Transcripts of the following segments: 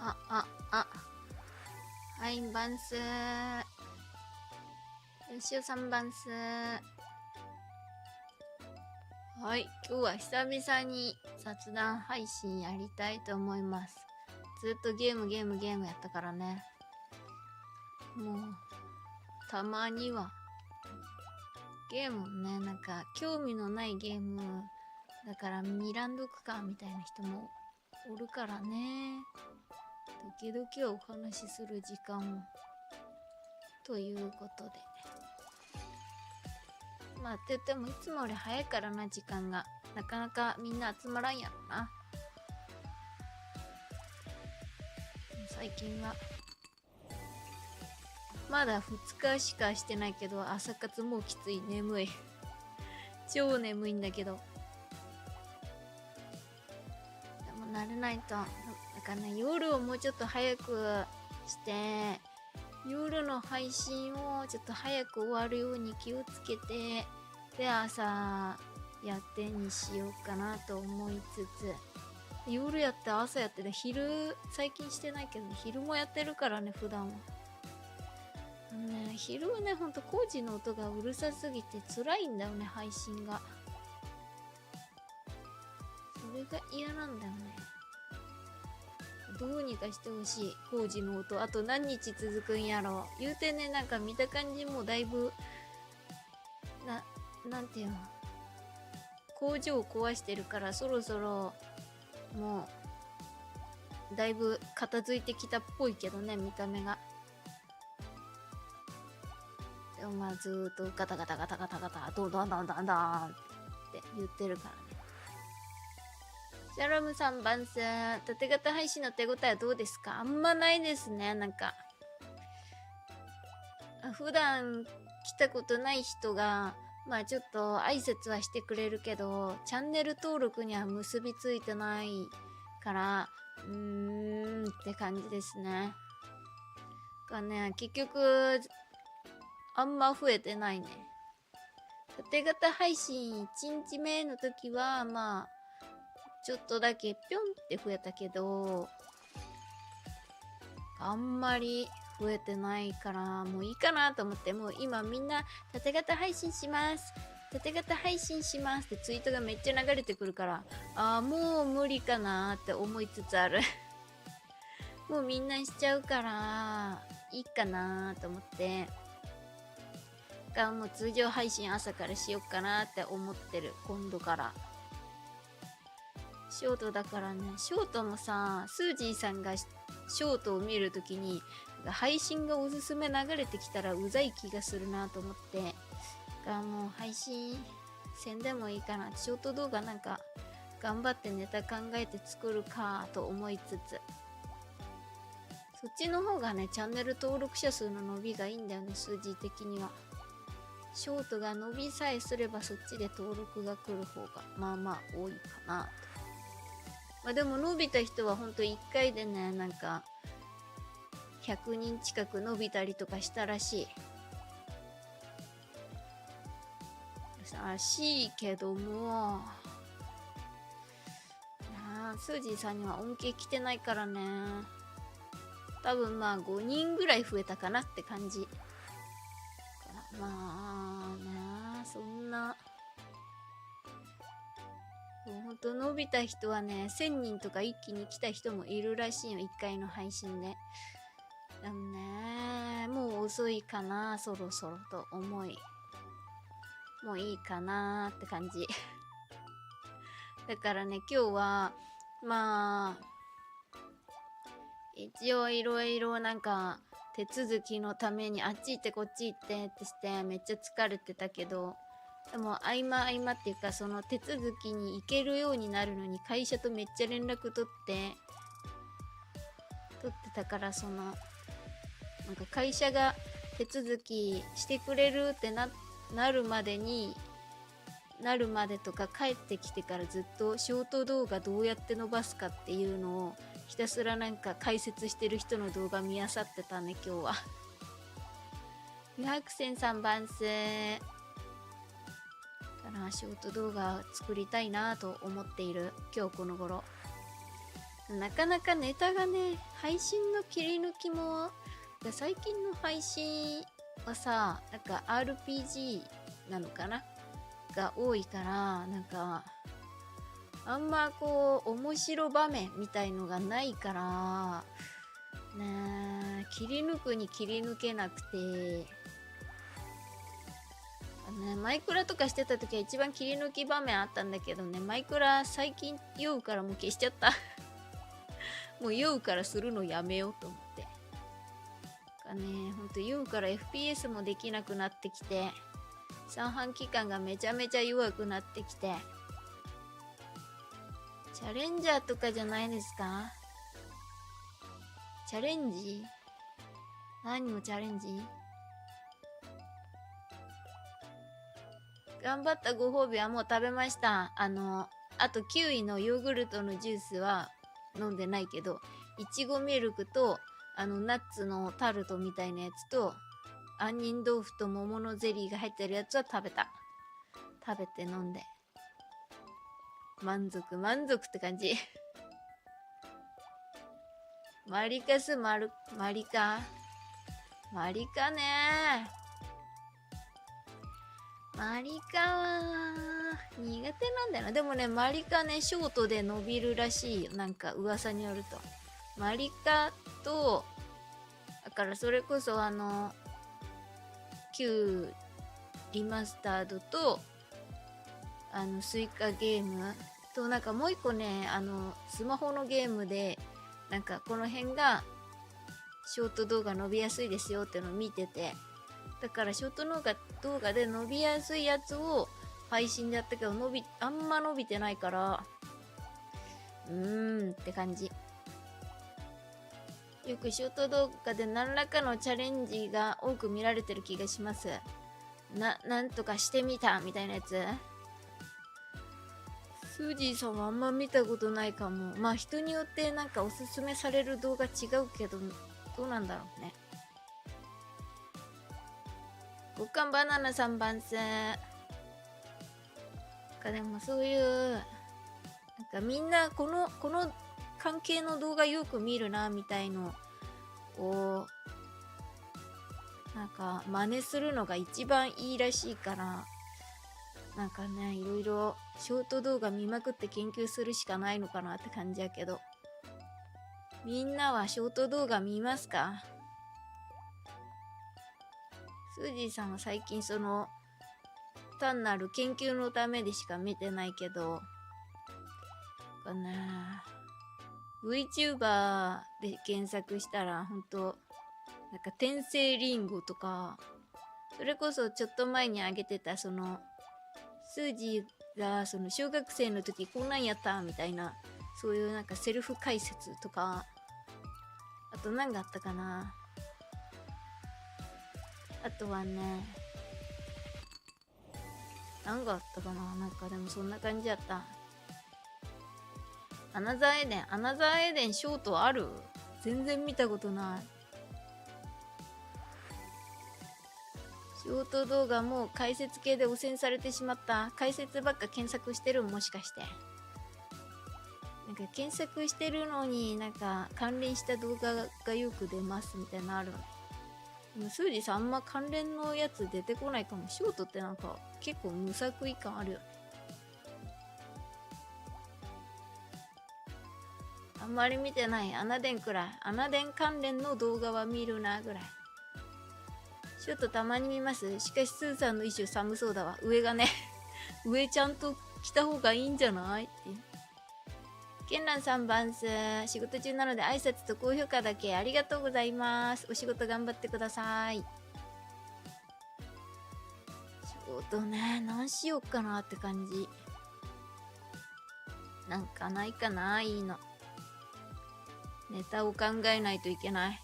はい、バンスー。週3バンスー。はい、今日は久々に雑談配信やりたいと思います。ずっとゲームやったからね。もう、たまには、ゲームね、なんか興味のないゲームだから見らんどくかみたいな人もおるからね。時々はお話しする時間を。ということで。まあって言ってもいつもより早いからな、時間が。なかなかみんな集まらんやろな。最近は。まだ2日しかしてないけど、朝活もうきつい、眠い。超眠いんだけど。でも慣れないと。なんかね、夜をもうちょっと早くして、夜の配信をちょっと早く終わるように気をつけて、で、朝やってにしようかなと思いつつ、夜やって朝やってで、昼、最近してないけど、昼もやってるからね、普段は。昼はね、ほんと工事の音がうるさすぎて辛いんだよね、配信が。それが嫌なんだよね。どうにかしてほしい、工事の音。あと何日続くんやろう。言うてね、なんか見た感じもだいぶ、なんていうの、工場を壊してるからそろそろ、もう、だいぶ片付いてきたっぽいけどね、見た目が。でもまあずーっとガタガタガタガタガタ、ドンドンドンドンドンって言ってるからね。シャロムさんバンスー。縦型配信の手応えはどうですか？あんまないですね、なんか。普段来たことない人が、まあちょっと挨拶はしてくれるけど、チャンネル登録には結びついてないから、って感じですね。がね、結局、あんま増えてないね。縦型配信1日目の時は、まあ、ちょっとだけぴょんって増えたけど、あんまり増えてないから、もういいかなと思って、もう今みんな縦型配信します。縦型配信しますってツイートがめっちゃ流れてくるから、もう無理かなって思いつつある。もうみんなしちゃうから、いいかなと思って、もう通常配信朝からしよっかなって思ってる、今度から。ショートだからね、ショートもさ、スージーさんがショートを見るときに、配信がおすすめ流れてきたらうざい気がするなと思って、もう配信せんでもいいかな。ショート動画なんか頑張ってネタ考えて作るかと思いつつ、そっちの方がね、チャンネル登録者数の伸びがいいんだよね、数字的には。ショートが伸びさえすればそっちで登録が来る方がまあまあ多いかなと。まあでも伸びた人はほんと1回でね、なんか100人近く伸びたりとかしたらしい。らしいけども、スージーさんには恩恵来てないからね。多分まあ5人ぐらい増えたかなって感じ。まあね、そんな。ほんと伸びた人はね、1000人とか一気に来た人もいるらしいよ、1回の配信で。でもね、もう遅いかな、そろそろと思い。もういいかなって感じ。だからね、今日は、まあ、一応いろいろなんか、手続きのためにあっち行ってこっち行ってってしてめっちゃ疲れてたけど、でも合間っていうかその手続きに行けるようになるのに会社とめっちゃ連絡取ってたから、そのなんか会社が手続きしてくれるってなるまでとか帰ってきてからずっとショート動画どうやって伸ばすかっていうのをひたすらなんか解説してる人の動画見漁ってたね、今日は。湯白線さん番生からショート動画作りたいなと思っている今日この頃。なかなかネタがね、配信の切り抜きも、最近の配信はさ、なんか RPG なのかなが多いから、なんか、あんまこう、面白場面みたいのがないから、ね、切り抜くに切り抜けなくて、マイクラとかしてた時は一番切り抜き場面あったんだけどね、マイクラ最近酔うからもう消しちゃった。もう酔うからするのやめようと思って。ほんと酔うから FPS もできなくなってきて、三半規管がめちゃめちゃ弱くなってきて、チャレンジャーとかじゃないですか？チャレンジ？何のチャレンジ？頑張ったご褒美はもう食べました。あとキウイのヨーグルトのジュースは飲んでないけど、いちごミルクと、ナッツのタルトみたいなやつと、杏仁豆腐と桃のゼリーが入ってるやつは食べた。食べて飲んで。満足って感じ。マリカね。マリカは苦手なんだよな。でもね、マリカね、ショートで伸びるらしいよ。なんか噂によると。マリカと、だからそれこそ旧リマスタードと、スイカゲームと、なんかもう一個ね、スマホのゲームで、なんかこの辺が、ショート動画伸びやすいですよってのを見てて、だからショート動画で伸びやすいやつを配信でやったけど、あんま伸びてないから、って感じ。よくショート動画で何らかのチャレンジが多く見られてる気がします。なんとかしてみたみたいなやつ。スージーさんはあんま見たことないかも。まあ人によってなんかおすすめされる動画違うけど、どうなんだろうね。五感バナナ3番線。でもそういう、なんかみんなこの関係の動画よく見るな、みたいのを、なんか真似するのが一番いいらしいから、なんかね、いろいろショート動画見まくって研究するしかないのかなって感じやけど。みんなはショート動画見ますか？スージーさんは最近単なる研究のためでしか見てないけど、VTuber で検索したらほんと、なんか天性リンゴとか、それこそちょっと前にあげてたスージーが小学生の時こんなんやったみたいな、そういうなんかセルフ解説とか、あと何があったかな。あとはね、何があったかな。なんかでもそんな感じやった。アナザーエデンショートある？全然見たことない。ショート動画も解説系で汚染されてしまった。解説ばっか検索してる？もしかして。なんか検索してるのになんか関連した動画がよく出ますみたいなのあるの。でもスージーさんあんま関連のやつ出てこないかも。ショートってなんか結構無作為感あるよね。あんまり見てない。アナデンくらい。アナデン関連の動画は見るなぐらい。ちょっとたまに見ます。しかしスーさんの衣装寒そうだわ。上がね上ちゃんと着た方がいいんじゃないって。ケンラン3番す。仕事中なので挨拶と高評価だけありがとうございます。お仕事頑張ってください。仕事ね、何しよっかなって感じ。なんかないかな、いいの。ネタを考えないといけない。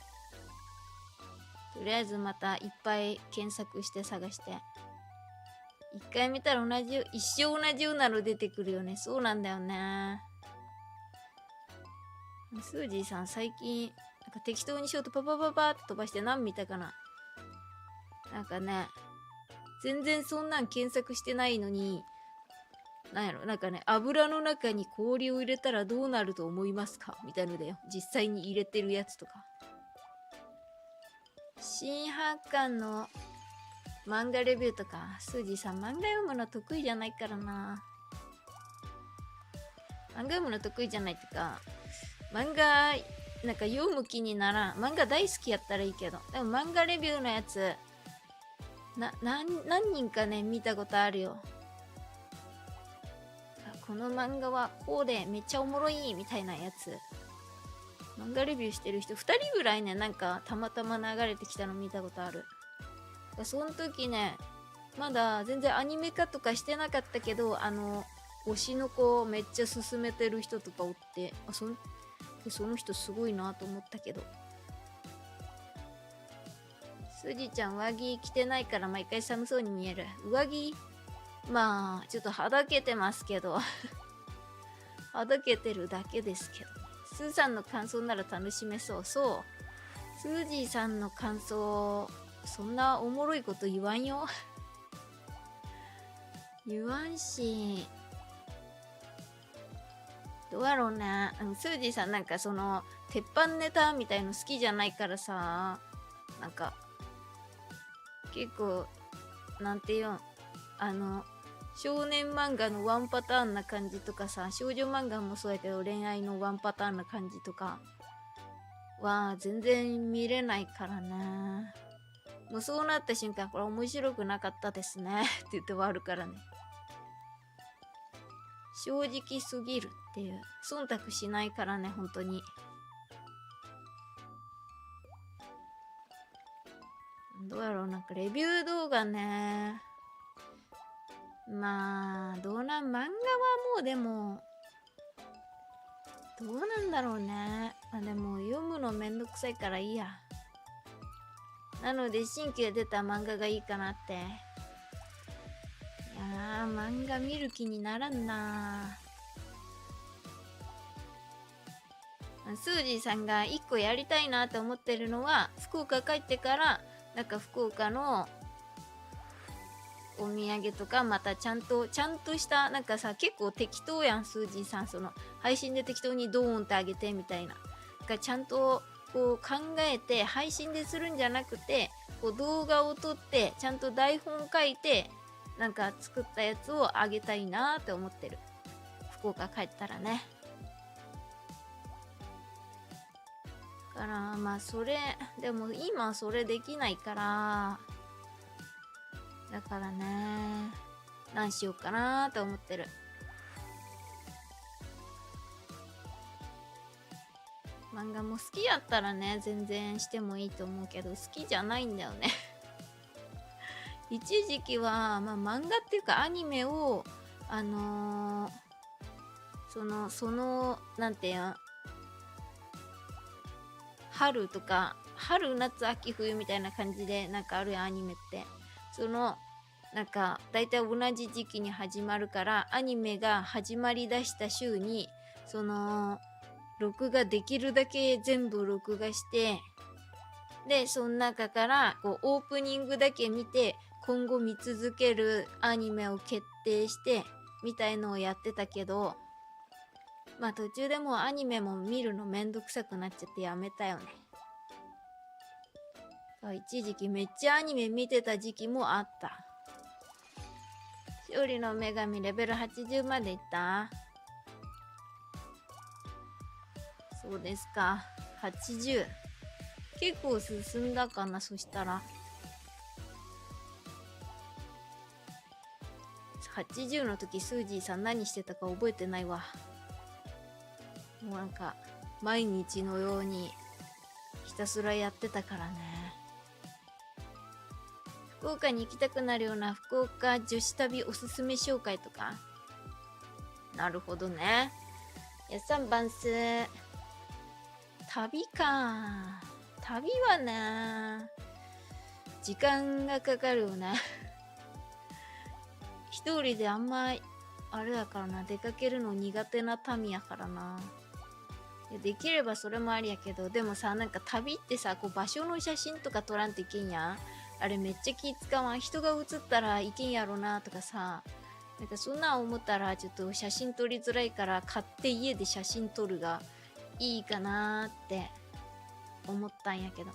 とりあえずまたいっぱい検索して探して。一回見たら一生同じようなの出てくるよね。そうなんだよね。スージーさん最近、なんか適当にショートパパパパって飛ばして何見たかな。なんかね、全然そんなん検索してないのに、なんやろ、なんかね、油の中に氷を入れたらどうなると思いますかみたいのだよ。実際に入れてるやつとか。新八巻の漫画レビューとか、スージーさん漫画読むの得意じゃないからな。漫画読むの得意じゃないってか、漫画、なんか読む気にならん。漫画大好きやったらいいけど。でも漫画レビューのやつ、何人かね、見たことあるよ。この漫画はこうでめっちゃおもろいみたいなやつ。漫画レビューしてる人2人ぐらいね、なんかたまたま流れてきたの見たことある。その時ね、まだ全然アニメ化とかしてなかったけど、推しの子めっちゃ勧めてる人とかおって、その人すごいなと思ったけど。すじちゃん上着着てないから毎回寒そうに見える。上着まあちょっとはだけてますけどはだけてるだけですけど、スーさんの感想なら楽しめそう。そう、スージーさんの感想そんなおもろいこと言わんよ言わんし、どうやろうね。スージーさんなんかその鉄板ネタみたいの好きじゃないからさ、なんか結構なんていうん、少年漫画のワンパターンな感じとかさ、少女漫画もそうやけど恋愛のワンパターンな感じとかは全然見れないからね。もうそうなった瞬間、これ面白くなかったですねって言って終わるからね。正直すぎるっていう、忖度しないからね、本当に。どうやろう、なんかレビュー動画ね、まあどうなん、漫画はもうでもどうなんだろうね。でも読むのめんどくさいからいいや。なので新規で出た漫画がいいかなって。いやー、漫画見る気にならんな。スージーさんが1個やりたいなと思ってるのは、福岡帰ってからなんか福岡のお土産とか、またちゃんとしたなんかさ、結構適当やんスージーさん、その配信で適当にドーンってあげてみたいな。だからちゃんとこう考えて配信でするんじゃなくて、こう動画を撮ってちゃんと台本書いてなんか作ったやつをあげたいなって思ってる。福岡帰ったらね。だからまあそれでも今それできないから、だからね、何しようかなと思ってる。漫画も好きやったらね、全然してもいいと思うけど、好きじゃないんだよね一時期は、まあ、漫画っていうかアニメをそのなんていうん、春とか春夏秋冬みたいな感じでなんかあるやん、アニメって。そのなんか大体同じ時期に始まるから、アニメが始まりだした週にその録画できるだけ全部録画して、でその中からこうオープニングだけ見て今後見続けるアニメを決定してみたいのをやってたけど、まあ途中でもうアニメも見るのめんどくさくなっちゃってやめたよね。一時期めっちゃアニメ見てた時期もあった。勝利の女神レベル80までいった？そうですか、80結構進んだかな。そしたら80の時スージーさん何してたか覚えてないわ。もうなんか毎日のようにひたすらやってたからね。福岡に行きたくなるような福岡女子旅おすすめ紹介とか。なるほどね。やっさんばんす。旅か。旅はね、時間がかかるよね一人であんまあれだからな、出かけるの苦手な民やからな。できればそれもありやけど、でもさ、なんか旅ってさ、こう場所の写真とか撮らんといけんやん。あれめっちゃ気使わん。人が写ったらいけんやろなとかさ、なんかそんなん思ったらちょっと写真撮りづらいから買って家で写真撮るがいいかなって思ったんやけど。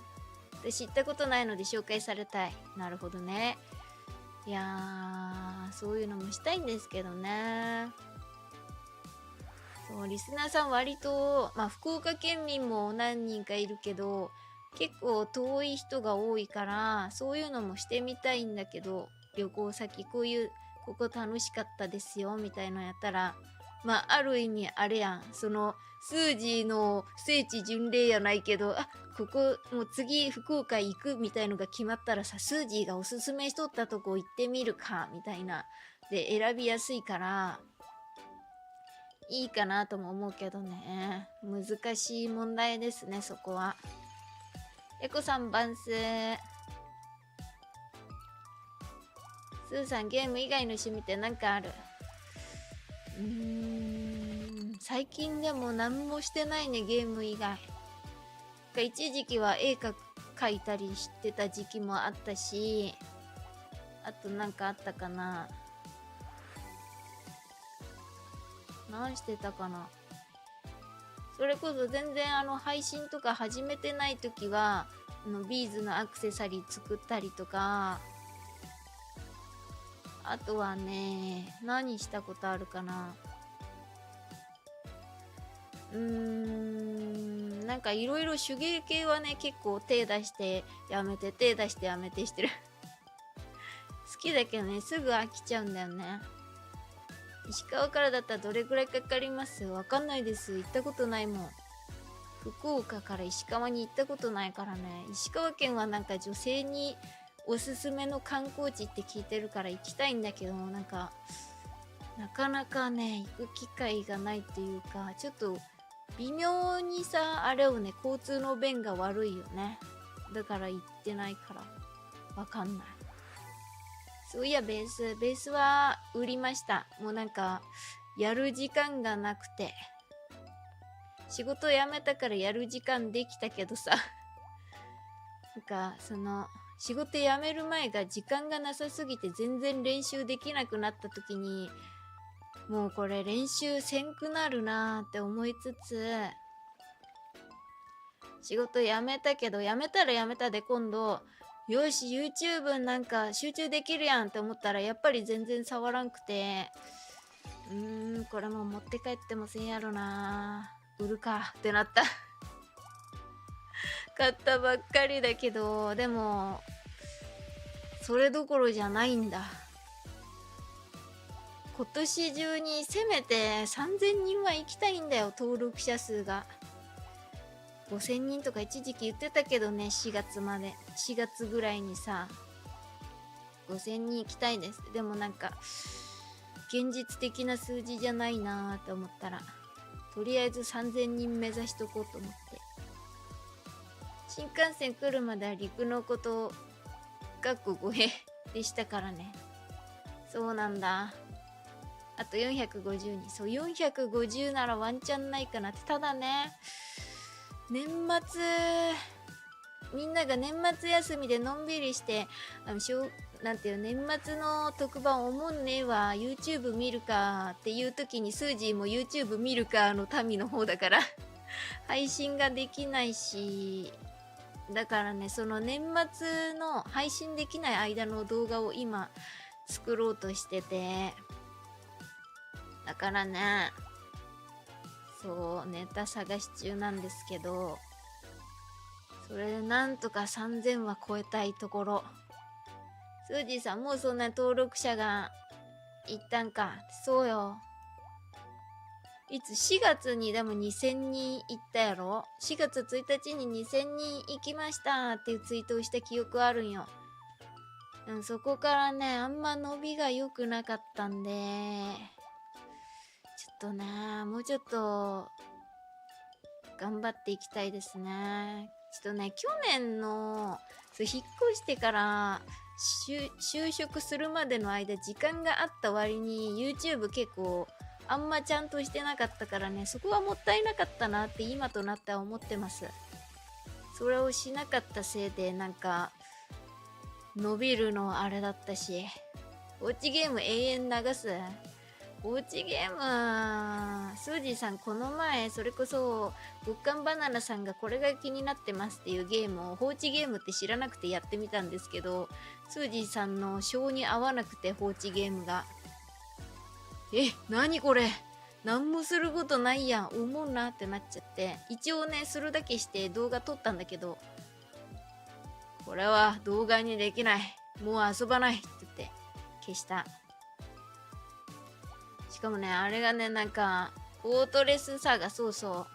私行ったことないので紹介されたい。なるほどね。いやー、そういうのもしたいんですけどね。そう、リスナーさん割と、まあ福岡県民も何人かいるけど、結構遠い人が多いから、そういうのもしてみたいんだけど、旅行先こういう、ここ楽しかったですよ、みたいのやったら、まあある意味あれやん、その、スージーの聖地巡礼やないけど、あ、ここもう次福岡行くみたいのが決まったらさ、スージーがおすすめしとったとこ行ってみるか、みたいな。で、選びやすいから、いいかなとも思うけどね。難しい問題ですね、そこは。エコさん番数。スーさん、ゲーム以外の趣味って何かある？最近でも何もしてないね、ゲーム以外。一時期は絵描いたりしてた時期もあったし、あとなんかあったかな。何してたかな。それこそ全然配信とか始めてない時はビーズのアクセサリー作ったりとか、あとはね、何したことあるかな。なんかいろいろ手芸系はね、結構手出してやめて手出してやめてしてる好きだけどね、すぐ飽きちゃうんだよね。石川からだったらどれくらいかかります？わかんないです。行ったことないもん。福岡から石川に行ったことないからね。石川県はなんか女性におすすめの観光地って聞いてるから行きたいんだけど、なんかなかなかね行く機会がないっていうか、ちょっと微妙にさ、あれをね、交通の便が悪いよね。だから行ってないからわかんない。そういや、ベースは売りました。もうなんかやる時間がなくて、仕事辞めたからやる時間できたけどさなんかその仕事辞める前が時間がなさすぎて全然練習できなくなった時に、もうこれ練習せんくなるなーって思いつつ、仕事辞めたけど、辞めたら辞めたで今度よし YouTube なんか集中できるやんって思ったらやっぱり全然触らんくて、これも持って帰ってもせんやろな、売るかってなった買ったばっかりだけど、でもそれどころじゃないんだ。今年中にせめて3000人は行きたいんだよ、登録者数が。5000人とか一時期言ってたけどね、4月まで。4月ぐらいにさ、5000人行きたいです。でもなんか、現実的な数字じゃないなーって思ったら、とりあえず3000人目指しとこうと思って。新幹線来るまでは陸のこと護衛でしたからね。そうなんだ。あと450人。そう、450ならワンチャンないかなって。ただね、年末、みんなが年末休みでのんびりして、なんていう、年末の特番おもんねえわ、YouTube 見るかっていう時に、スージーも YouTube 見るかの民の方だから配信ができないし、だからね、その年末の配信できない間の動画を今作ろうとしてて、だからね、そうネタ探し中なんですけど、それでなんとか3000は超えたいところ。スージーさんもうそんな登録者がいったんか。そうよ。いつ4月にでも2000人行ったやろ。4月1日に2000人行きましたっていうツイートをした記憶あるんよ。そこからね、あんま伸びが良くなかったんで、ちょっとね、もうちょっと頑張っていきたいですね。ちょっとね、去年の引っ越してから就職するまでの間時間があった割に YouTube 結構あんまちゃんとしてなかったからね、そこはもったいなかったなって今となっては思ってます。それをしなかったせいでなんか伸びるのあれだったし、放置ゲーム永遠流す。放置ゲーム、スージーさんこの前、それこそ、極寒バナナさんがこれが気になってますっていうゲームを放置ゲームって知らなくてやってみたんですけど、スージーさんの性に合わなくて放置ゲームが。何これ何もすることないやん。思うなってなっちゃって。一応ね、するだけして動画撮ったんだけど、これは動画にできない。もう遊ばないって言って消した。しかもね、あれがね、なんか、フォートレスサガ、そうそ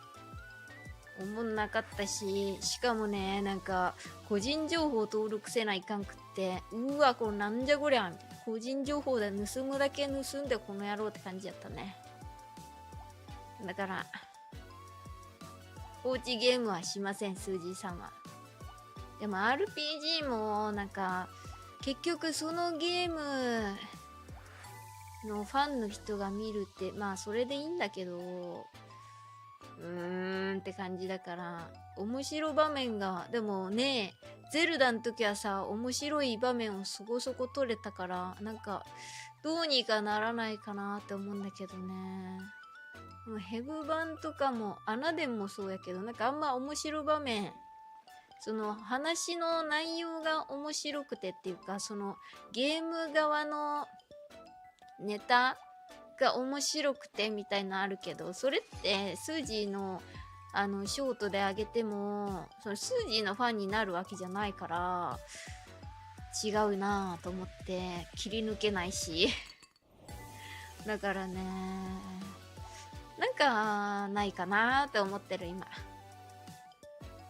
う。思んなかったし、しかもね、なんか、個人情報登録せないかんくって、うわ、これなんじゃこりゃ、みたいな。個人情報で盗むだけ盗んでこの野郎って感じやったね。だから、放置ゲームはしません、スージーさんは。でも RPG も、なんか、結局そのゲームのファンの人が見るって、まあそれでいいんだけど、って感じだから、面白場面が、でもね、ゼルダの時はさ、面白い場面をそこそこ撮れたから、なんか、どうにかならないかなって思うんだけどね。もうヘブ版とかも、アナデンもそうやけど、なんかあんま面白場面、その話の内容が面白くてっていうか、そのゲーム側のネタが面白くてみたいなのあるけど、それってスージーのショートであげても、そのスージーのファンになるわけじゃないから、違うなぁと思って切り抜けないし。だからね、なんかないかなーって思ってる今。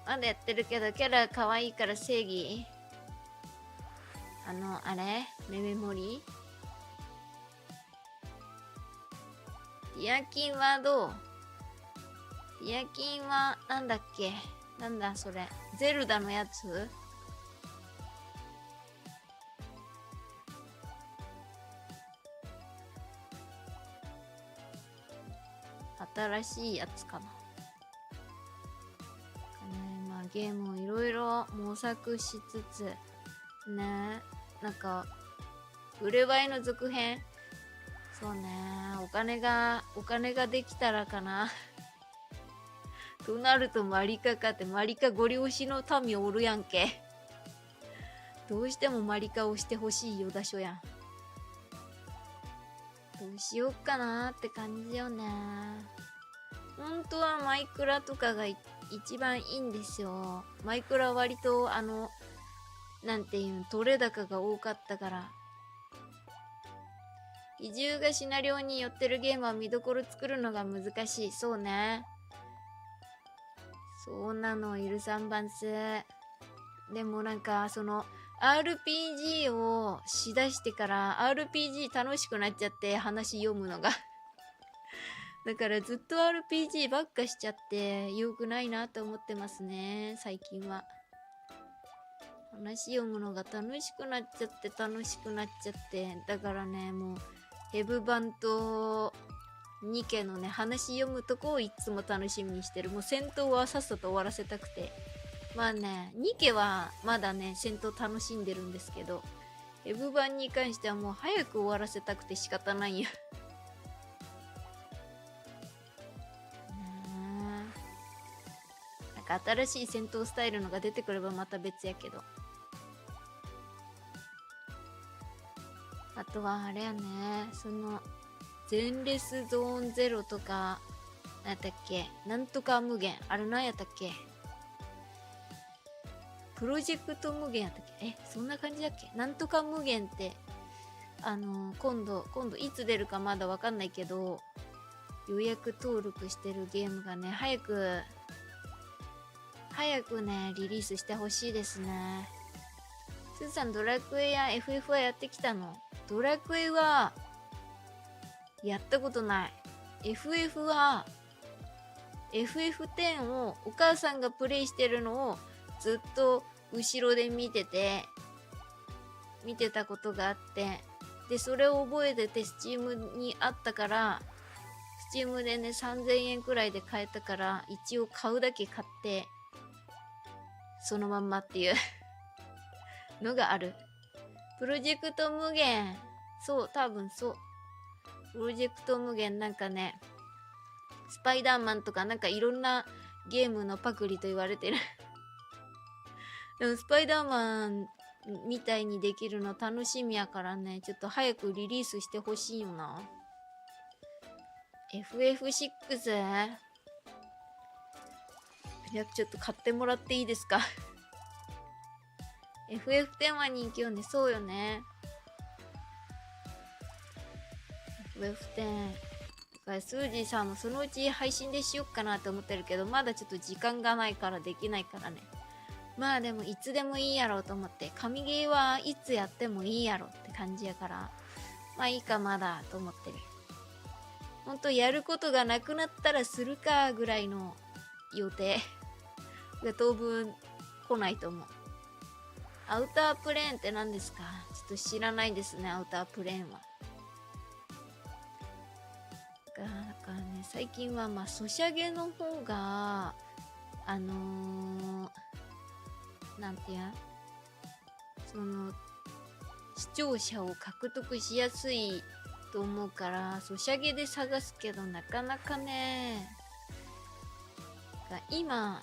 まだやってるけど、キャラ可愛いから正義。あれメメモリディアキンはどう？ディアキンはなんだっけ？なんだそれ。ゼルダのやつ？新しいやつかな。まあゲームをいろいろ模索しつつ、ね、なんか、ブレワイの続編、そうね、お金ができたらかな。となるとマリカかって、マリカご両親の民おるやんけ。どうしてもマリカをしてほしいよだしょやん。どうしよっかなーって感じよね。本当はマイクラとかが一番いいんですよ。マイクラ割となんていう取れ高が多かったから。移住がシナリオに寄ってるゲームは見どころ作るのが難しい。そうね。そうなの、ゆるさんばんす。でもなんか、RPG をしだしてから、RPG 楽しくなっちゃって、話読むのが。だからずっと RPG ばっかしちゃって、良くないなと思ってますね、最近は。話読むのが楽しくなっちゃって、だからね、もう、ヘブ版とニケのね、話読むとこをいつも楽しみにしてる。もう戦闘はさっさと終わらせたくて。まあね、ニケはまだね、戦闘楽しんでるんですけど、ヘブ版に関してはもう早く終わらせたくて仕方ないや。なんか新しい戦闘スタイルのが出てくればまた別やけど。あとはあれやね、前レスゾーンゼロとか、なんやったっけ、なんとか無限、あれなんやったっけ、プロジェクト無限やったっけ、そんな感じだっけ、なんとか無限って、今度いつ出るかまだわかんないけど、予約登録してるゲームがね、早くね、リリースしてほしいですね。すずさん、ドラクエや FF はやってきたの？ドラクエは、やったことない。FF は、FF10 をお母さんがプレイしてるのをずっと後ろで見てたことがあって、で、それを覚えてて Steam にあったから、Steam でね、3000円くらいで買えたから、一応買うだけ買って、そのまんまっていうのがある。プロジェクト無限。そう、多分そう。プロジェクト無限なんかね、スパイダーマンとかなんかいろんなゲームのパクリと言われてる。でもスパイダーマンみたいにできるの楽しみやからね、ちょっと早くリリースしてほしいよな。FF6? いや、ちょっと買ってもらっていいですか？ FF10 は人気よね。そうよね。FF10。だからスージーさんもそのうち配信でしよっかなって思ってるけど、まだちょっと時間がないからできないからね。まあでもいつでもいいやろうと思って、神ゲーはいつやってもいいやろって感じやから、まあいいかまだと思ってる。ほんとやることがなくなったらするかぐらいの予定が当分来ないと思う。アウタープレーンって何ですか？ちょっと知らないですね、アウタープレーンは。だからね、最近はまあソシャゲの方がなんてやその視聴者を獲得しやすいと思うからソシャゲで探すけど、なかなかね、今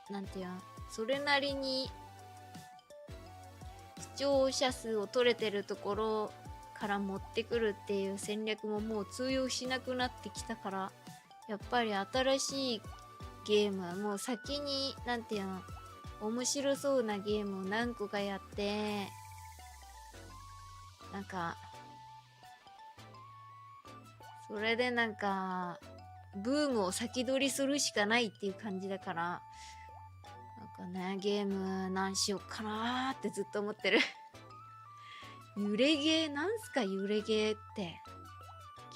なんてやそれなりに視聴者数を取れてるところから持ってくるっていう戦略ももう通用しなくなってきたから、やっぱり新しいゲームはもう先になんていうの面白そうなゲームを何個かやって、なんかそれでなんかブームを先取りするしかないっていう感じだから、なんかね、ゲーム何しよっかなーってずっと思ってる。揺れゲーなんすか？揺れゲーって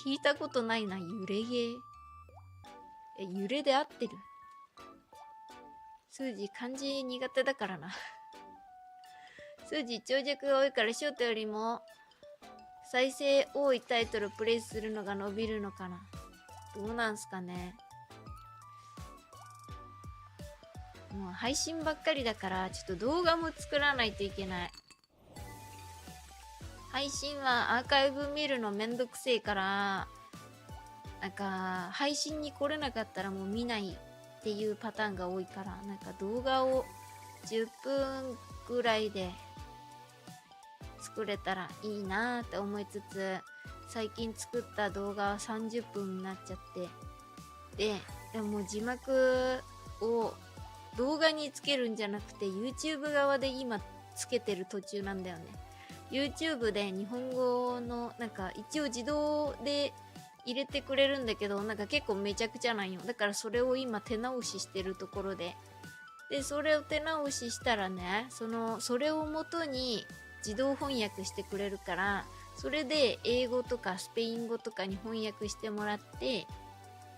聞いたことないな。揺れゲー揺れで合ってる？数字漢字苦手だからな。数字長尺が多いからショートよりも再生多いタイトルプレイするのが伸びるのかな。どうなんすかね。もう配信ばっかりだからちょっと動画も作らないといけない。配信はアーカイブ見るのめんどくせえから、なんか配信に来れなかったらもう見ないっていうパターンが多いから、なんか動画を10分ぐらいで作れたらいいなーって思いつつ、最近作った動画は30分になっちゃって、でも字幕を動画につけるんじゃなくて YouTube 側で今つけてる途中なんだよね。YouTube で日本語のなんか一応自動で入れてくれるんだけど、なんか結構めちゃくちゃなんよ。だからそれを今手直ししてるところで、それを手直ししたらね、それを元に自動翻訳してくれるから、それで英語とかスペイン語とかに翻訳してもらって、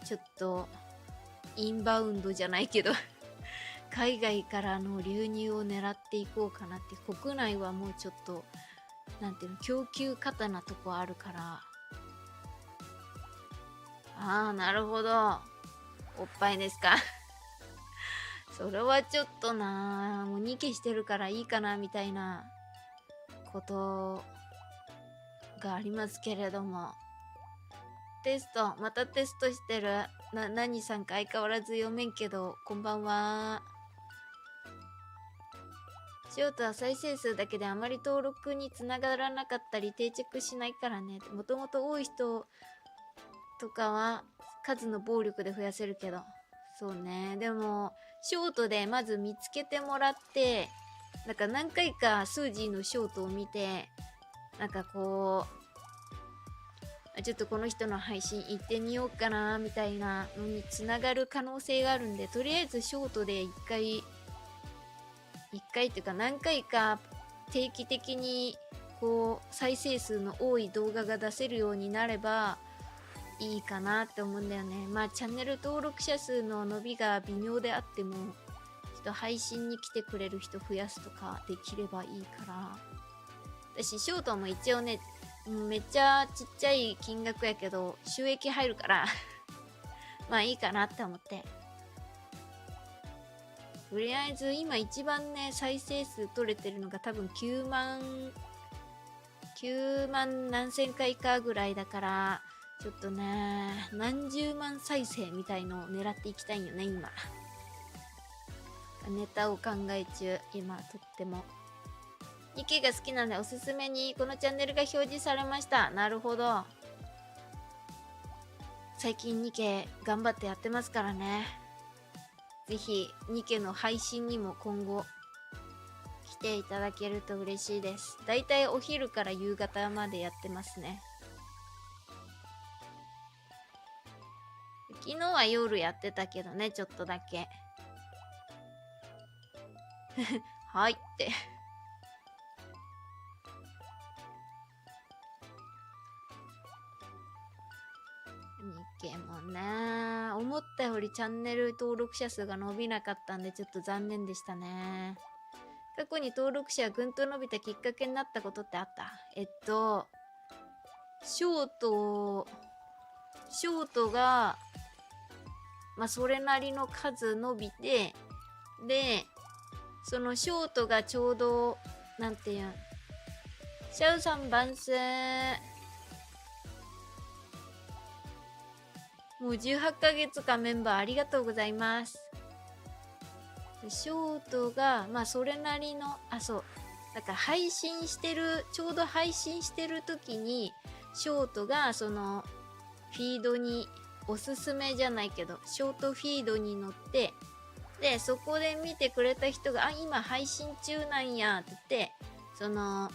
ちょっとインバウンドじゃないけど海外からの流入を狙っていこうかなって。国内はもうちょっとなんていうの、供給過多なとこあるから。ああ、なるほど。おっぱいですか？それはちょっとな、もう2期してるからいいかなみたいなことがありますけれども。またテストしてる。何さんか相変わらず読めんけど、こんばんは。ショートは再生数だけであまり登録につながらなかったり定着しないからね。もともと多い人とかは数の暴力で増やせるけど。そうね。でも、ショートでまず見つけてもらって、なんか何回かスージーのショートを見て、なんかこう、ちょっとこの人の配信行ってみようかなみたいなのにつながる可能性があるんで、とりあえずショートで一回っていうか何回か定期的にこう再生数の多い動画が出せるようになればいいかなって思うんだよね。まあチャンネル登録者数の伸びが微妙であっても、ちょっと配信に来てくれる人増やすとかできればいいから。私ショートも一応ね、めっちゃちっちゃい金額やけど収益入るからまあいいかなって思って。とりあえず今一番ね再生数取れてるのが多分9万9万何千回かぐらいだから、ちょっとね、何十万再生みたいのを狙っていきたいんよね、今。ネタを考え中、今、とっても。ニケが好きなのでおすすめにこのチャンネルが表示されました。なるほど。最近ニケ頑張ってやってますからね。ぜひニケの配信にも今後来ていただけると嬉しいです。だいたいお昼から夕方までやってますね。昨日は夜やってたけどね、ちょっとだけ。はいって。ニケもね、思ったよりチャンネル登録者数が伸びなかったんでちょっと残念でしたね。過去に登録者がぐんと伸びたきっかけになったことってあった？ショートが、まあそれなりの数伸びて、で、そのショートがちょうど、なんていうん、シャウさん万世。もう18ヶ月間メンバーありがとうございます。ショートが、まあそれなりの、そう。だから配信してる、ちょうど配信してる時に、ショートがその、フィードに、おすすめじゃないけど、ショートフィードに乗って、で、そこで見てくれた人が、今配信中なんや、って言って、その、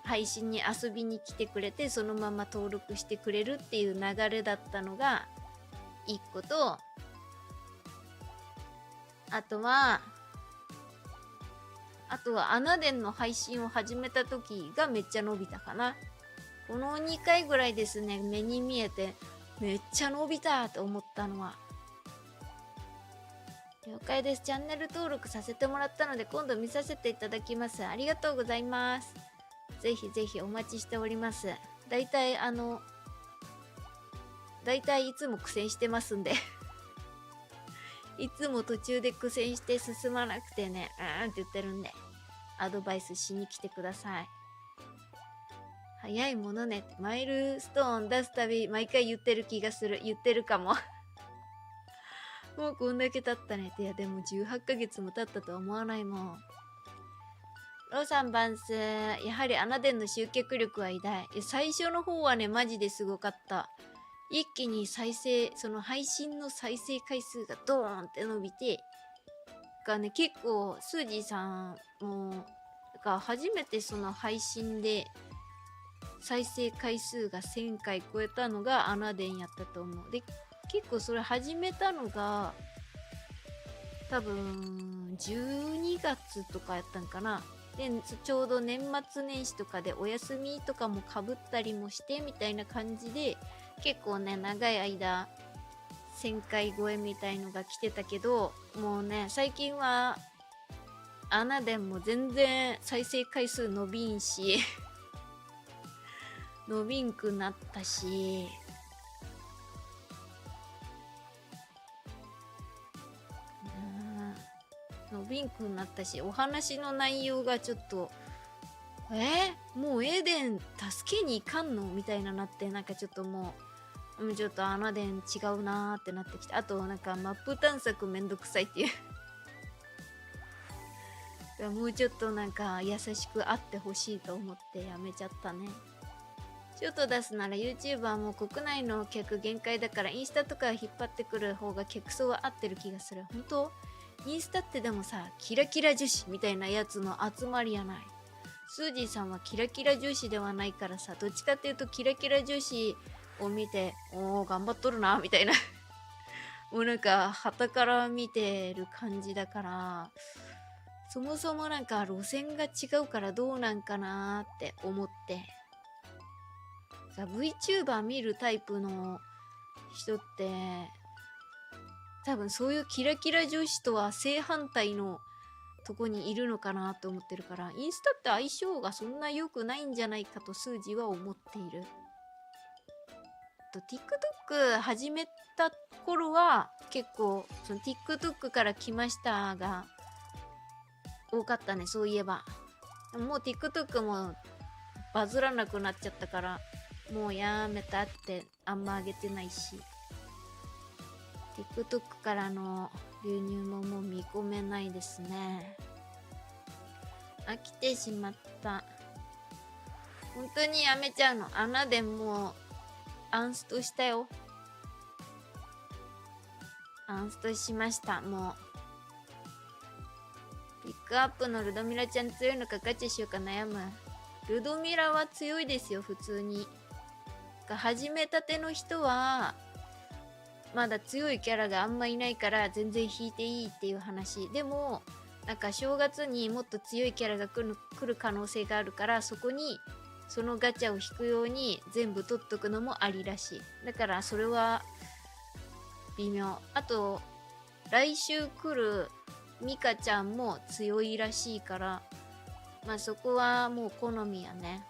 配信に遊びに来てくれて、そのまま登録してくれるっていう流れだったのが、1個と、あとはアナデンの配信を始めた時がめっちゃ伸びたかな。この2回ぐらいですね、目に見えてめっちゃ伸びたと思ったのは。了解です。チャンネル登録させてもらったので今度見させていただきます。ありがとうございます。ぜひぜひお待ちしております。だいたいいつも苦戦してますんでいつも途中で苦戦して進まなくてね、って言ってるんで、アドバイスしに来てください。早いものね。マイルストーン出すたび毎回言ってる気がする。言ってるかも。もうこんだけ経ったねって。いやでも18ヶ月も経ったとは思わないもん。ローさんバンス、やはりアナデンの集客力は偉大。最初の方はね、マジですごかった。一気にその配信の再生回数がドーンって伸びて、がね、結構、スージーさんも、が初めてその配信で再生回数が1000回超えたのがアナデンやったと思う。で、結構それ始めたのが、多分、12月とかやったんかな。で、ちょうど年末年始とかでお休みとかもかぶったりもしてみたいな感じで、結構ね、長い間1000回超えみたいのが来てたけど、もうね、最近はアナデンも全然再生回数伸びんし伸びんくなったし、伸びんくなったし、お話の内容がちょっともうエーデン助けに行かんのみたいななって、なんかちょっともうちょっとアナデン違うなーってなってきて、あとなんかマップ探索めんどくさいっていうもうちょっとなんか優しくあってほしいと思ってやめちゃったね。ちょっと出すなら YouTuber も国内の客限界だからインスタとか引っ張ってくる方が客層は合ってる気がする。本当？インスタってでもさ、キラキラ女子みたいなやつの集まりやない。スージーさんはキラキラ女子ではないからさ、どっちかっていうとキラキラ女子を見て、頑張っとるなみたいなもうなんか旗から見てる感じだから、そもそもなんか路線が違うからどうなんかなーって思って、さ VTuber 見るタイプの人って多分そういうキラキラ女子とは正反対のとこにいるのかなと思ってるから、インスタって相性がそんな良くないんじゃないかと数字は思っている。TikTok 始めた頃は結構その TikTok から来ましたが多かったね。そういえばもう TikTok もバズらなくなっちゃったから、もうやめたってあんま上げてないし、 TikTok からの流入ももう見込めないですね。飽きてしまった。本当にやめちゃうの？穴でもうアンストしたよ。アンストしました。もうピックアップのルドミラちゃん強いのかガチしようか悩む。ルドミラは強いですよ、普通に。始めたての人はまだ強いキャラがあんまいないから全然引いていいっていう話。でもなんか正月にもっと強いキャラが来る可能性があるから、そこにそのガチャを引くように全部取っとくのもありらしい。だからそれは微妙。あと来週来るミカちゃんも強いらしいから、まあそこはもう好みやね。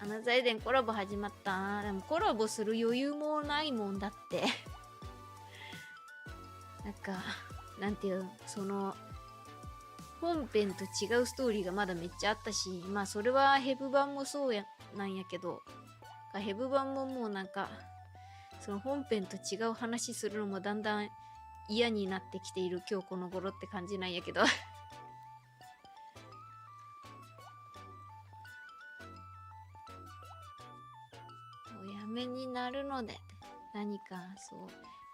アナザエデンコラボ始まった。でもコラボする余裕もないもんだってなんかなんていう、その本編と違うストーリーがまだめっちゃあったし、まあそれはヘブ版もそうなんやけど、ヘブ版ももうなんかその本編と違う話するのもだんだん嫌になってきている今日この頃って感じなんやけどおやめになるので、何かそう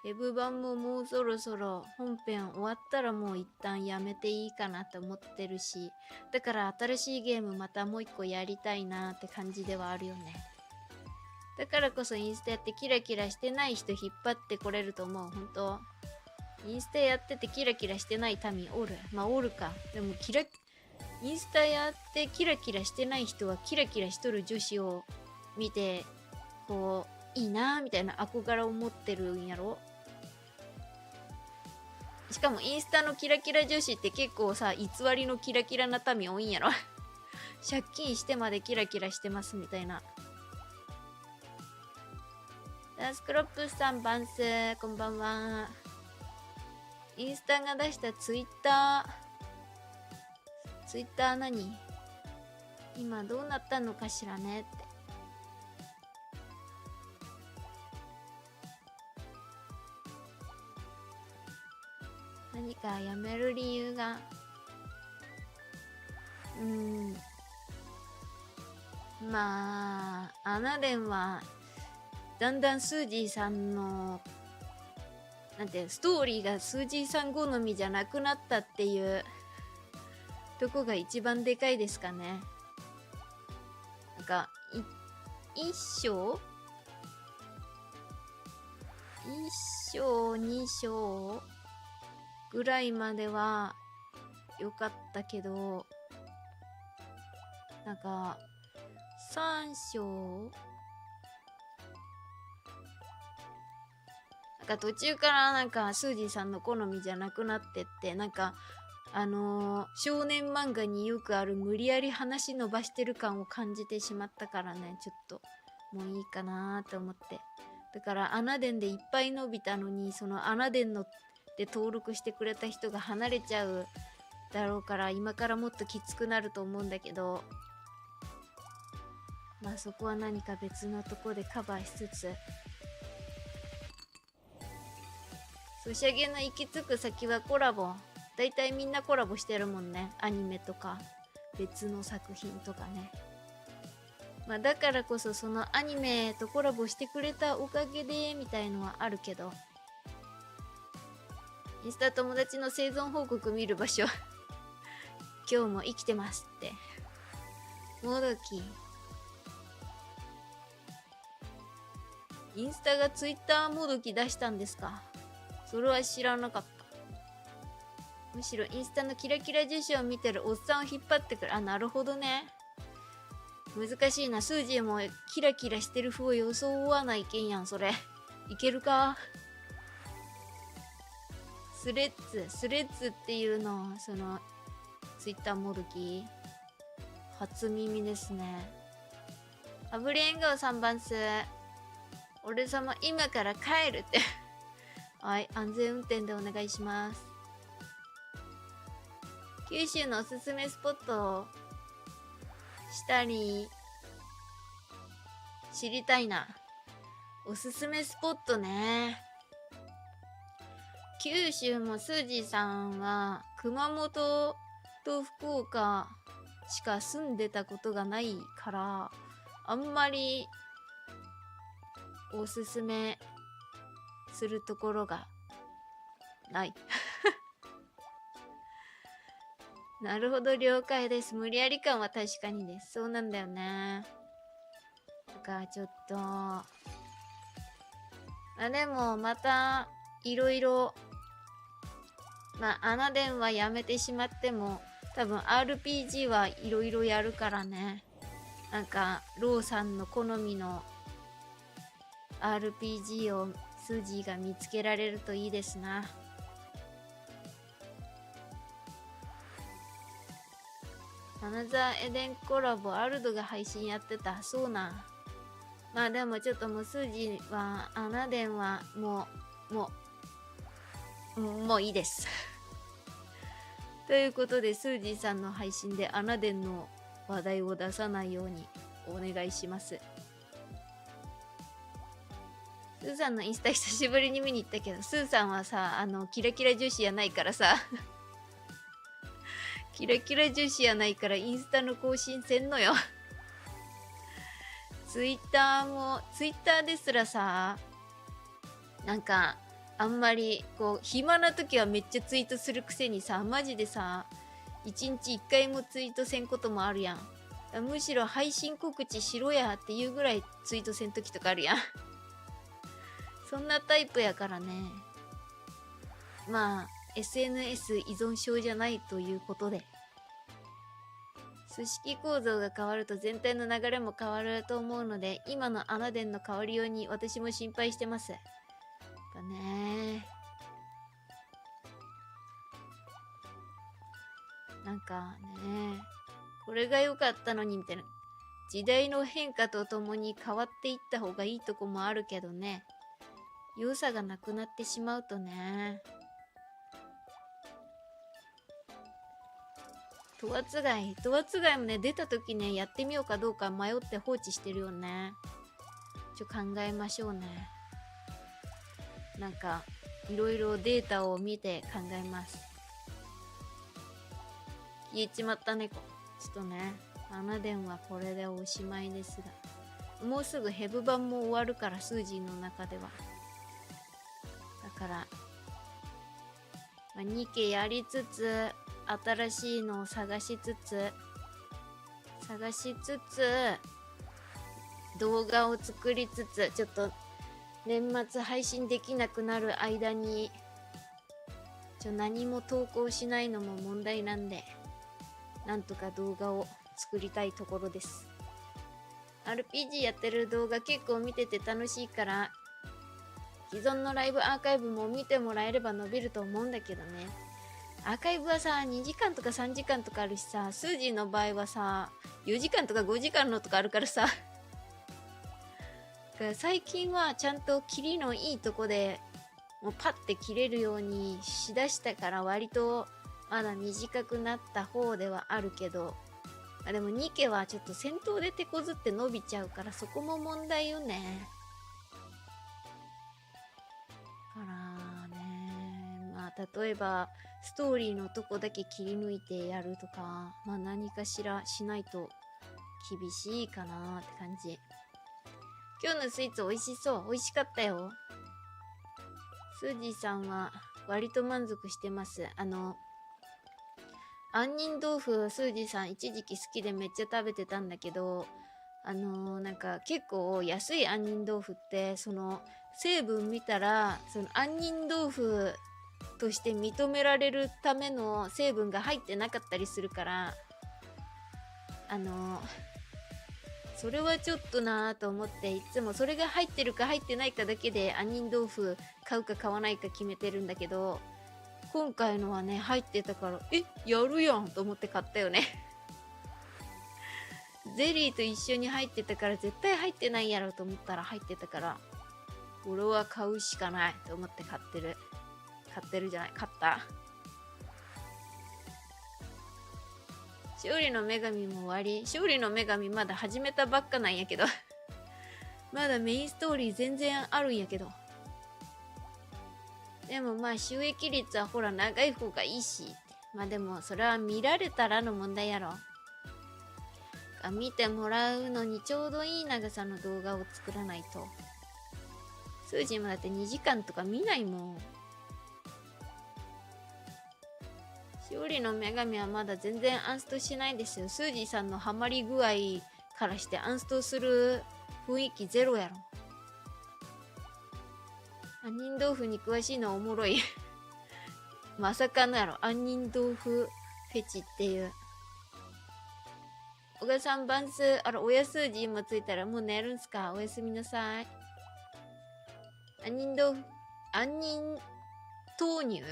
ヘブ版ももうそろそろ本編終わったらもう一旦やめていいかなと思ってるし、だから新しいゲームまたもう一個やりたいなって感じではあるよね。だからこそインスタやってキラキラしてない人引っ張ってこれると思う。本当インスタやっててキラキラしてない民おる。まあおるか。でもインスタやってキラキラしてない人はキラキラしとる女子を見てこういいなーみたいな憧れを持ってるんやろ。しかもインスタのキラキラ女子って結構さ、偽りのキラキラな民多いんやろ借金してまでキラキラしてますみたいな。ダスクロップさんバンスこんばんは。インスタが出したツイッター何今どうなったのかしらねって。何かやめる理由がまあアナデンはだんだんスージーさんのなんてストーリーがスージーさん好みじゃなくなったっていうとこが一番でかいですかね。なんか1章2章ぐらいまでは良かったけど、なんか3章なんか途中からなんかスージーさんの好みじゃなくなってって、なんか少年漫画によくある無理やり話伸ばしてる感を感じてしまったからね、ちょっともういいかなと思って。だからアナデンでいっぱい伸びたのに、そのアナデンので登録してくれた人が離れちゃうだろうから、今からもっときつくなると思うんだけど、まあそこは何か別のとこでカバーしつつ、ソシャゲの行き着く先はコラボ。だいたいみんなコラボしてるもんね。アニメとか別の作品とかね。まあだからこそそのアニメとコラボしてくれたおかげでみたいのはあるけど、インスタ友達の生存報告見る場所今日も生きてますってもどき。インスタがツイッターもどき出したんですか？それは知らなかった。むしろインスタのキラキラ女子を見てるおっさんを引っ張ってくる。あ、なるほどね。難しいな。スージーもキラキラしてる風を装わないけんやん、それ。いけるか？スレッズっていうの、その、ツイッターもどき。初耳ですね。アブリエンガオ3番数。俺様今から帰るってはい、安全運転でお願いします。九州のおすすめスポットをしたり知りたいな。おすすめスポットね。九州もスージーさんは熊本と福岡しか住んでたことがないから、あんまりおすすめするところがないなるほど、了解です。無理やり感は確かにです。そうなんだよね。だからちょっとでもまたいろいろアナデンはやめてしまっても多分 RPG はいろいろやるからね。なんかローさんの好みの RPG をスージーが見つけられるといいですな。アナザーエデンコラボアルドが配信やってた。そうな。まあでもちょっともうスージーはアナデンはもういいですということでスージーさんの配信でアナデンの話題を出さないようにお願いします。スーさんのインスタ久しぶりに見に行ったけど、スーさんはさ、キラキラ女子やないからさキラキラ女子やないからインスタの更新せんのよツイッターですらさ、なんかあんまりこう暇な時はめっちゃツイートするくせにさ、マジでさ1日1回もツイートせんこともあるやん。むしろ配信告知しろやっていうぐらいツイートせん時とかあるやんそんなタイプやからね。まあ SNS 依存症じゃないということで、組織構造が変わると全体の流れも変わると思うので、今のアナデンの変わりように私も心配してます。やっぱね、なんかね、これが良かったのにみたいな、時代の変化とともに変わっていった方がいいとこもあるけどね、良さがなくなってしまうとね。ドアツガイもね、出た時ね、やってみようかどうか迷って放置してるよね。考えましょうね。なんかいろいろデータを見て考えます。消えちまった猫。ちょっとね、アナデンはこれでおしまいですが、もうすぐヘブ版も終わるから、スージーの中では。だから、2期やりつつ、新しいのを探しつつ、動画を作りつつ、ちょっと年末配信できなくなる間に何も投稿しないのも問題なんで、なんとか動画を作りたいところです。 RPG やってる動画結構見てて楽しいから、既存のライブアーカイブも見てもらえれば伸びると思うんだけどね。アーカイブはさ、2時間とか3時間とかあるしさ、スージーの場合はさ、4時間とか5時間のとかあるからさ最近はちゃんと切りのいいとこでもうパッて切れるようにしだしたから、割とまだ短くなった方ではあるけど、でもニケはちょっと戦闘で手こずって伸びちゃうから、そこも問題よね。からね、例えばストーリーのとこだけ切り抜いてやるとか、何かしらしないと厳しいかなって感じ。今日のスイーツ美味しそう。美味しかったよ。スージーさんは割と満足してます。杏仁豆腐、スージーさん一時期好きでめっちゃ食べてたんだけど、なんか結構安い杏仁豆腐ってその成分見たら、その杏仁豆腐として認められるための成分が入ってなかったりするから、それはちょっとなぁと思って、いつもそれが入ってるか入ってないかだけで杏仁豆腐買うか買わないか決めてるんだけど、今回のはね入ってたから、やるやんと思って買ったよねゼリーと一緒に入ってたから絶対入ってないやろと思ったら入ってたから、俺は買うしかないと思って買った。勝利の女神も終わり。勝利の女神まだ始めたばっかなんやけど。まだメインストーリー全然あるんやけど。でもまあ収益率はほら長い方がいいし。まあでもそれは見られたらの問題やろ。見てもらうのにちょうどいい長さの動画を作らないと。数字もだって2時間とか見ないもん。勝利の女神はまだ全然アンストしないですよ。スージーさんのハマり具合からしてアンストする雰囲気ゼロやろ。杏仁豆腐に詳しいのはおもろい。まさかのやろ。杏仁豆腐フェチっていう。小川さんバンス、親数字もついたらもう寝るんすか？おやすみなさい。杏仁豆腐、杏仁豆乳？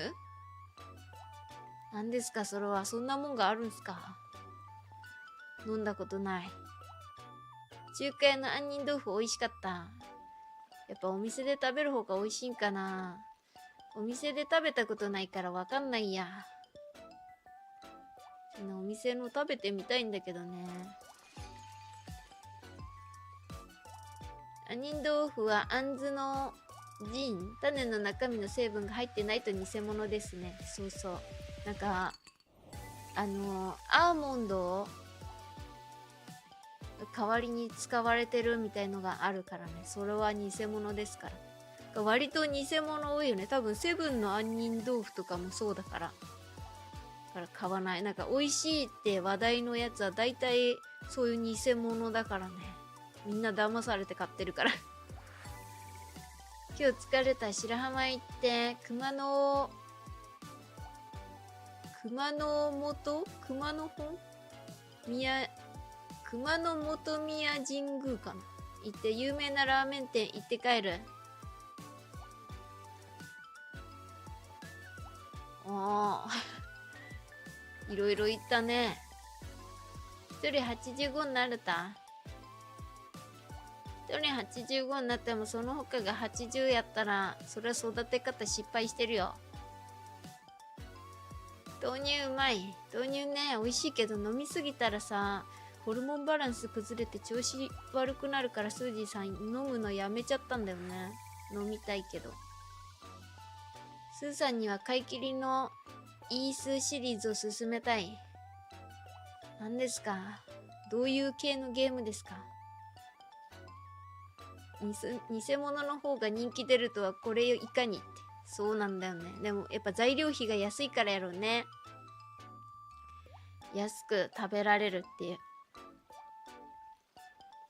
何ですかそれは。そんなもんがあるんすか？飲んだことない。中華屋の杏仁豆腐美味しかった。やっぱお店で食べる方が美味しいんかな。お店で食べたことないからわかんないや。お店の食べてみたいんだけどね。杏仁豆腐は杏子のジン、種の中身の成分が入ってないと偽物ですね。そうそう。なんか、アーモンド代わりに使われてるみたいのがあるからね。それは偽物ですから。割と偽物多いよね。多分セブンの杏仁豆腐とかもそうだから。だから買わない。なんか美味しいって話題のやつは大体そういう偽物だからね。みんな騙されて買ってるから。今日疲れた。白浜行って熊野本宮神宮かな。行って有名なラーメン店行って帰る。いろいろ行ったね。一人85になれた。一人85になってもその他が80やったらそれは育て方失敗してるよ。豆乳うまい。豆乳ね、美味しいけど飲みすぎたらさ、ホルモンバランス崩れて調子悪くなるからスージーさん飲むのやめちゃったんだよね。飲みたいけど。スーさんには買い切りのイースシリーズを勧めたい。何ですか？どういう系のゲームですか？偽物の方が人気出るとはこれいかにって。そうなんだよね。でもやっぱ材料費が安いからやろうね。安く食べられるっていう。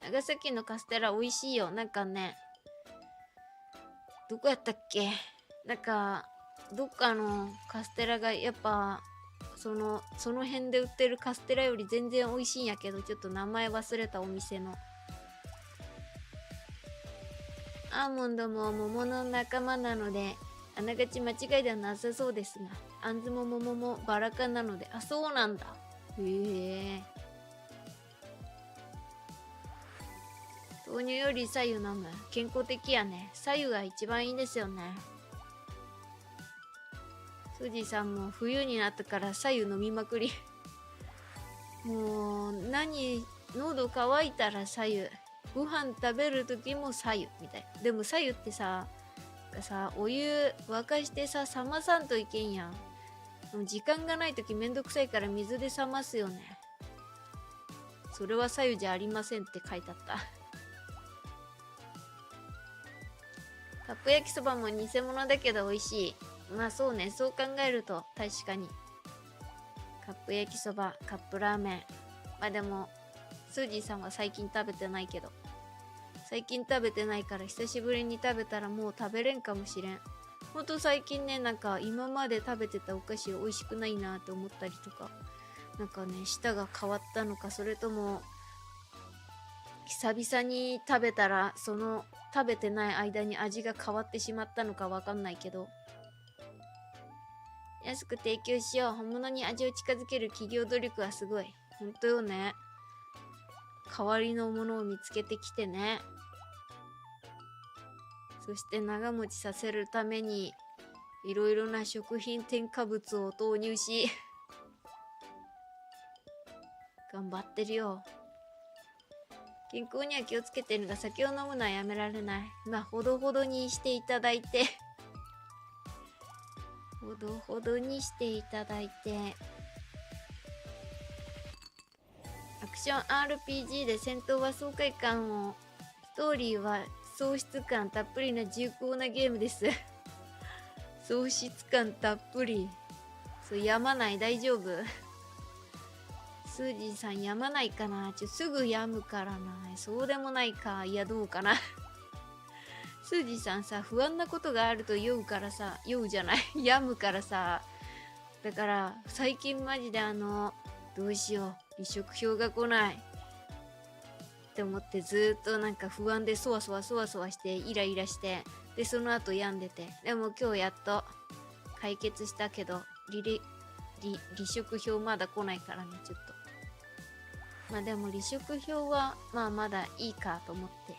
長崎のカステラ美味しいよ。なんかね、どこやったっけ？なんかどっかのカステラがやっぱその辺で売ってるカステラより全然美味しいんやけど、ちょっと名前忘れたお店の。アーモンドも桃の仲間なのであながち間違いではなさそうですが、あんずも桃もバラ科なので。あ、そうなんだ。へえ。豆乳より白湯飲む。健康的やね。白湯が一番いいですよね。スージーさんも冬になったから白湯飲みまくり。もう喉乾いたら白湯。ご飯食べる時も白湯みたいな。でも白湯ってさ、お湯沸かしてさ、冷まさんといけんやん。でも時間がない時めんどくさいから水で冷ますよね。それは白湯じゃありませんって書いてあった。カップ焼きそばも偽物だけど美味しい。まあそうね、そう考えると確かに。カップ焼きそば、カップラーメン。まあでも、スージーさんは最近食べてないけど。最近食べてないから久しぶりに食べたらもう食べれんかもしれん。ほんと最近ね、なんか今まで食べてたお菓子美味しくないなって思ったりとか。なんかね、舌が変わったのか、それとも、久々に食べたらその食べてない間に味が変わってしまったのかわかんないけど、安く提供しよう。本物に味を近づける企業努力はすごい。ほんとよね。代わりのものを見つけてきてね。そして長持ちさせるためにいろいろな食品添加物を投入し頑張ってるよ。健康には気をつけてるが、酒を飲むのはやめられない。まあ、ほどほどにしていただいて。ほどほどにしていただいて。アクション RPG で戦闘は爽快感を、ストーリーは喪失感たっぷりな重厚なゲームです。喪失感たっぷり。そう、やまない？大丈夫？スージーさんやまないかな？すぐやむからな。そうでもないか。いや、どうかな。スージーさんさ、不安なことがあると酔うからさ、酔うじゃないやむからさ。だから、最近マジでどうしよう。離職票が来ない。って思ってずっとなんか不安でそわそわしてイライラして、で、その後病んでて。でも今日やっと解決したけど、離職票まだ来ないからね、ちょっと。まあでも離職票はまあまだいいかと思って。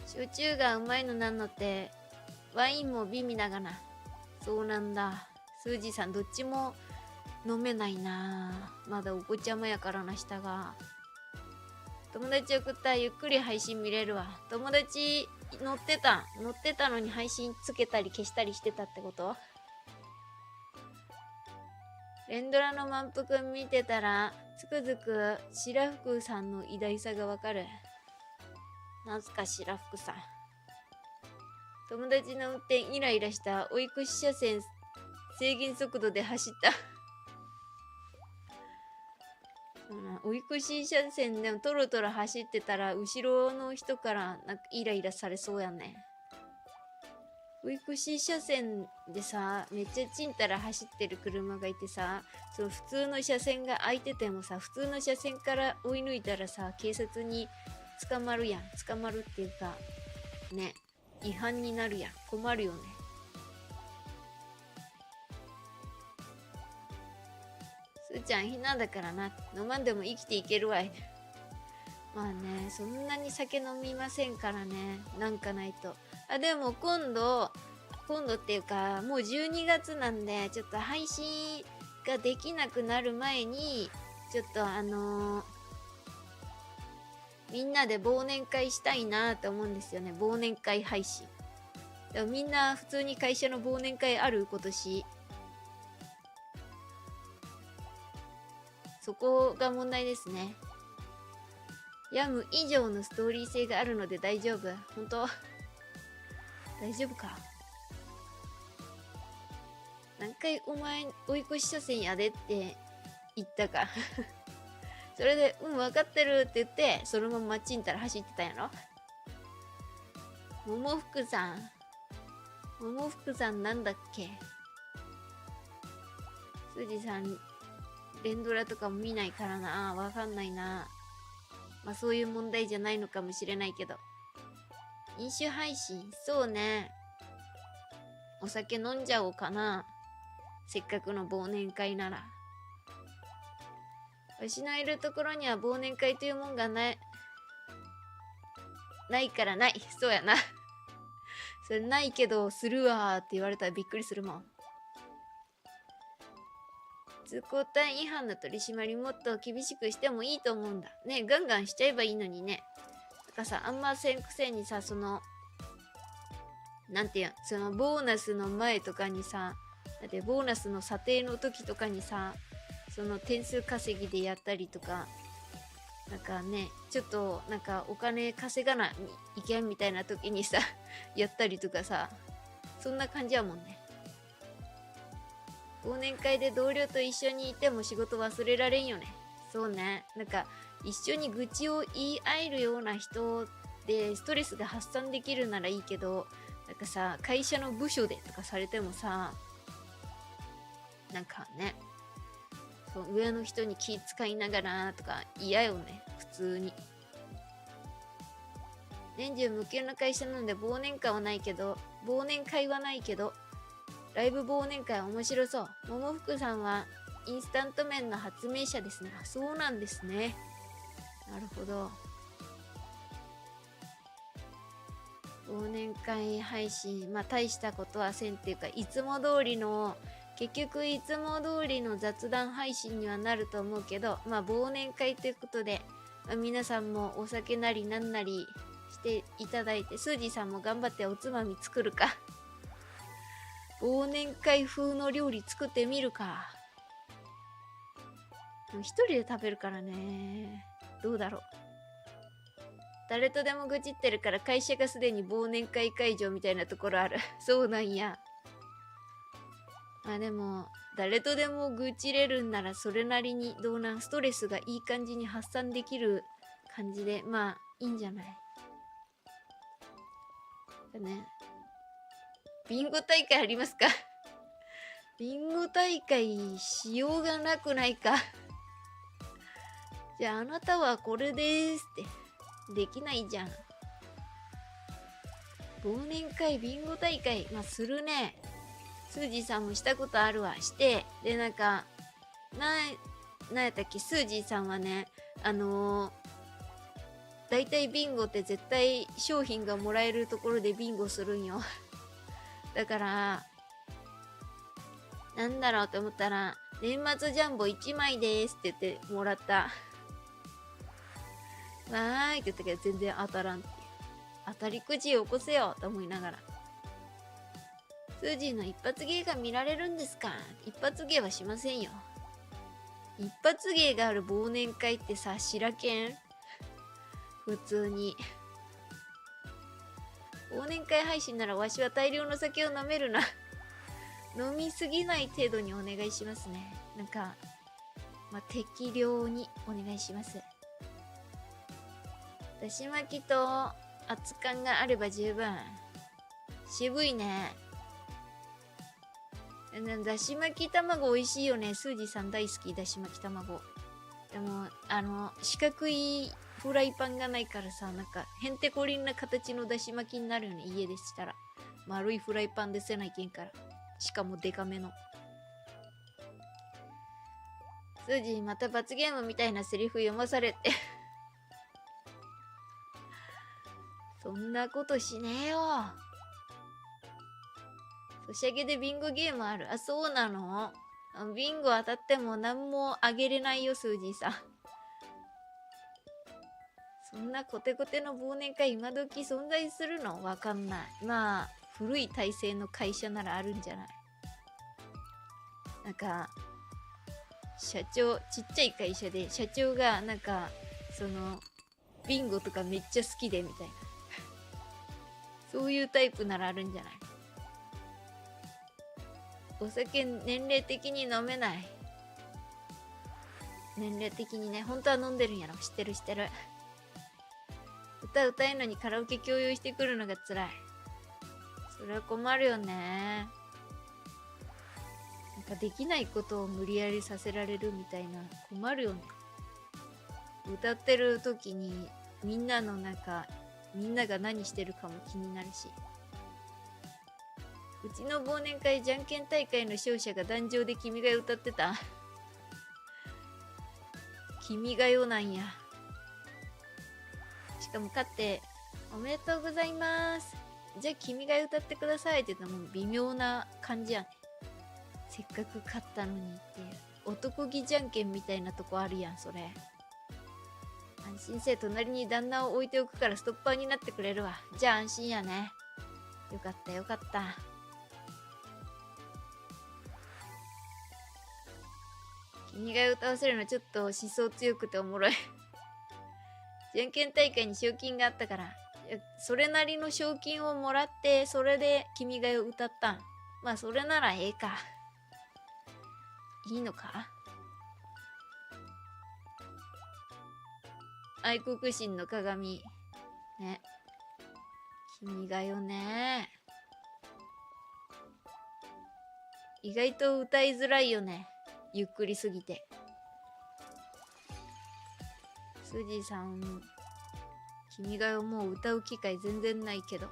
焼酎がうまいのなんのってワインも美味だがな。そうなんだ。スージーさんどっちも飲めないな。まだお子ちゃまやからな、下が。友達送ったらゆっくり配信見れるわ。友達乗ってたのに配信つけたり消したりしてたってこと？連ドラの満腹見てたらつくづく白福さんの偉大さがわかる。なんすか白福さん。友達の運転イライラした。追い越し車線制限速度で走った追い越し車線でもトロトロ走ってたら後ろの人からなんかイライラされそうやね。追い越し車線でさ、めっちゃちんたら走ってる車がいてさ、その普通の車線が空いててもさ、普通の車線から追い抜いたらさ、警察に捕まるやん。捕まるっていうかね、違反になるやん。困るよね。すーちゃんひなだからな、飲まんでも生きていけるわい。まあね、そんなに酒飲みませんからね。なんかないと。あ、でも今度っていうか、もう12月なんで、ちょっと配信ができなくなる前に、ちょっとみんなで忘年会したいなと思うんですよね。忘年会配信。でもみんな普通に会社の忘年会ある？今年。そこが問題ですね。ヤム以上のストーリー性があるので大丈夫。本当大丈夫か？何回お前追い越し車線やでって言ったかそれで分かってるって言ってそのままちんたら走ってたんやろ。桃福さんなんだっけ。すじさん連ドラとかも見ないからな、わかんないな。まあそういう問題じゃないのかもしれないけど。飲酒配信、そうね。お酒飲んじゃおうかな。せっかくの忘年会なら。わしのいるところには忘年会というもんがないからない。そうやな。それないけど、するわーって言われたらびっくりするもん。通行帯違反の取り締まりもっと厳しくしてもいいと思うんだ。ね、ガンガンしちゃえばいいのにね。だからさ、あんませんくせにさ、なんていうそのボーナスの前とかにさ、だってボーナスの査定の時とかにさ、その点数稼ぎでやったりとか、なんかね、ちょっとなんかお金稼がないけんみたいな時にさ、やったりとかさ、そんな感じやもんね。忘年会で同僚と一緒にいても仕事忘れられんよね。そうね。なんか一緒に愚痴を言い合えるような人でストレスが発散できるならいいけど、なんかさ、会社の部署でとかされてもさ、なんかね、そう上の人に気遣いながらとか嫌よね、普通に。年中無休の会社なんで忘年会はないけど、ライブ忘年会は面白そう。桃福さんはインスタント麺の発明者ですね。あ、そうなんですね。なるほど。忘年会配信、まあ大したことはせんっていうか、いつも通りの結局いつも通りの雑談配信にはなると思うけど、まあ忘年会ということで、まあ、皆さんもお酒なりなんなりしていただいて、スージーさんも頑張っておつまみ作るか。忘年会風の料理作ってみるか。一人で食べるからね。どうだろう。誰とでも愚痴ってるから会社がすでに忘年会会場みたいなところある。そうなんや。まあでも、誰とでも愚痴れるんならそれなりにどうなんストレスがいい感じに発散できる感じで、まあいいんじゃないだね。ビンゴ大会ありますか？ビンゴ大会しようがなくないか。じゃああなたはこれですってできないじゃん。忘年会ビンゴ大会、まあするね。スージーさんもしたことあるわ。して、でなんかなんやったっけ、スージーさんはね、だいたいビンゴって絶対商品がもらえるところでビンゴするんよ。だからなんだろうと思ったら、年末ジャンボ1枚ですって言ってもらった。わーいって言ったけど全然当たらんっていう。当たりくじを起こせよと思いながら。スージーの一発芸が見られるんですか？一発芸はしませんよ。一発芸がある忘年会ってさ、白けん？普通に。忘年会配信ならわしは大量の酒を飲めるな。飲みすぎない程度にお願いしますね。なんか、まあ、適量にお願いします。だし巻きと熱燗があれば十分。渋いね。だし巻き卵美味しいよね。スージーさん大好き、だし巻き卵。でも、四角いフライパンがないからさ、なんか、へんてこりんな形のだし巻きになるよね、家でしたら。丸いフライパンでせないけんから。しかもデカめの。スージーまた罰ゲームみたいなセリフ読まされて。そんなことしねえよ。ソシャゲでビンゴゲームある。あ、そうなの？ビンゴ当たっても何もあげれないよ、スージーさん。そんなコテコテの忘年会今時存在するの？わかんない。まあ、古い体制の会社ならあるんじゃない？なんか、社長、ちっちゃい会社で、社長がなんか、ビンゴとかめっちゃ好きでみたいな。そういうタイプならあるんじゃない？お酒年齢的に飲めない。年齢的にね、本当は飲んでるんやろ。知ってる知ってる。歌えんのにカラオケ共有してくるのが辛い。それは困るよね。なんかできないことを無理やりさせられるみたいな、困るよね。歌ってる時にみんなが何してるかも気になるし。うちの忘年会じゃんけん大会の勝者が壇上で君が代歌ってた。君が代なんや。しかも勝っておめでとうございます、じゃあ君が代歌ってくださいって言ったらもう微妙な感じやね。せっかく勝ったのにっていう男気じゃんけんみたいなとこあるやん。それ安心せえ、隣に旦那を置いておくからストッパーになってくれるわ。じゃあ安心やね。よかったよかった。君が歌わせるのちょっと思想強くておもろい。じゃんけん大会に賞金があったから、それなりの賞金をもらって、それで君が代を歌ったん。まあそれならええか。いいのか？愛国心の鏡。ね。君が代ね。意外と歌いづらいよね。ゆっくりすぎて。スージーさん、君が代をもう歌う機会全然ないけど。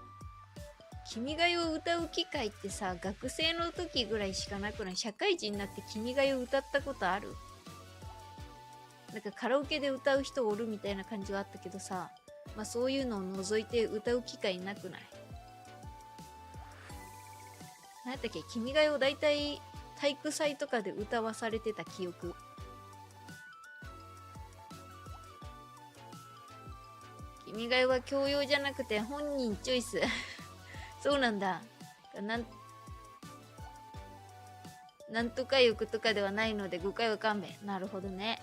君が代を歌う機会ってさ、学生の時ぐらいしかなくない？社会人になって君が代を歌ったことある？なんかカラオケで歌う人おるみたいな感じはあったけどさ、まあそういうのを除いて歌う機会なくない？なんだっけ、君が代をだいたい体育祭とかで歌わされてた記憶。君が代は教養じゃなくて本人チョイス。そうなんだ。なんとか欲とかではないので誤解は勘弁。なるほどね。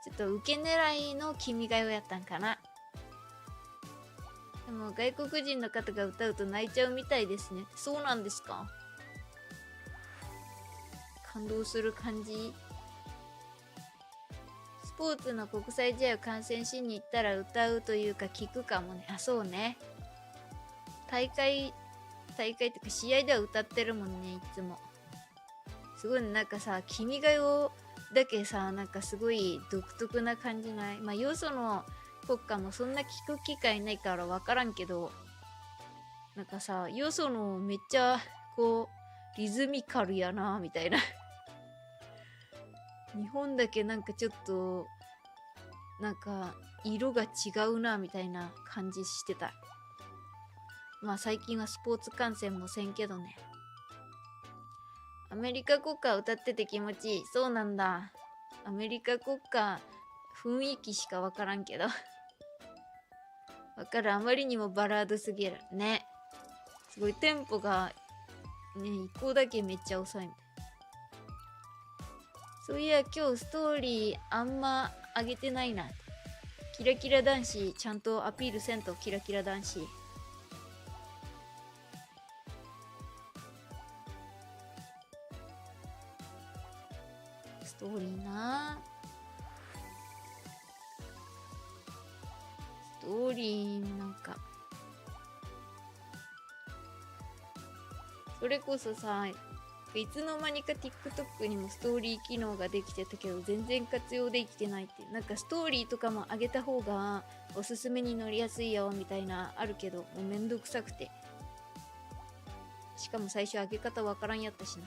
ちょっと受け狙いの君が代をやったんかな。でも外国人の方が歌うと泣いちゃうみたいですね。そうなんですか？感動する感じ。スポーツの国際試合を観戦しに行ったら歌うというか聞くかもね。あ、そうね。大会っていうか試合では歌ってるもんね、いつも。すごいなんかさ、君が代だけさ、なんかすごい独特な感じない？まあ、よその国歌もそんな聞く機会ないから分からんけど、なんかさ、よそのめっちゃこうリズミカルやなみたいな。日本だけなんかちょっとなんか色が違うなみたいな感じしてた。まあ最近はスポーツ観戦もせんけどね。アメリカ国歌歌ってて気持ちいい。そうなんだ。アメリカ国歌雰囲気しかわからんけど。わかる。あまりにもバラードすぎるね。すごいテンポがね、一個だけめっちゃ遅いみたい。そういや今日ストーリーあんま上げてないな。キラキラ男子ちゃんとアピールせんと。キラキラ男子ストーリーな。ストーリーなんかそれこそさ、いつの間にか TikTok にもストーリー機能ができてたけど全然活用できてないっていう。なんかストーリーとかも上げた方がおすすめに乗りやすいよみたいなあるけど、もうめんどくさくて。しかも最初上げ方わからんやったしな。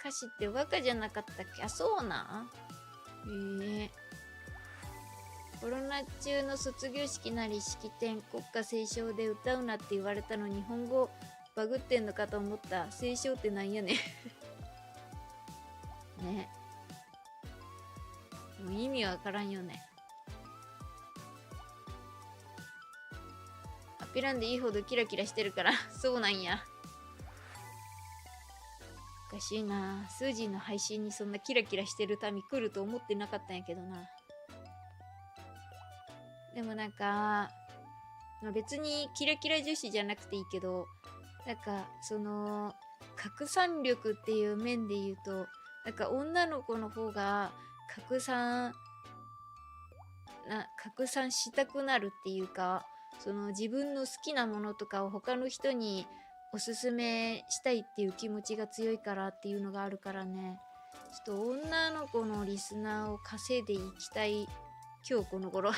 歌詞って和歌じゃなかったっけ？あ、そうなん？コロナ中の卒業式なり式典、国歌斉唱で歌うなって言われたのに日本語バグってんのかと思った。斉唱ってなんやねね。もう意味わからんよね。アピらんでいいほどキラキラしてるからそうなんや。おかしいな。スージーの配信にそんなキラキラしてる民来ると思ってなかったんやけどな。でもなんか、まあ、別にキラキラ女子じゃなくていいけど、なんかその拡散力っていう面で言うと、なんか女の子の方が拡散したくなるっていうか、その自分の好きなものとかを他の人におすすめしたいっていう気持ちが強いからっていうのがあるからね。ちょっと女の子のリスナーを稼いでいきたい今日この頃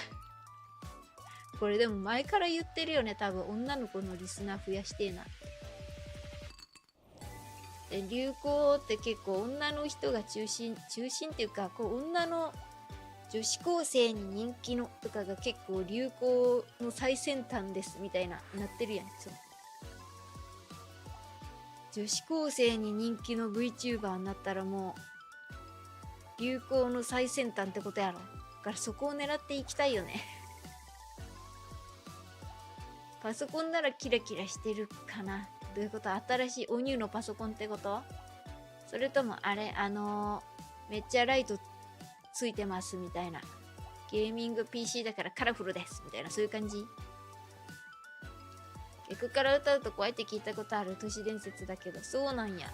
これでも前から言ってるよね、多分。女の子のリスナー増やしてえな。で、流行って結構女の人が中心っていうか、こう女の女子高生に人気のとかが結構流行の最先端ですみたいななってるやん。そう、女子高生に人気の VTuber になったらもう流行の最先端ってことやろ。だからそこを狙っていきたいよねパソコンならキラキラしてるかな。どういうこと？新しいおニューのパソコンってこと？それともあれ、めっちゃライトついてますみたいな。ゲーミング PC だからカラフルですみたいな、そういう感じ。逆から歌うと怖いって聞いたことある都市伝説だけど、そうなんや。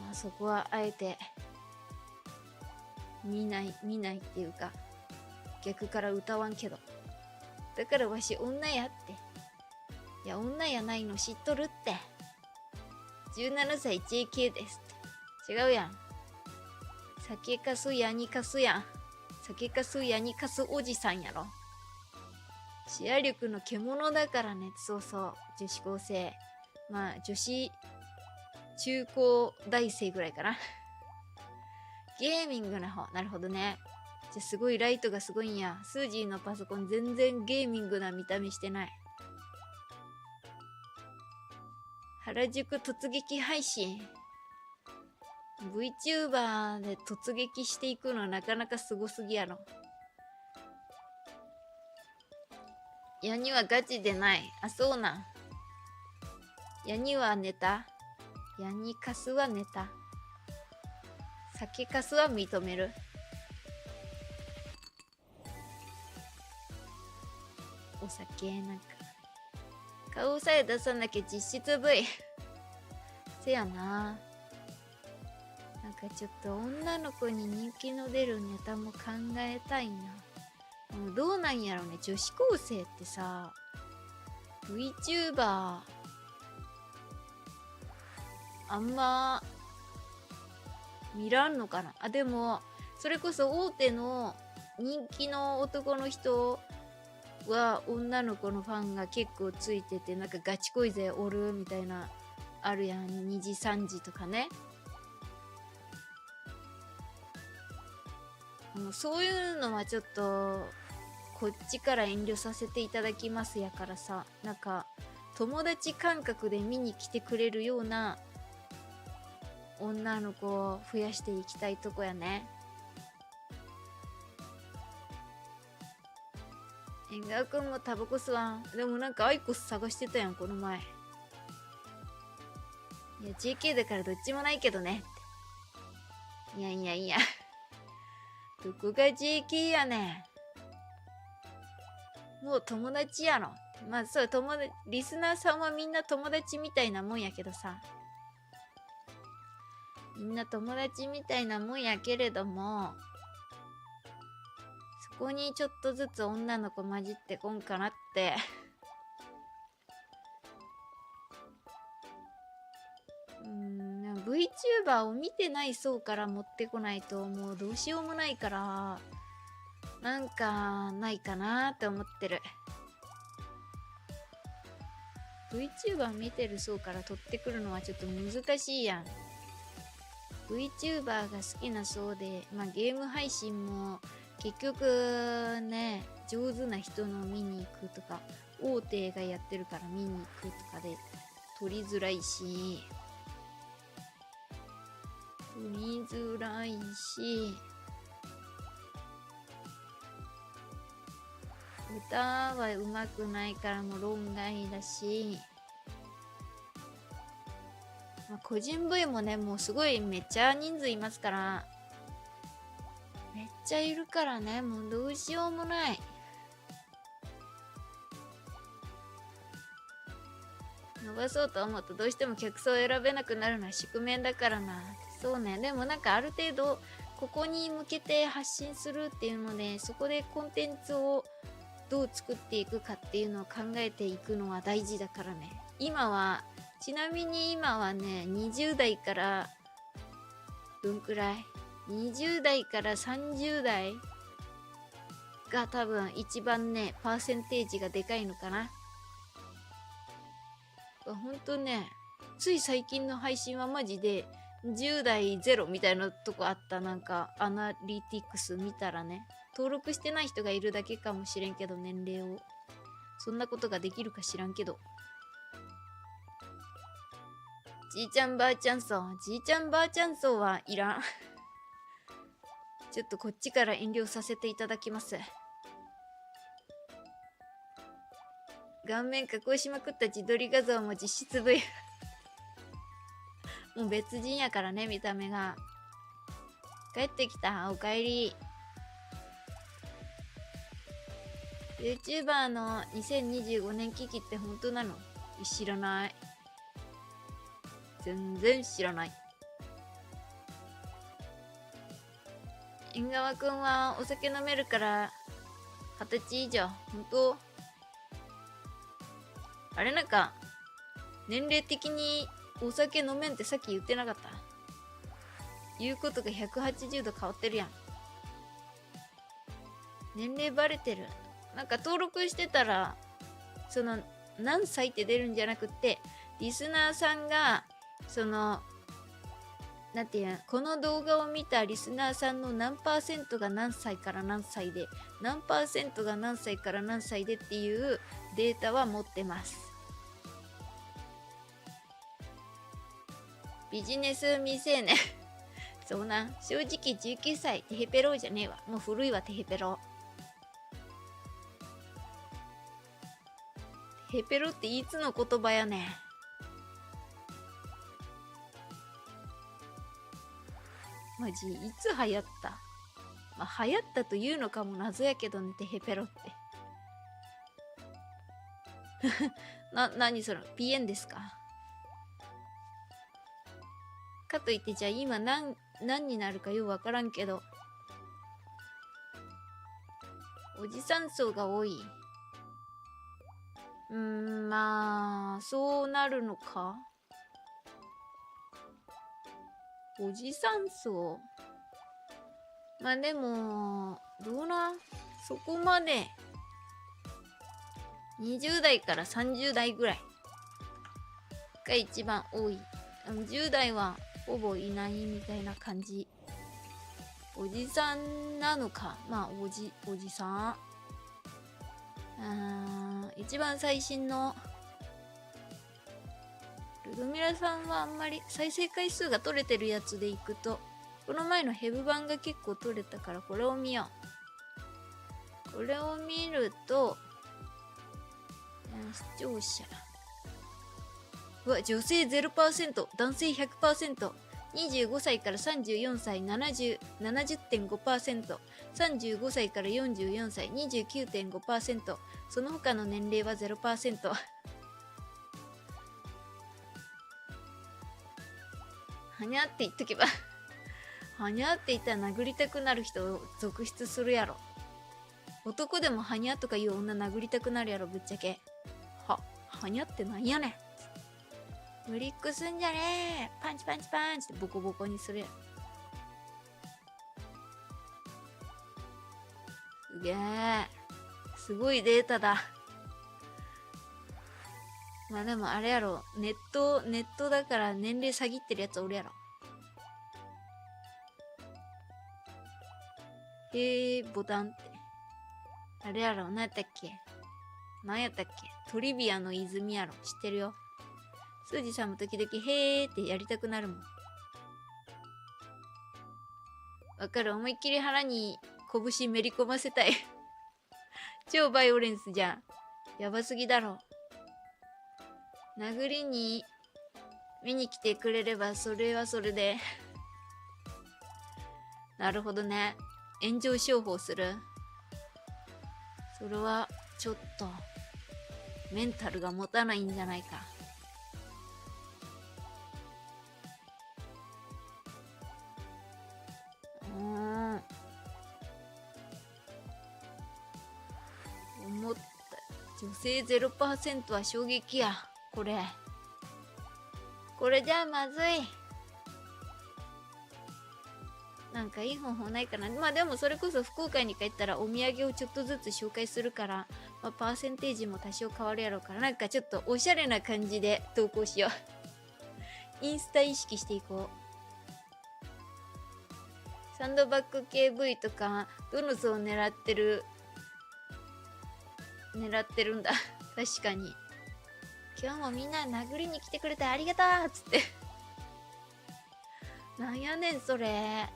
まあそこはあえて見ないっていうか、逆から歌わんけど。だからわし女やって。いや、女やないの知っとるって。17歳 JK ですって。違うやん。酒かすやにかすやん。酒かすやにかすおじさんやろ。視野力の獣だからね。そうそう。女子高生。まあ、女子中高大生ぐらいかな。ゲーミングの方。なるほどね。じゃすごいライトがすごいんや。スージーのパソコン全然ゲーミングな見た目してない。原宿突撃配信。VTuber で突撃していくのはなかなかすごすぎやろ。ヤニはガチでない。あ、そうなん。ヤニはネタ。ヤニカスはネタ。酒カスは認める。お酒なんか。顔さえ出さなきゃ実質 V。せやな。なんかちょっと女の子に人気の出るネタも考えたいな。どうなんやろね。女子高生ってさ、VTuber、あんま、見らんのかな。あ、でも、それこそ大手の人気の男の人は女の子のファンが結構ついてて、なんかガチ恋勢おるみたいな、あるやん。2時3時とかね。そういうのはちょっとこっちから遠慮させていただきますやからさ、なんか友達感覚で見に来てくれるような女の子を増やしていきたいとこやね。縁側くんもタバコ吸わん。でもなんかアイコス探してたやんこの前。いや JK だからどっちもないけどね。いやいやいやどこが JK やねん。もう友達やろ。まあそうリスナーさんはみんな友達みたいなもんやけどさ、みんな友達みたいなもんやけれども、そこにちょっとずつ女の子混じってこんかなってVTuber を見てない層から持ってこないともうどうしようもないから、なんかないかなって思ってる。 VTuber 見てる層から取ってくるのはちょっと難しいやん。 VTuber が好きな層で、まあゲーム配信も結局ね、上手な人の見に行くとか、大手がやってるから見に行くとかで取りづらいし、歌は上手くないからもう論外だし、まあ、個人 V もね、もうすごいめっちゃ人数いますから、めっちゃいるからね、もうどうしようもない。伸ばそうと思うとどうしても客層を選べなくなるのは宿命だからな。そうね。でもなんかある程度ここに向けて発信するっていうので、そこでコンテンツをどう作っていくかっていうのを考えていくのは大事だからね。ちなみに今はね、20代からどんくらい ?20 代から30代が多分一番ね、パーセンテージがでかいのかな。ほんとね、つい最近の配信はマジで10代ゼロみたいなとこあった。なんかアナリティクス見たらね、登録してない人がいるだけかもしれんけど、年齢を。そんなことができるか知らんけど。じいちゃんばあちゃん層はいらんちょっとこっちから遠慮させていただきます。顔面加工しまくった自撮り画像も実質 V もう別人やからね、見た目が。帰ってきた。おかえり。YouTuber の2025年危機って本当なの？知らない。全然知らない。縁側くんはお酒飲めるから20歳以上。本当？あれなんか年齢的にお酒飲めんってさっき言ってなかった？言うことが180度変わってるやん。年齢バレてる。なんか登録してたらその何歳って出るんじゃなくって、リスナーさんがそのなんていうの、この動画を見たリスナーさんの何パーセントが何歳から何歳で、何パーセントが何歳から何歳でっていうデータは持ってます。ビジネス未成年そうな、正直19歳テヘペロじゃねえわ。もう古いわ、テヘペロ。テヘペロっていつの言葉やねん。マジいつ流行った？まあ流行ったというのかも謎やけどね、テヘペロって何それ PN ですか？かといってじゃあ今何になるかようわからんけど、おじさん層が多い。まあそうなるのか。おじさん層、まあでもどうな、そこまで20代から30代ぐらいが一番多い。10代はほぼいないみたいな感じ。おじさんなのか、まあおじさん。一番最新のルドミラさんはあんまり再生回数が取れてるやつでいくと、この前のヘブ版が結構取れたからこれを見よう。これを見ると、視聴者。うわ、女性 0%、男性 100%、25歳から34歳 70.5%、35歳から44歳 29.5%、その他の年齢は 0%。はにゃって言っとけばはにゃって言ったら殴りたくなる人続出するやろ。男でもはにゃとかいう女殴りたくなるやろ、ぶっちゃけ。はにゃってなんやねん。ブリックすんじゃねえ、パンチパンチパンチってボコボコにするやろ。すげえ、すごいデータだ。まあでもあれやろ、ネットだから年齢下ぎってるやつおるやろ。ボタンってあれやろ、何やったっけ、トリビアの泉やろ。知ってるよ。スージさんも時々へーってやりたくなるもん。わかる、思いっきり腹に拳めり込ませたい超バイオレンスじゃん。やばすぎだろ。殴りに見に来てくれればそれはそれでなるほどね。炎上商法する。それはちょっとメンタルが持たないんじゃないか。思った。女性 0% は衝撃や。これじゃあまずい。なんかいい方法ないかな。まあでもそれこそ福岡に帰ったらお土産をちょっとずつ紹介するから、まあ、パーセンテージも多少変わるやろうから、なんかちょっとおしゃれな感じで投稿しようインスタ意識していこう。サンドバッグ系 V とかどの層を狙ってるんだ確かに。今日もみんな殴りに来てくれてありがとうっつってなんやねんそれ。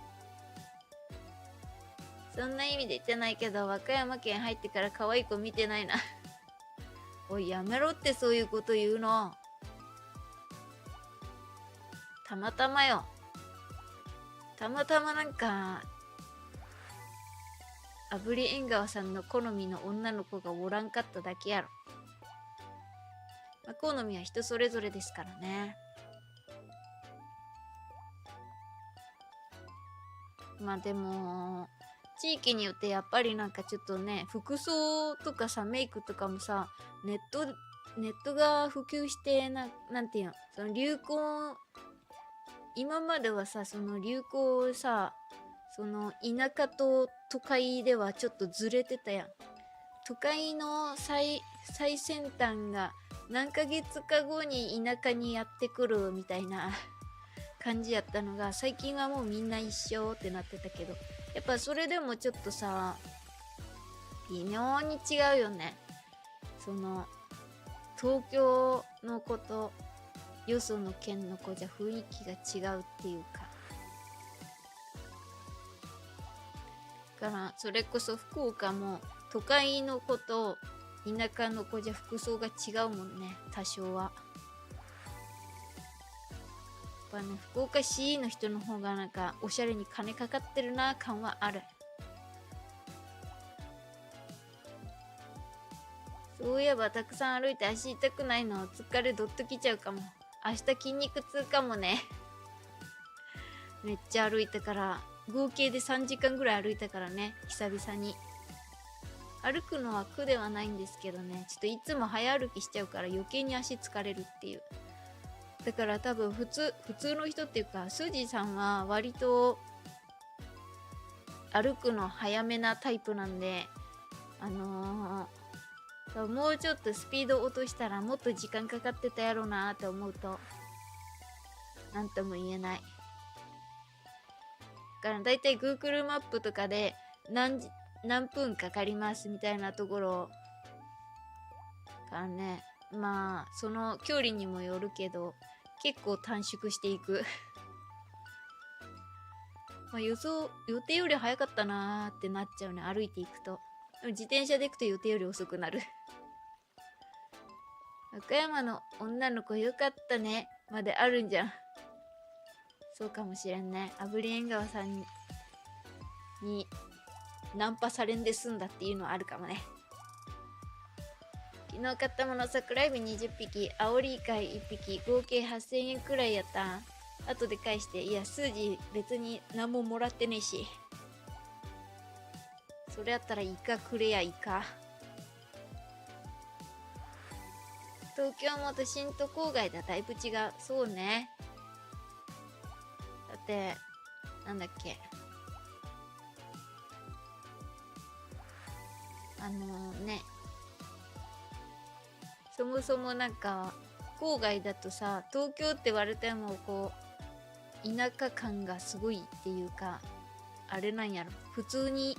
そんな意味で言ってないけど、和歌山県入ってから可愛い子見てないなおい、やめろってそういうこと言うの。たまたまよ。たまたまなんか炙り縁側さんの好みの女の子がおらんかっただけやろ。まあ、好みは人それぞれですからね。まあでも地域によってやっぱりなんかちょっとね、服装とかさ、メイクとかもさ、ネットが普及してなんていうの、その流行、今まではさ、その流行をさ、その田舎と都会ではちょっとずれてたやん。都会の最先端が何ヶ月か後に田舎にやってくるみたいな感じやったのが、最近はもうみんな一緒ってなってたけど、やっぱそれでもちょっとさ、微妙に違うよね。その東京の子とよその県の子じゃ雰囲気が違うっていうか。だからそれこそ福岡も都会の子と田舎の子じゃ服装が違うもんね、多少は。やっぱね、福岡市の人の方がなんかおしゃれに金かかってるな感はある。そういえばたくさん歩いて足痛くないの、疲れどっときちゃうかも。明日筋肉痛かもね。めっちゃ歩いたから、合計で3時間ぐらい歩いたからね、久々に。歩くのは苦ではないんですけどね、ちょっといつも早歩きしちゃうから余計に足疲れるっていう。だから多分普通の人っていうか、スージーさんは割と歩くの早めなタイプなんで、もうちょっとスピード落としたらもっと時間かかってたやろなって思うと、なんとも言えない。だからだいたい Google マップとかで何分かかりますみたいなところからね、まあその距離にもよるけど結構短縮していくまあ予定より早かったなーってなっちゃうね、歩いていくと。でも自転車で行くと予定より遅くなる和歌山の女の子よかったねまであるんじゃん。そうかもしれんね。炙り縁側さんにナンパされんで済んだっていうのはあるかもね。昨日買ったもの、桜エビ20匹、アオリイカ1匹、合計8000円くらいやった。後で返して、いや、数字別に何ももらってねえし。それやったらイカくれや、イカ。東京も都心と郊外ではだいぶ違う。そうね。だって、なんだっけ。ね。そもそもなんか、郊外だとさ、東京って言われてもこう、田舎感がすごいっていうか、あれなんやろ。普通に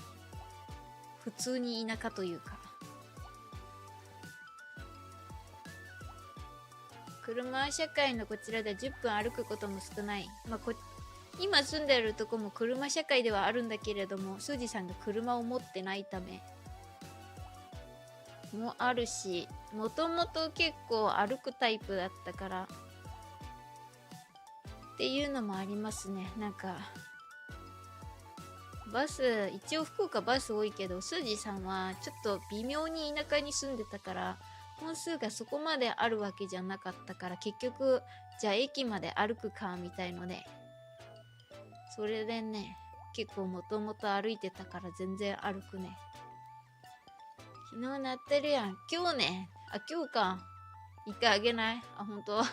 田舎というか。車社会のこちらでは10分歩くことも少ない。まあ、今住んでるとこも車社会ではあるんだけれども、スージさんが車を持ってないためもあるし、もともと結構歩くタイプだったからっていうのもありますね。なんかバス、一応福岡バス多いけど、スージさんはちょっと微妙に田舎に住んでたから本数がそこまであるわけじゃなかったから、結局じゃあ駅まで歩くかみたいので、それでね、結構もともと歩いてたから全然歩くね。昨日鳴ってるやん。今日ね。あ、今日か。一回あげない？あ、ほんと？あ、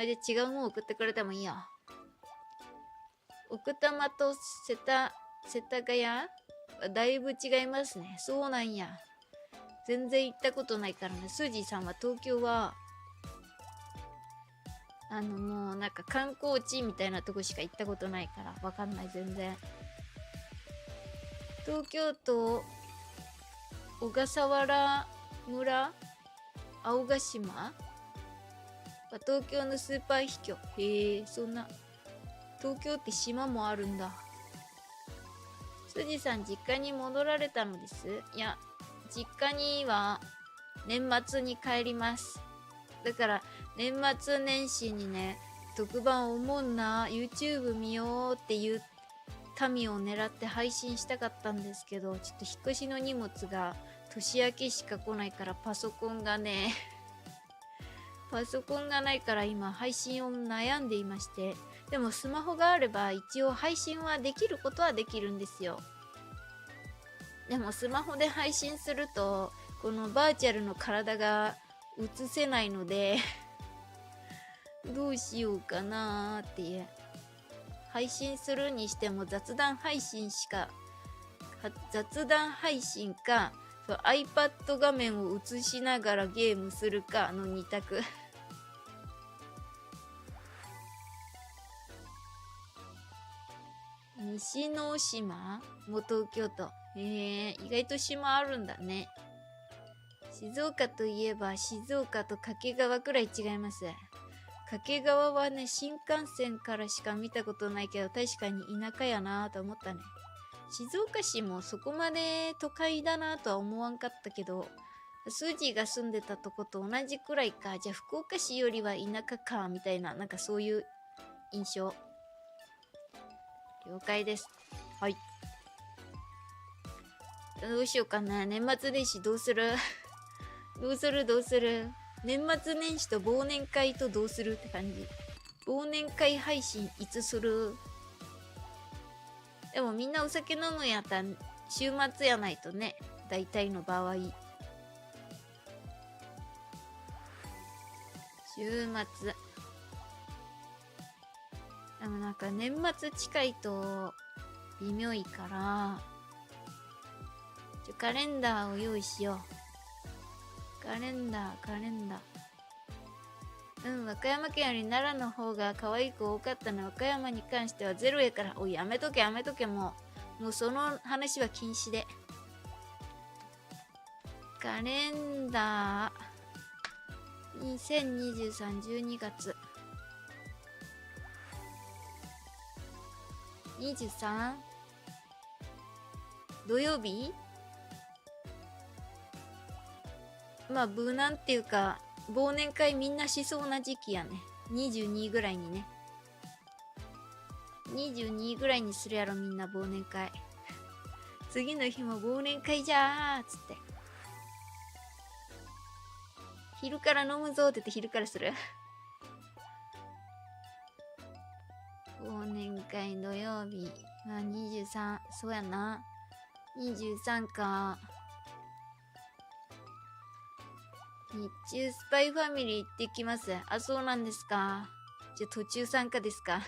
じゃあ違うもん送ってくれてもいいよ。奥多摩と世田谷だいぶ違いますね。そうなんや。全然行ったことないからね。スージーさんは東京はもうなんか観光地みたいなとこしか行ったことないからわかんない。全然。東京都小笠原村青ヶ島は東京のスーパー秘境。へえ、そんな東京って島もあるんだ。辻さん実家に戻られたのです？いや、実家には年末に帰ります。だから年末年始にね、特番おもんな YouTube 見ようっていう民を狙って配信したかったんですけど、ちょっと引っ越しの荷物が年明けしか来ないからパソコンがないから今配信を悩んでいまして、でもスマホがあれば一応配信はできることはできるんですよ。でもスマホで配信するとこのバーチャルの体が映せないのでどうしようかなーっていう。配信するにしても雑談配信かiPad 画面を映しながらゲームするかの2択西之島も東京都。意外と島あるんだね。静岡といえば静岡と掛川くらい違います。掛川はね、新幹線からしか見たことないけど、確かに田舎やなと思ったね。静岡市もそこまで都会だなとは思わんかったけど、スージーが住んでたとこと同じくらいか。じゃあ福岡市よりは田舎か、みたいな、なんかそういう印象。了解です。はい。どうしようかな。年末年始どうするどうする年末年始と忘年会とどうするって感じ。忘年会配信いつする？でもみんなお酒飲むやったら週末やないとね。大体の場合。週末。でもなんか年末近いと微妙いから、カレンダーを用意しよう。カレンダー。和歌山県より奈良の方が可愛い子多かったの。和歌山に関してはゼロやから。おい、やめとけもうその話は禁止で。カレンダー2023、12月。23? 土曜日？まあ、無難っていうか、忘年会みんなしそうな時期やね。22ぐらいにね。22ぐらいにするやろ、みんな忘年会。次の日も忘年会じゃーっつって。昼から飲むぞって言って昼からする。忘年会土曜日。まあ23、そうやな。23か。日中スパイファミリー行ってきます。あ、そうなんですか。じゃあ途中参加ですか。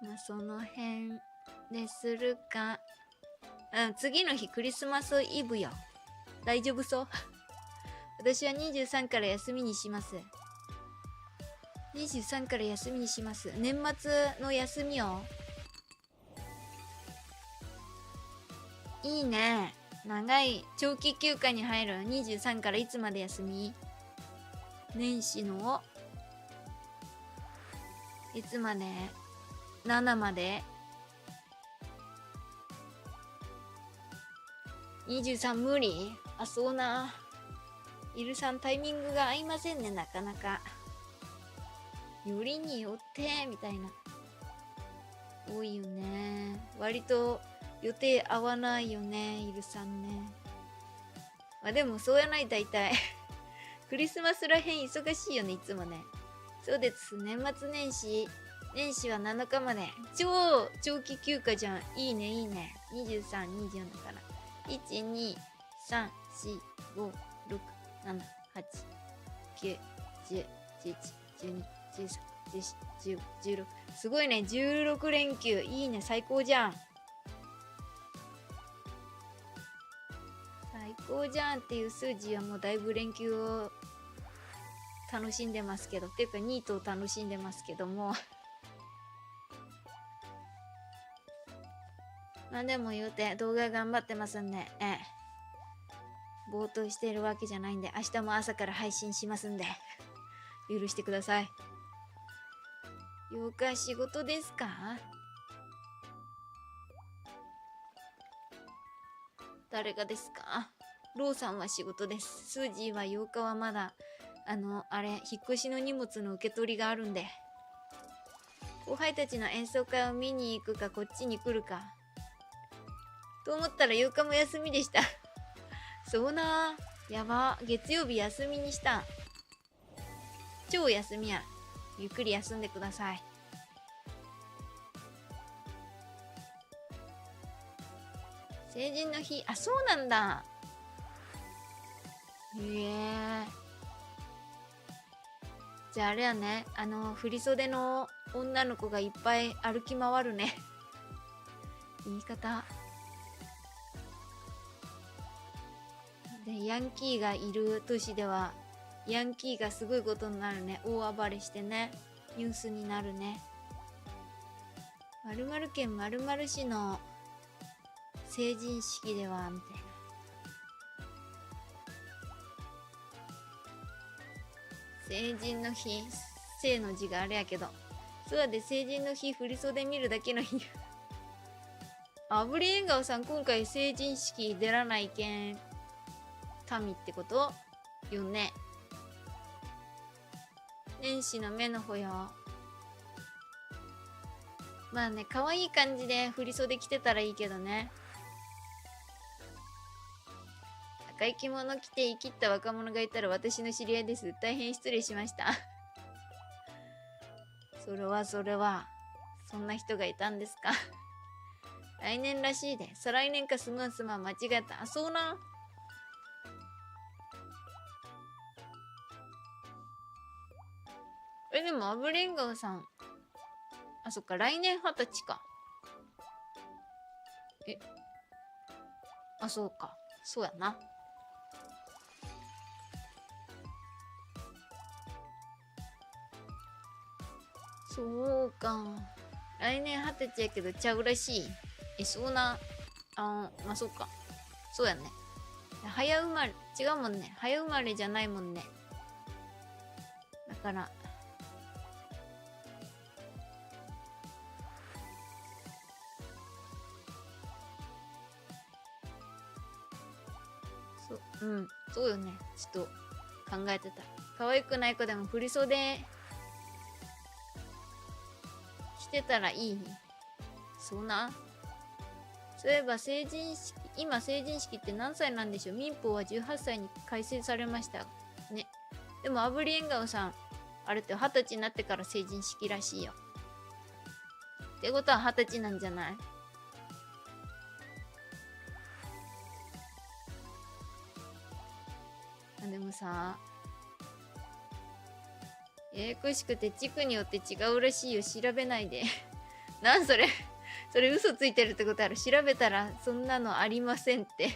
まあその辺でするか。次の日クリスマスイブよ。大丈夫そう？私は23から休みにします。23から休みにします。年末の休みよ。いいね。長い長期休暇に入る。23からいつまで休み？年始のいつまで？ 7 まで？ 23 無理？あ、そうな。イルさんタイミングが合いませんね、なかなか。よりによってみたいな多いよね。割と予定合わないよね、イルさんね。まあでもそうやない、大体クリスマスらへん忙しいよね、いつもね。そうです。年末年始は7日まで。超長期休暇じゃん。いいね。23、24だから。1、2、3、4、5、6、7、8、9、10、11、12、13、14、15、16。すごいね。16連休。いいね。最高じゃん。最高じゃんっていう数字はもうだいぶ連休を楽しんでますけど。っていうかニートを楽しんでますけども。まあでも言うて動画頑張ってますんで、ぼーっとしてるわけじゃないんで、明日も朝から配信しますんで、許してください。8日仕事ですか？誰がですか？ローさんは仕事です。スージーは8日はまだ、引っ越しの荷物の受け取りがあるんで。後輩たちの演奏会を見に行くか、こっちに来るか。と思ったら8日も休みでした。そうなー。やば。月曜日休みにした。超休みや。ゆっくり休んでください。成人の日。あ、そうなんだ。へえ。じゃああれやね。振り袖の女の子がいっぱい歩き回るね。言い方。で、ヤンキーがいる都市ではヤンキーがすごいことになるね。大暴れしてね。ニュースになるね。〇〇県〇〇市の成人式では、みたいな。成人の日、生の字があれやけど。そうやで成人の日、振り袖見るだけの日。あぶりえんがおさん、今回成人式出らないけん、民ってことよね。年始の目の保養。まあね、可愛い感じで振り袖着てたらいいけどね。赤い着物着て生きった若者がいたら私の知り合いです。大変失礼しました。それは、そんな人がいたんですか。来年らしいで。再来年かすまん間違えた。あ、そうな。でもアブレンガーさん。あ、そっか、来年20歳か。あ、そうか。そうやな。そうか。来年20歳やけどちゃうらしい。そうな。まあ、そうか。そうやね。早生まれ、違うもんね。早生まれじゃないもんね。だから。そうよね。ちょっと考えてた。可愛くない子でも振り袖着てたらいい。そうな。そういえば成人式、今成人式って何歳なんでしょう。民法は18歳に改正されましたね。でもアブリエンガオさん、あれって20歳になってから成人式らしいよ。ってことは20歳なんじゃない？でもさ、ややこしくて地区によって違うらしいよ。調べないで。なんそれそれ嘘ついてるってことある。調べたらそんなのありませんって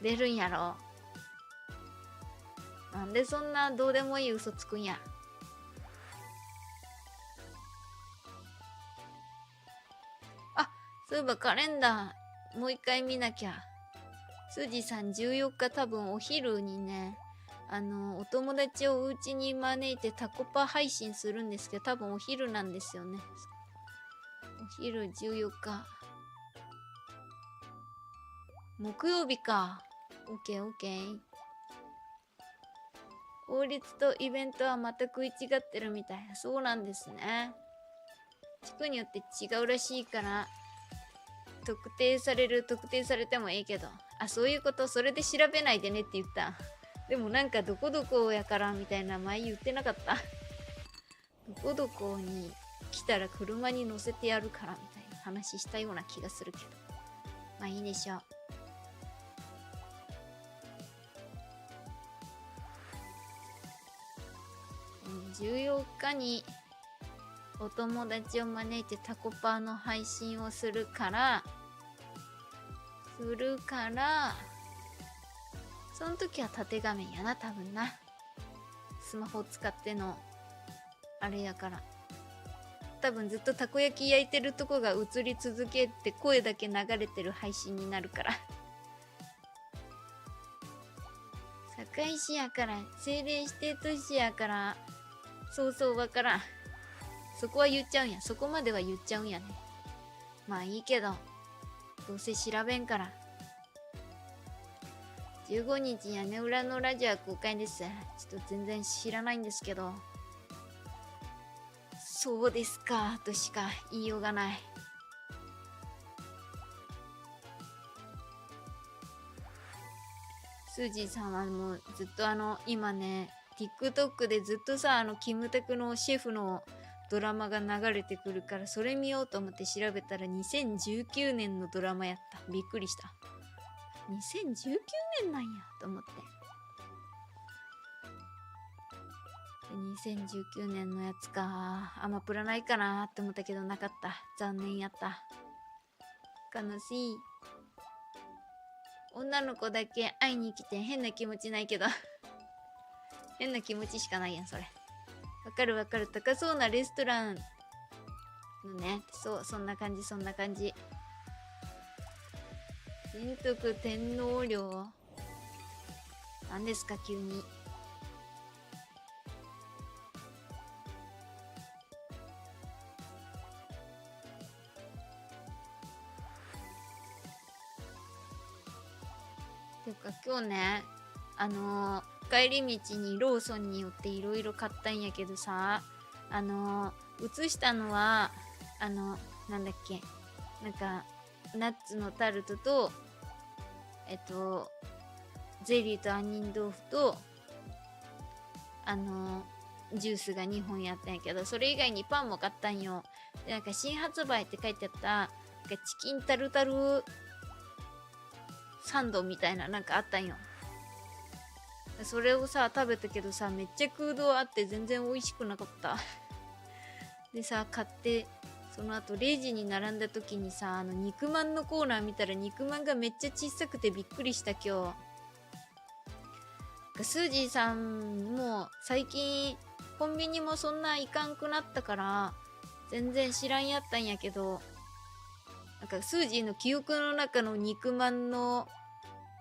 出るんやろ。なんでそんなどうでもいい嘘つくんや。あ、そういえばカレンダーもう一回見なきゃ。すじさん14日多分お昼にね、お友達をお家に招いてタコパ配信するんですけど、多分お昼なんですよね。お昼14日。木曜日か。オッケーオッケー。法律とイベントは全く違ってるみたい。そうなんですね。地区によって違うらしいから、特定されてもいいけど。あ、そういうこと、それで調べないでねって言った。でもなんかどこどこやからみたいな前言ってなかった。どこどこに来たら車に乗せてやるからみたいな話したような気がするけど。まあいいでしょう。14日にお友達を招いてタコパーの配信をするから、その時は縦画面やな、多分な。スマホを使っての、あれやから。多分ずっとたこ焼き焼いてるとこが映り続けて声だけ流れてる配信になるから。堺市やから、政令指定都市やから、そうわからん。そこは言っちゃうんや。そこまでは言っちゃうんやね。まあいいけど、どうせ調べんから。15日屋根裏のラジオは公開です。ちょっと全然知らないんですけど。そうですか、としか言いようがない。スージーさんはもうずっと今ね、TikTok でずっとさ、キムタクのシェフのドラマが流れてくるから、それ見ようと思って調べたら2019年のドラマやった。びっくりした。2019年なんやと思って。2019年のやつか。アマプラないかなって思ったけどなかった。残念やった。悲しい。女の子だけ会いに来て変な気持ちないけど変な気持ちしかないやん、それ。わかるわかる。高そうなレストランのね。そう、そんな感じ、そんな感じ。仁徳天皇陵。何ですか、急に。てか今日ね、帰り道にローソンに寄っていろいろ買ったんやけどさ、写したのは、なんだっけ、なんか、ナッツのタルトと、ゼリーと杏仁豆腐と、ジュースが2本やったんやけど、それ以外にパンも買ったんよ。で、なんか新発売って書いてあった、なんかチキンタルタルサンドみたいななんかあったんよ。それをさ、食べたけどさ、めっちゃ空洞あって全然美味しくなかった。でさ、買って、その後レジに並んだ時にさ、肉まんのコーナー見たら肉まんがめっちゃ小さくてびっくりした今日。スージーさんも最近コンビニもそんないかんくなったから全然知らんやったんやけど、なんかスージーの記憶の中の肉まんの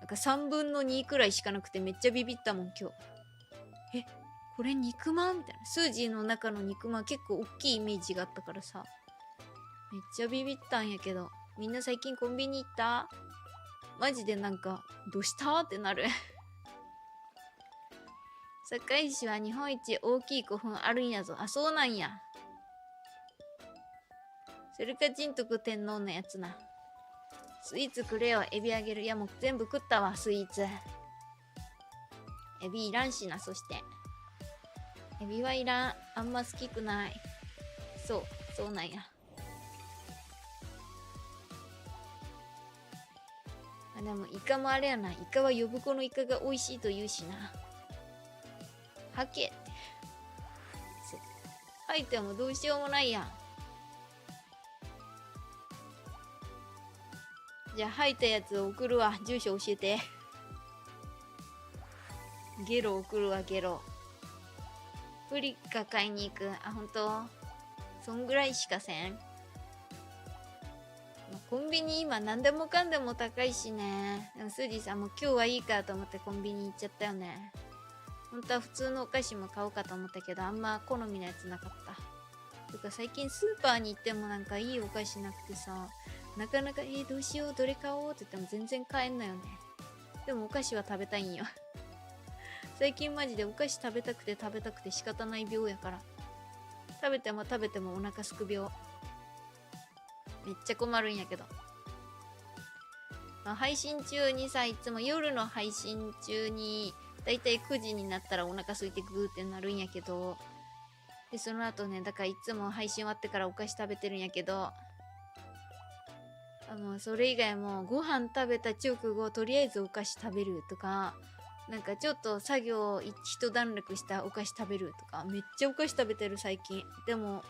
なんか3分の2くらいしかなくてめっちゃビビったもん今日。これ肉まんみたいな。スージーの中の肉まん結構大きいイメージがあったからさ、めっちゃビビったんやけど、みんな最近コンビニ行った？マジでなんかどうしたってなる。堺市は日本一大きい古墳あるんやぞ。あ、そうなんや。それか仁徳天皇のやつな。スイーツくれよ、エビあげる。いやもう全部食ったわ、スイーツ。エビいらんしな、そして。エビはいらん。あんま好きくない。そう、そうなんや。あ、でもイカもあれやな。イカは呼子のイカが美味しいと言うしな。はけって。吐いてもどうしようもないやん。じゃあ吐いたやつを送るわ。住所教えて。ゲロ送るわ、ゲロ。プリカ買いに行く。あ、ほんと？そんぐらいしかせん。コンビニ今何でもかんでも高いしね。でもスージーさんも今日はいいかと思ってコンビニ行っちゃったよね。本当は普通のお菓子も買おうかと思ったけど、あんま好みのやつなかった。てか最近スーパーに行ってもなんかいいお菓子なくてさ、なかなかどうしよう、どれ買おうって言っても全然買えんのよね。でもお菓子は食べたいんよ。最近マジでお菓子食べたくて仕方ない病やから。食べても食べてもお腹すく病。めっちゃ困るんやけど。まあ、配信中にさ、いつも夜の配信中にだいたい9時になったらお腹空いてグーってなるんやけど、でその後ね、だからいつも配信終わってからお菓子食べてるんやけど、それ以外もご飯食べた直後とりあえずお菓子食べるとか、なんかちょっと作業一段落したお菓子食べるとか、めっちゃお菓子食べてる最近。でも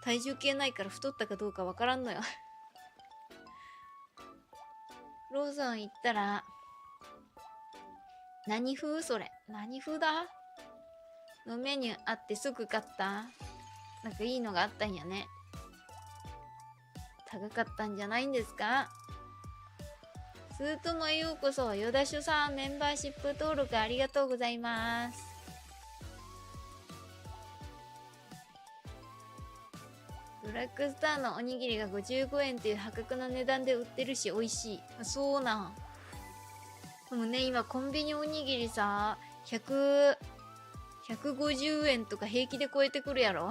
体重計ないから太ったかどうかわからんのよ。ローソン行ったら、何風それ？何風だ？のメニューあってすぐ買った？なんかいいのがあったんやね。高かったんじゃないんですか？スートもようこそ。よだしゅさん、メンバーシップ登録ありがとうございます。ブラックスターのおにぎりが55円っていう破格の値段で売ってるし美味しい。そうなん。でもね、今コンビニおにぎりさ、150円とか平気で超えてくるやろ。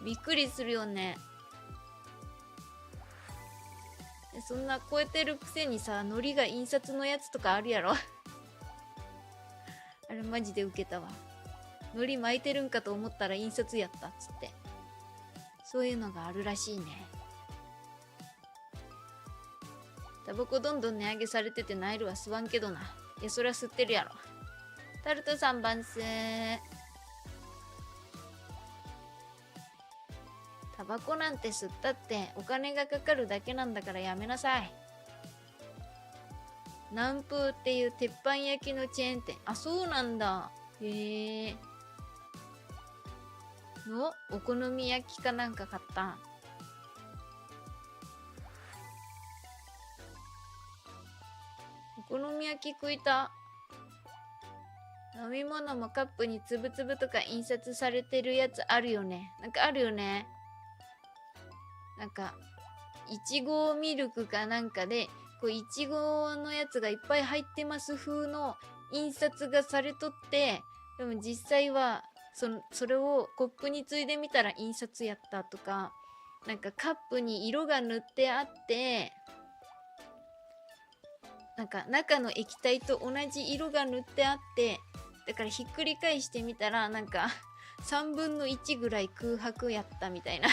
びっくりするよね。そんな超えてるくせにさ、海苔が印刷のやつとかあるやろ。あれマジでウケたわ。海苔巻いてるんかと思ったら印刷やったっつって。そういうのがあるらしいね。タバコどんどん値上げされててナイルは吸わんけどな。いや、そりゃ吸ってるやろ。タルト3番っす。タバコなんて吸ったってお金がかかるだけなんだからやめなさい。南風っていう鉄板焼きのチェーン店。あ、そうなんだ。へえ。のお好み焼きかなんか買った。お好み焼き食いた。飲み物もカップにつぶつぶとか印刷されてるやつあるよね。なんかあるよね。なんか、いちごミルクかなんかで、こういちごのやつがいっぱい入ってます風の印刷がされとって、でも実際はそれをコップについでみたら印刷やったとか、なんかカップに色が塗ってあって、なんか中の液体と同じ色が塗ってあって、だからひっくり返してみたらなんか3分の1ぐらい空白やったみたいな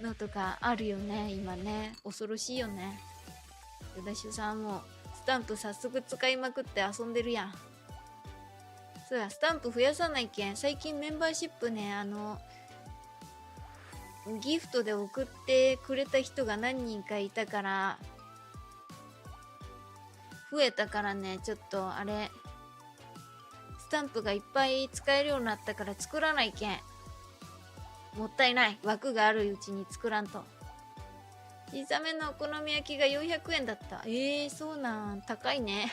のとかあるよね、今ね。恐ろしいよね。ヨダシュさんもスタンプ早速使いまくって遊んでるやん。そうや、スタンプ増やさないけん。最近メンバーシップね、ギフトで送ってくれた人が何人かいたから、増えたからね、ちょっとあれ、スタンプがいっぱい使えるようになったから作らないけん。もったいない。枠があるうちに作らんと。小さめのお好み焼きが400円だった。そうなん。高いね。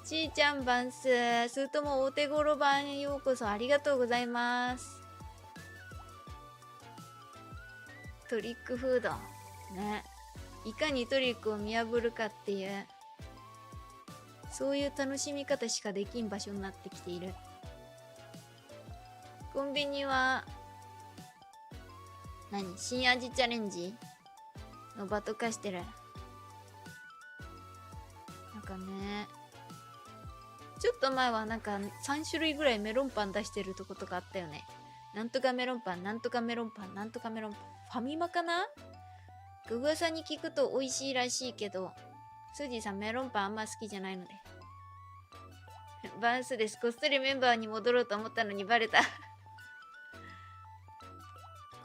ちーちゃんバンス、それともお手頃版へようこそありがとうございます。トリックフード。ね。いかにトリックを見破るかっていう、そういう楽しみ方しかできん場所になってきている。コンビニは、新味チャレンジの場とかしてる。なんかね、ちょっと前はなんか3種類ぐらいメロンパン出してるとことかあったよね。なんとかメロンパン、なんとかメロンパン、なんとかメロンパン。ファミマかな？噂に聞くと美味しいらしいけど、スージーさんメロンパンあんま好きじゃないので。バンスです。こっそりメンバーに戻ろうと思ったのにバレた。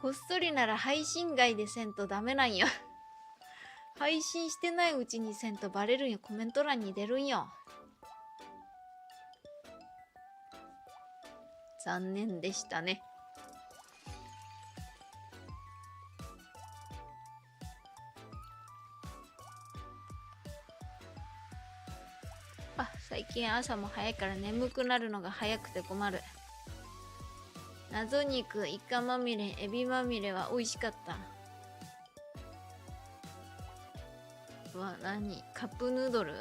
こっそりなら配信外でせんとダメなんよ。配信してないうちにせんとバレるんよ。コメント欄に出るんよ。残念でしたね。最近朝も早いから眠くなるのが早くて困る。謎肉、イカまみれ、エビまみれは美味しかった。何？カップヌードル？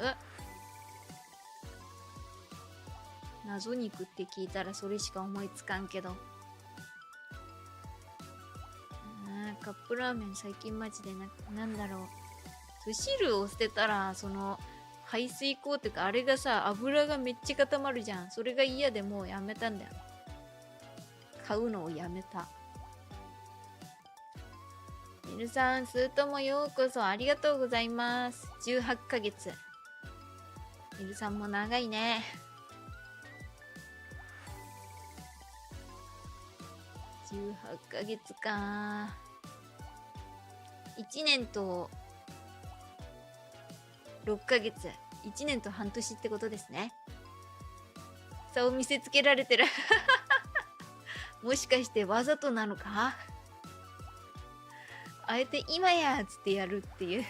謎肉って聞いたらそれしか思いつかんけど。カップラーメン最近マジでなんだろう。汁を捨てたら、排水口っていうか、あれがさ、油がめっちゃ固まるじゃん。それが嫌でもうやめたんだよ。買うのをやめた。ミルさん、スートもようこそありがとうございます。18ヶ月。ミルさんも長いね。18ヶ月か。1年と6ヶ月。1年と半年ってことですね。差を見せつけられてる。もしかしてわざとなのか？あえて今やっつってやるっていう。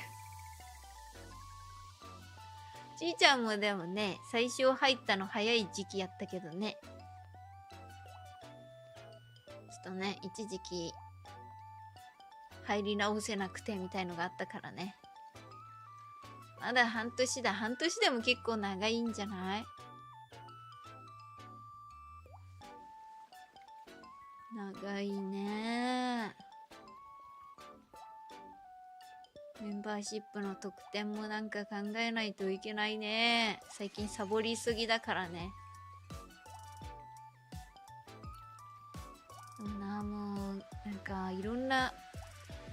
ちーちゃんもでもね、最初入ったの早い時期やったけどね。ちょっとね、一時期入り直せなくてみたいのがあったからね。まだ半年だ。半年でも結構長いんじゃない？長いね。メンバーシップの特典もなんか考えないといけないね。最近サボりすぎだからね。もうなんかいろんな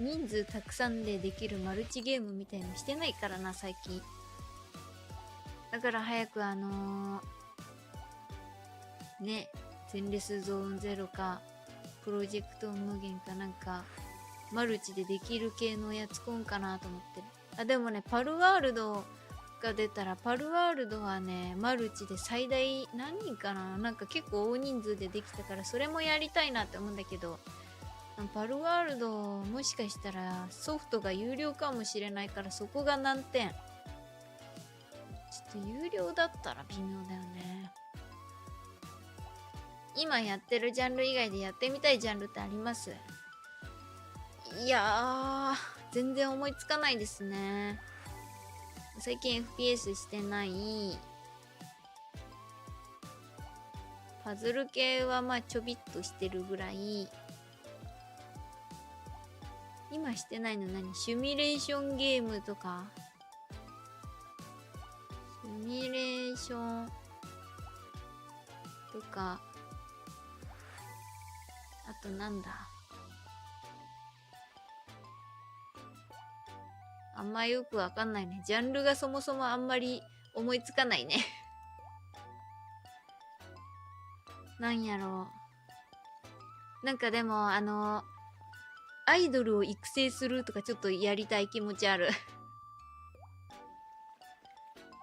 人数たくさんでできるマルチゲームみたいのしてないからな、最近。だから早くね、ゼンレスゾーンゼロかプロジェクト無限かなんかマルチでできる系のやつこんかなと思ってる。でもね、パルワールドが出たら、パルワールドはね、マルチで最大何人かな、なんか結構大人数でできたから、それもやりたいなって思うんだけど、パルワールドもしかしたらソフトが有料かもしれないから、そこが難点。ちょっと有料だったら微妙だよね。今やってるジャンル以外でやってみたいジャンルってあります？いやー、全然思いつかないですね。最近 FPS してない。パズル系はまあちょびっとしてるぐらい。今してないの何？シミュレーションゲームとか。シミュレーションとか。あとなんだ。あんまよくわかんないね。ジャンルがそもそもあんまり思いつかないね。なんやろう。なんかでもアイドルを育成するとかちょっとやりたい気持ちある。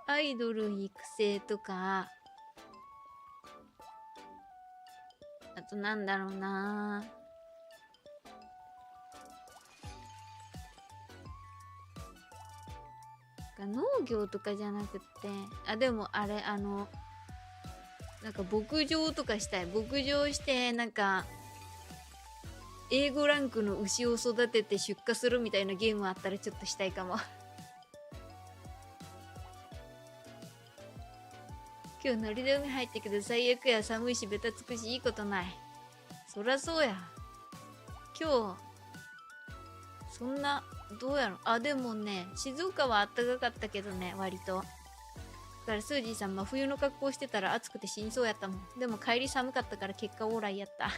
アイドル育成とか、あとなんだろうな。農業とかじゃなくって、でもあれなんか牧場とかしたい。牧場してなんかA5 ランクの牛を育てて出荷するみたいなゲームあったらちょっとしたいかも。今日ノリで海入ってけど最悪や、寒いしベタつくしいいことない。そらそうや。今日そんなどうやろ。でもね、静岡はあったかかったけどね、割と。だからスージーさん真冬の格好してたら暑くて死にそうやったもん。でも帰り寒かったから結果オーライやった。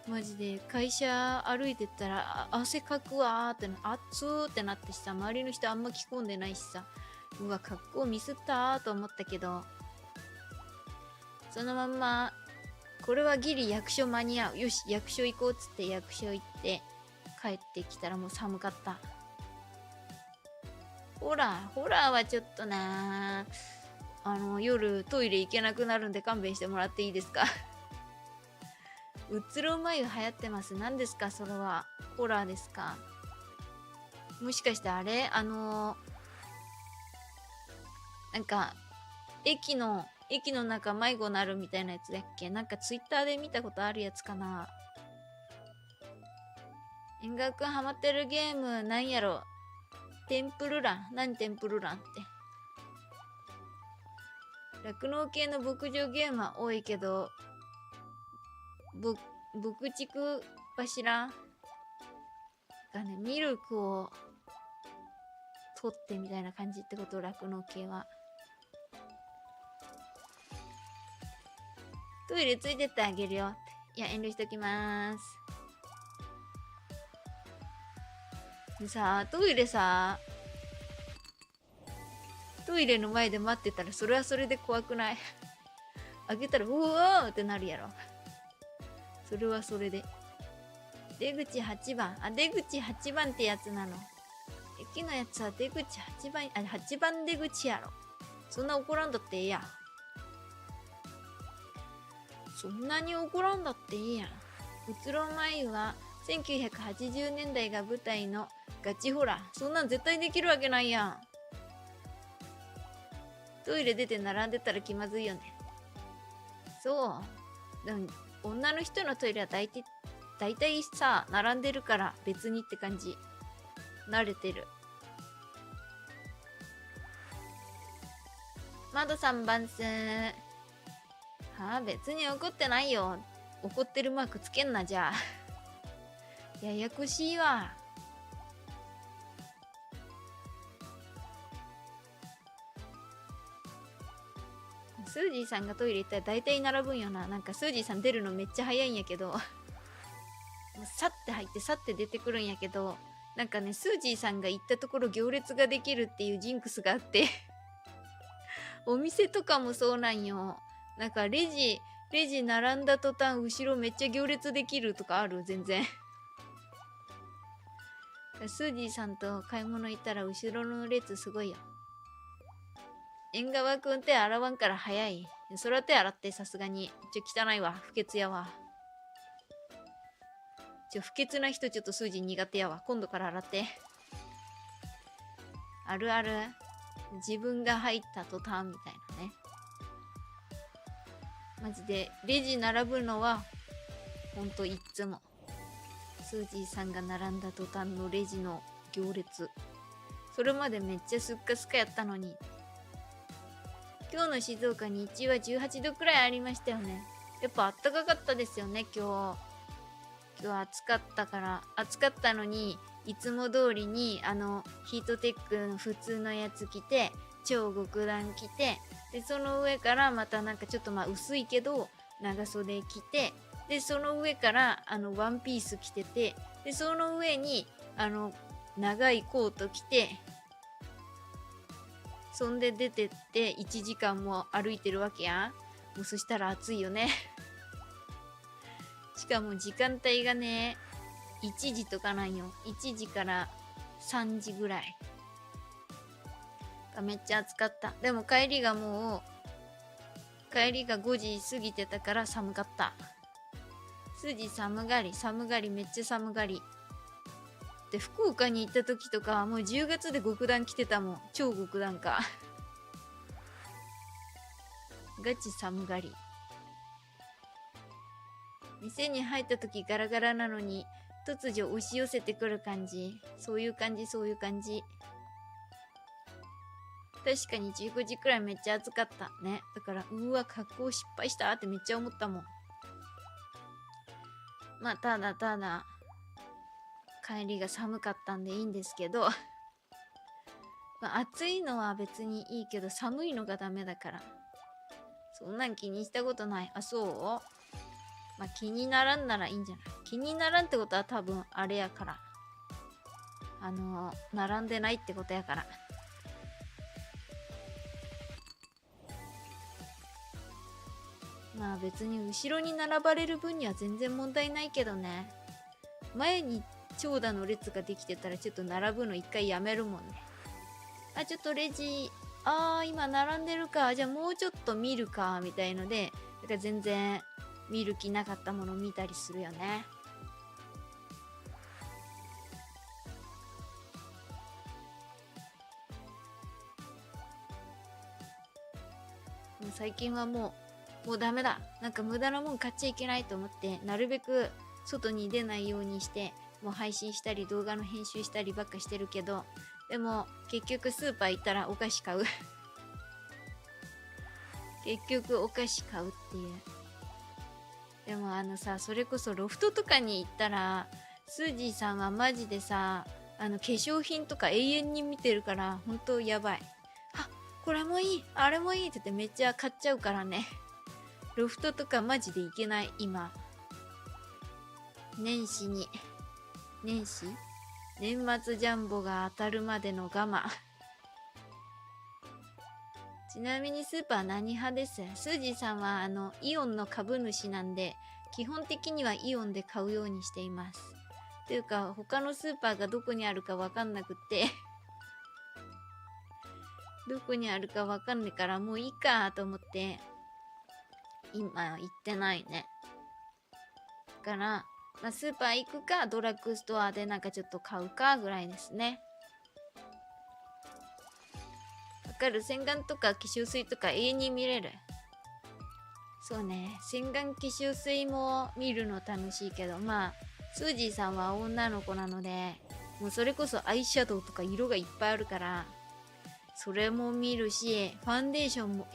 マジで会社歩いてったら汗かくわーって熱ーってなってさ、周りの人あんま着込んでないしさ、うわ格好ミスったーと思ったけど、そのまんまこれはギリ役所間に合う、よし役所行こうっつって役所行って帰ってきたらもう寒かった。ホラーはちょっとな夜トイレ行けなくなるんで勘弁してもらっていいですか？うつろ眉流行ってます。何ですかそれは。ホラーですか？もしかしてあれなんか駅の中迷子なるみたいなやつだっけ？なんかツイッターで見たことあるやつかな。縁側くんハマってるゲームなんやろ？テンプルラン？何テンプルランって。酪農系の牧場ゲームは多いけど、牧畜柱がね、ミルクを取ってみたいな感じってこと、酪農系は。トイレついてってあげるよって。いや、遠慮しときまーす。でさ、トイレの前で待ってたらそれはそれで怖くない？開けたらうわーってなるやろ。それはそれで。出口8番。出口8番ってやつなの。駅のやつは出口8番、8番出口やろ。そんな怒らんだってええやん。そんなに怒らんだっていいやん。うつろ眉は1980年代が舞台のガチホラー。そんなん絶対できるわけないやん。トイレ出て並んでたら気まずいよね。そう。でも女の人のトイレは大体さ、並んでるから別にって感じ。慣れてる。窓3番すー。別に怒ってないよ。怒ってるマークつけんな、じゃあ。ややこしいわ。スージーさんがトイレ行ったら大体並ぶんよな。なんかスージーさん出るのめっちゃ早いんやけどさって入ってさって出てくるんやけど、なんかね、スージーさんが行ったところ行列ができるっていうジンクスがあってお店とかもそうなんよ。なんかレジ並んだ途端後ろめっちゃ行列できるとかある。全然スージーさんと買い物行ったら後ろの列すごいよ。縁側くん手洗わんから早い。それは手洗ってさすがに。汚いわ。不潔やわ。不潔な人ちょっとスージー苦手やわ。今度から洗って。あるある。自分が入った途端みたいなね。マジで、レジ並ぶのは、ほんといっつも。スージーさんが並んだ途端のレジの行列。それまでめっちゃスッカスカやったのに。今日の静岡日中は18度くらいありましたよね。やっぱ暖かかったですよね、今日暑かったから。暑かったのに、いつも通りにヒートテックの普通のやつ着て、超極暖着て、でその上からまたなんかちょっと薄いけど長袖着て、でその上からワンピース着てて、でその上に長いコート着て、そんで出てって1時間も歩いてるわけや。もうそしたら暑いよね。しかも時間帯がね、1時とかなんよ。1時から3時ぐらい。めっちゃ暑かった。でも帰りが5時過ぎてたから寒かった。筋寒がり、めっちゃ寒がり。で、福岡に行った時とかはもう10月で極暖来てたもん。超極暖か。ガチ寒がり。店に入った時ガラガラなのに突如押し寄せてくる感じ。そういう感じ。確かに15時くらいめっちゃ暑かったね。だからうわ格好失敗したってめっちゃ思ったもん。ただ帰りが寒かったんでいいんですけど暑いのは別にいいけど寒いのがダメだから、そんなん気にしたことない。あ、そう？気にならんならいいんじゃない？気にならんってことは多分あれやから、並んでないってことやから。別に後ろに並ばれる分には全然問題ないけどね。前に長蛇の列ができてたらちょっと並ぶの一回やめるもんね。あ、ちょっとレジ、今並んでるか、じゃあもうちょっと見るかみたいので、だから全然見る気なかったもの見たりするよね。最近はもうダメだ。なんか無駄なもん買っちゃいけないと思って、なるべく外に出ないようにして、もう配信したり動画の編集したりばっかしてるけど、でも結局スーパー行ったらお菓子買う。結局お菓子買うっていう。でもそれこそロフトとかに行ったら、スージーさんはマジでさ、化粧品とか永遠に見てるから、ほんとやばい。あ、これもいい、あれもいいって言ってめっちゃ買っちゃうからね。ロフトとかマジでいけない、今。年末ジャンボが当たるまでの我慢。ちなみにスーパー何派です？スージーさんはイオンの株主なんで、基本的にはイオンで買うようにしています。というか他のスーパーがどこにあるかわかんなくってどこにあるかわかんないからもういいかと思って今行ってないね。だからスーパー行くかドラッグストアでなんかちょっと買うかぐらいですね。わかる？洗顔とか化粧水とか永遠に見れる。そうね、洗顔化粧水も見るの楽しいけど、スージーさんは女の子なので、もうそれこそアイシャドウとか色がいっぱいあるからそれも見るし、ファンデーションも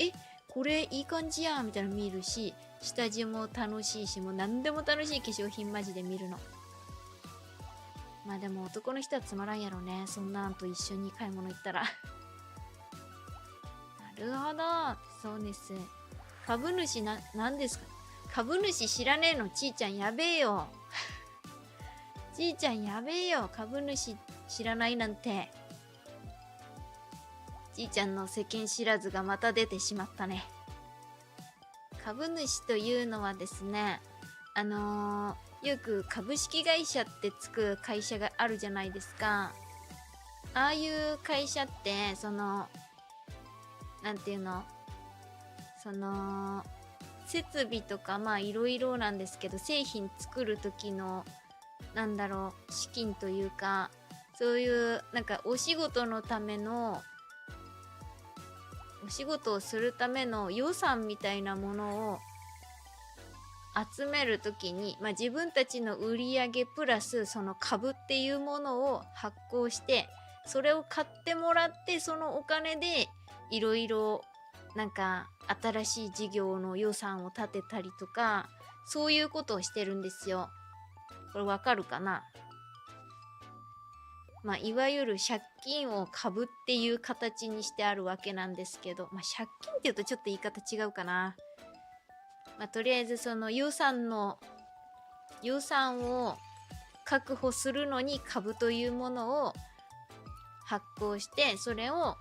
これいい感じやみたいなの見るし、下地も楽しいし、もう何でも楽しい化粧品マジで見るの。でも男の人はつまらんやろね、そんなんと一緒に買い物行ったらなるほど、そうです。株主なんですか？株主知らねえの？ちーちゃんやべえよちーちゃんやべえよ、株主知らないなんて。ちーちゃんの世間知らずがまた出てしまったね。株主というのはですね、よよく株式会社ってつく会社があるじゃないですか。ああいう会社ってなんていうの、設備とかいろいろなんですけど、製品作る時の資金というか、そういうお仕事のための、お仕事をするための予算みたいなものを集めるときに、自分たちの売り上げプラスその株っていうものを発行して、それを買ってもらって、そのお金でいろいろ新しい事業の予算を立てたりとか、そういうことをしてるんですよ。これわかるかな？いわゆる借金を株っていう形にしてあるわけなんですけど、借金って言うとちょっと言い方違うかな。とりあえずその予算を確保するのに株というものを発行して、それを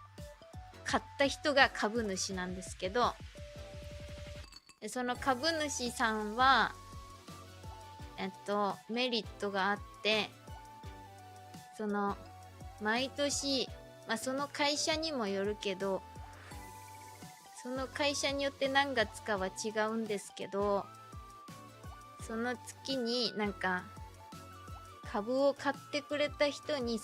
買った人が株主なんですけど、その株主さんはメリットがあって、毎年、その会社にもよるけど、その会社によって何月かは違うんですけど、その月に株を買ってくれた人に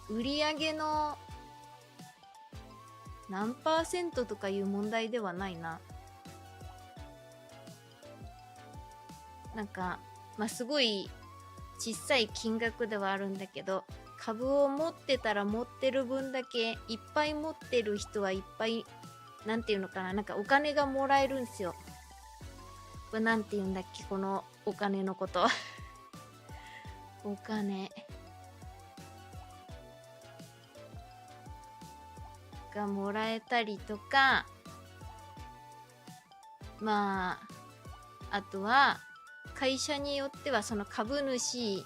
売り上げの何%とかいう問題ではないな。すごい小さい金額ではあるんだけど、株を持ってたら持ってる分だけ、いっぱい持ってる人はいっぱい、お金がもらえるんですよ。これなんて言うんだっけ、このお金のことお金がもらえたりとか、あとは会社によってはその株主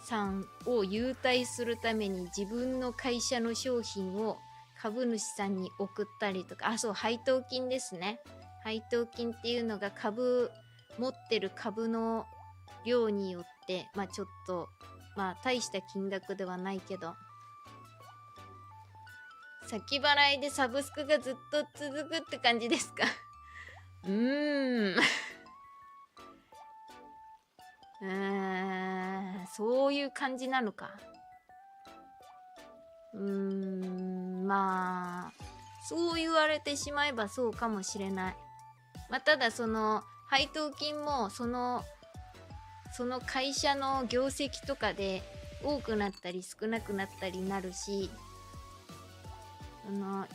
さんを優待するために自分の会社の商品を株主さんに送ったりとか、配当金ですね。配当金っていうのが持ってる株の量によって、ちょっと大した金額ではないけど、先払いでサブスクがずっと続くって感じですか？そういう感じなのか。そう言われてしまえばそうかもしれない。ただその配当金もその会社の業績とかで多くなったり少なくなったりなるし、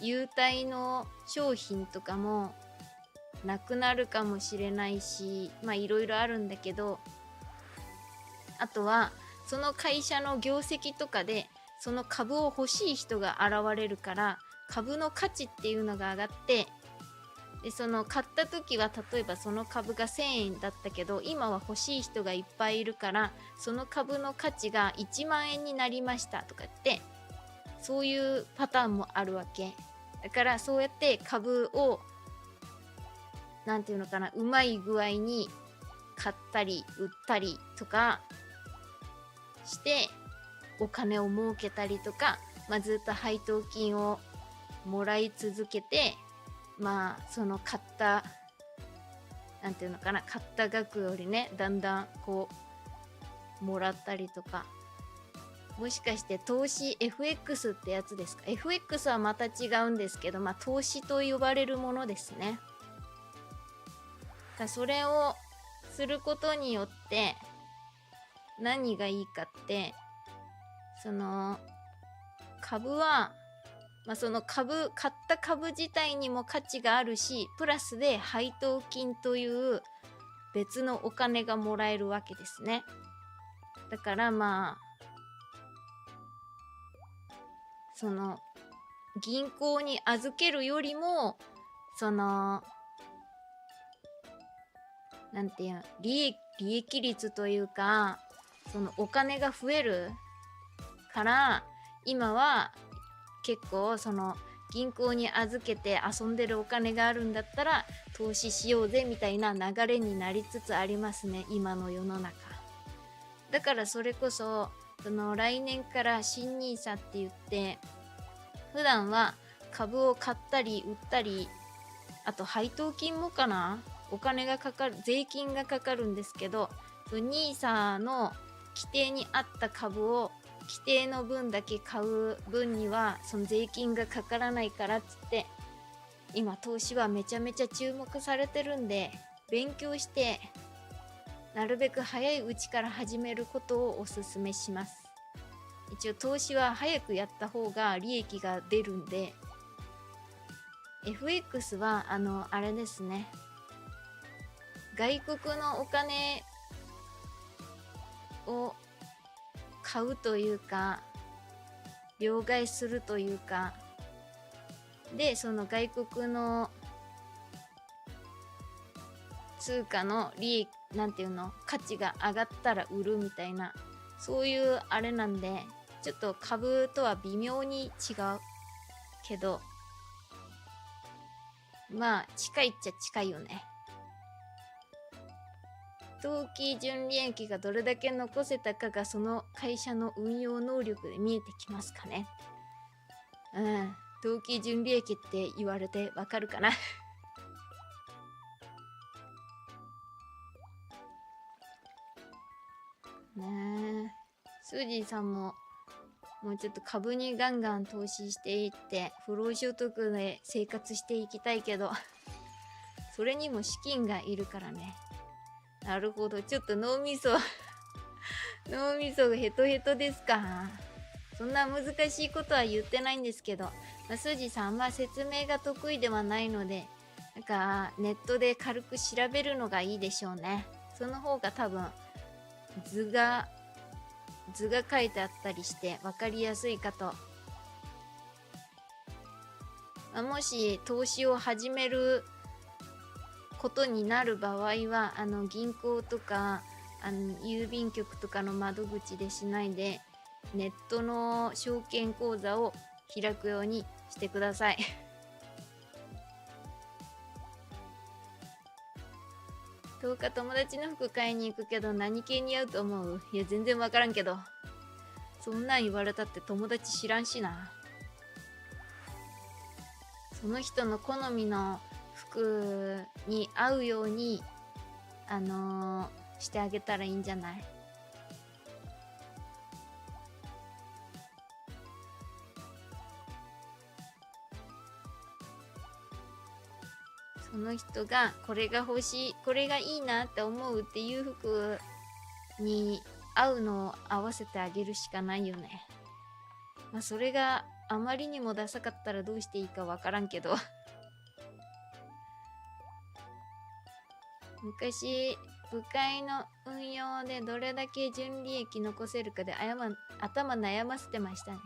優待の商品とかもなくなるかもしれないし、いろいろあるんだけど、あとはその会社の業績とかでその株を欲しい人が現れるから、株の価値っていうのが上がって、で買った時は例えばその株が1000円だったけど、今は欲しい人がいっぱいいるから、その株の価値が1万円になりましたとかって、そういうパターンもあるわけだから、そうやって株をうまい具合に買ったり売ったりとかしてお金を儲けたりとか、ずっと配当金をもらい続けて、その買った額よりね、だんだんもらったりとか。もしかして投資 FX ってやつですか？ FX はまた違うんですけど、投資と呼ばれるものですね。それをすることによって何がいいかって、株は、買った株自体にも価値があるし、プラスで配当金という別のお金がもらえるわけですね。だから銀行に預けるよりも利益率というか、お金が増えるから、今は結構銀行に預けて遊んでるお金があるんだったら、投資しようぜみたいな流れになりつつありますね、今の世の中。だからそれこそ来年から新ニーサって言って、普段は株を買ったり売ったり、あと配当金もかな、お金がかかる、税金がかかるんですけど、ニーサの規定に合った株を規定の分だけ買う分にはその税金がかからないからっつって、今投資はめちゃめちゃ注目されてるんで、勉強してなるべく早いうちから始めることをおすすめします。一応投資は早くやった方が利益が出るんで、 FX はあれですね、外国のお金を買うというか両替するというかで、その外国の通貨の利益、なんていうの、価値が上がったら売るみたいな、そういうあれなんで、ちょっと株とは微妙に違うけど、まあ近いっちゃ近いよね。当期純利益がどれだけ残せたかがその会社の運用能力で見えてきますかね。当期純利益って言われてわかるかなねえ、スージーさんももうちょっと株にガンガン投資していって不労所得で生活していきたいけどそれにも資金がいるからね。なるほど、ちょっと脳みそがヘトヘトですか。そんな難しいことは言ってないんですけど、スージーさんあんま説明が得意ではないので、なんかネットで軽く調べるのがいいでしょうね。その方が多分図が書いてあったりして分かりやすいかと。もし投資を始めることになる場合は銀行とか郵便局とかの窓口でしないで、ネットの証券口座を開くようにしてください10日友達の服買いに行くけど何系似合うと思う？いや全然わからんけど、そんなん言われたって友達知らんしな。その人の好みの服に合うようにしてあげたらいいんじゃない？その人がこれが欲しい、これがいいなって思うっていう服に合うのを合わせてあげるしかないよね。それがあまりにもダサかったらどうしていいかわからんけど昔部会の運用でどれだけ純利益残せるかで頭悩ませてましたね。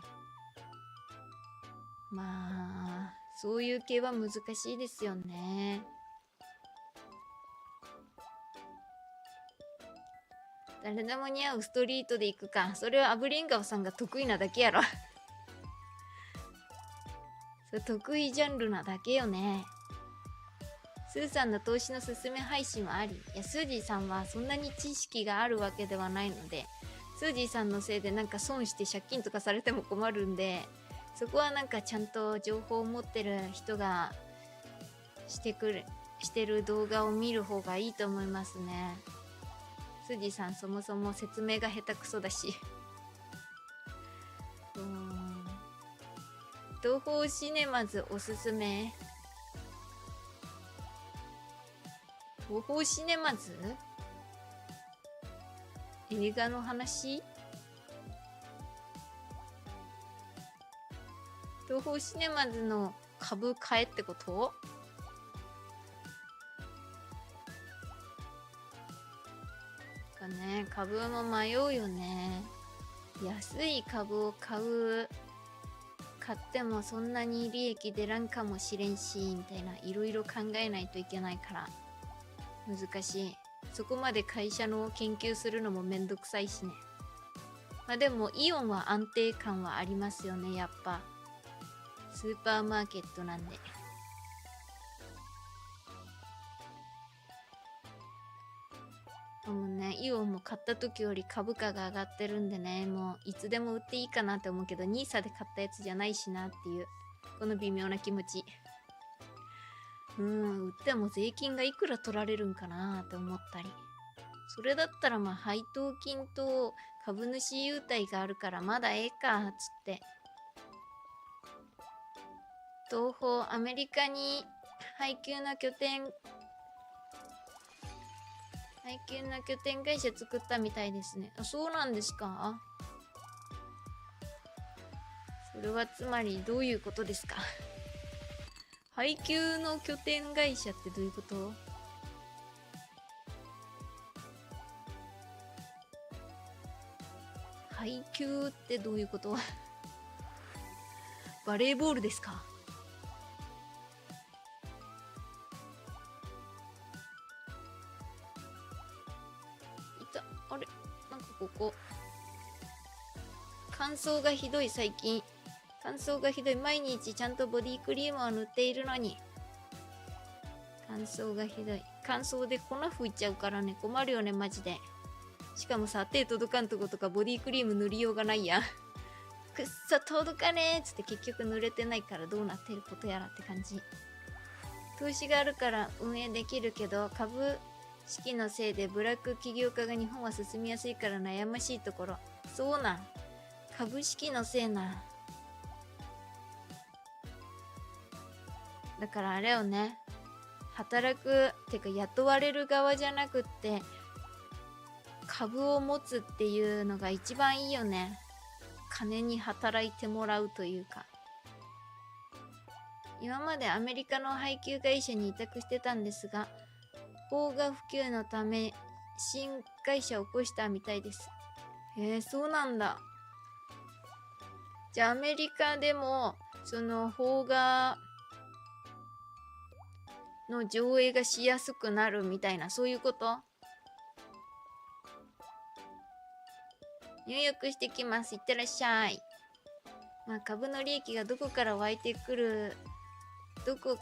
そういう系は難しいですよね。誰でも似合うストリートで行くか。それはアブリンガオさんが得意なだけやろそれ得意ジャンルなだけよね。スーさんの投資のすすめ配信はあり。いや、スージーさんはそんなに知識があるわけではないので、スージーさんのせいでなんか損して借金とかされても困るんで、そこはなんかちゃんと情報を持ってる人がしてる動画を見る方がいいと思いますね。スージーさんそもそも説明が下手くそだし東宝シネマズおすすめ。東宝シネマズ？映画の話？東宝シネマズの株買えってこと？かね、株も迷うよね。安い株を買ってもそんなに利益出らんかもしれんしみたいな、いろいろ考えないといけないから難しい。そこまで会社の研究するのもめんどくさいしね。でもイオンは安定感はありますよね。やっぱスーパーマーケットなんで。もうね、イオンも買った時より株価が上がってるんでね、もういつでも売っていいかなって思うけど、ニーサで買ったやつじゃないしなっていう、この微妙な気持ち。売っても税金がいくら取られるんかなって思ったり。それだったらまあ配当金と株主優待があるからまだええか、つって。東方アメリカに配給の拠点会社作ったみたいですね。あ、そうなんですか？それはつまりどういうことですか？配給の拠点会社ってどういうこと？配給ってどういうこと？バレーボールですか？あれ、なんかここ乾燥がひどい。最近乾燥がひどい。毎日ちゃんとボディクリームを塗っているのに乾燥がひどい。乾燥で粉吹いちゃうからね、困るよねマジで。しかもさ、手届かんとことかボディクリーム塗りようがないやん。くっそ届かねえっつって結局塗れてないからどうなってることやらって感じ。投資があるから運営できるけど、株式のせいでブラック起業家が日本は進みやすいから悩ましいところ。そうなん。株式のせいな。だからあれよね。働くてか雇われる側じゃなくって株を持つっていうのが一番いいよね。金に働いてもらうというか。今までアメリカの配給会社に委託してたんですが、邦画普及のため新会社を起こしたみたいです。そうなんだ。じゃあアメリカでもその邦画の上映がしやすくなるみたいな、そういうこと？入浴してきます。いってらっしゃい。まあ株の利益がどこから湧いてくる、どこ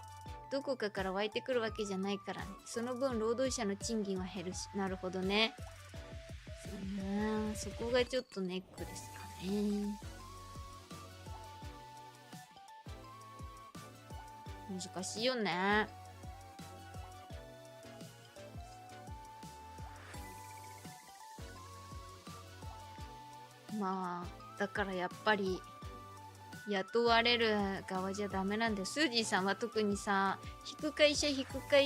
かから湧いてくるわけじゃないからね。その分労働者の賃金は減るし。なるほどね。そこがちょっとネックですかね。難しいよね。まあだからやっぱり雇われる側じゃダメなんで、スージーさんは特にさ、引く会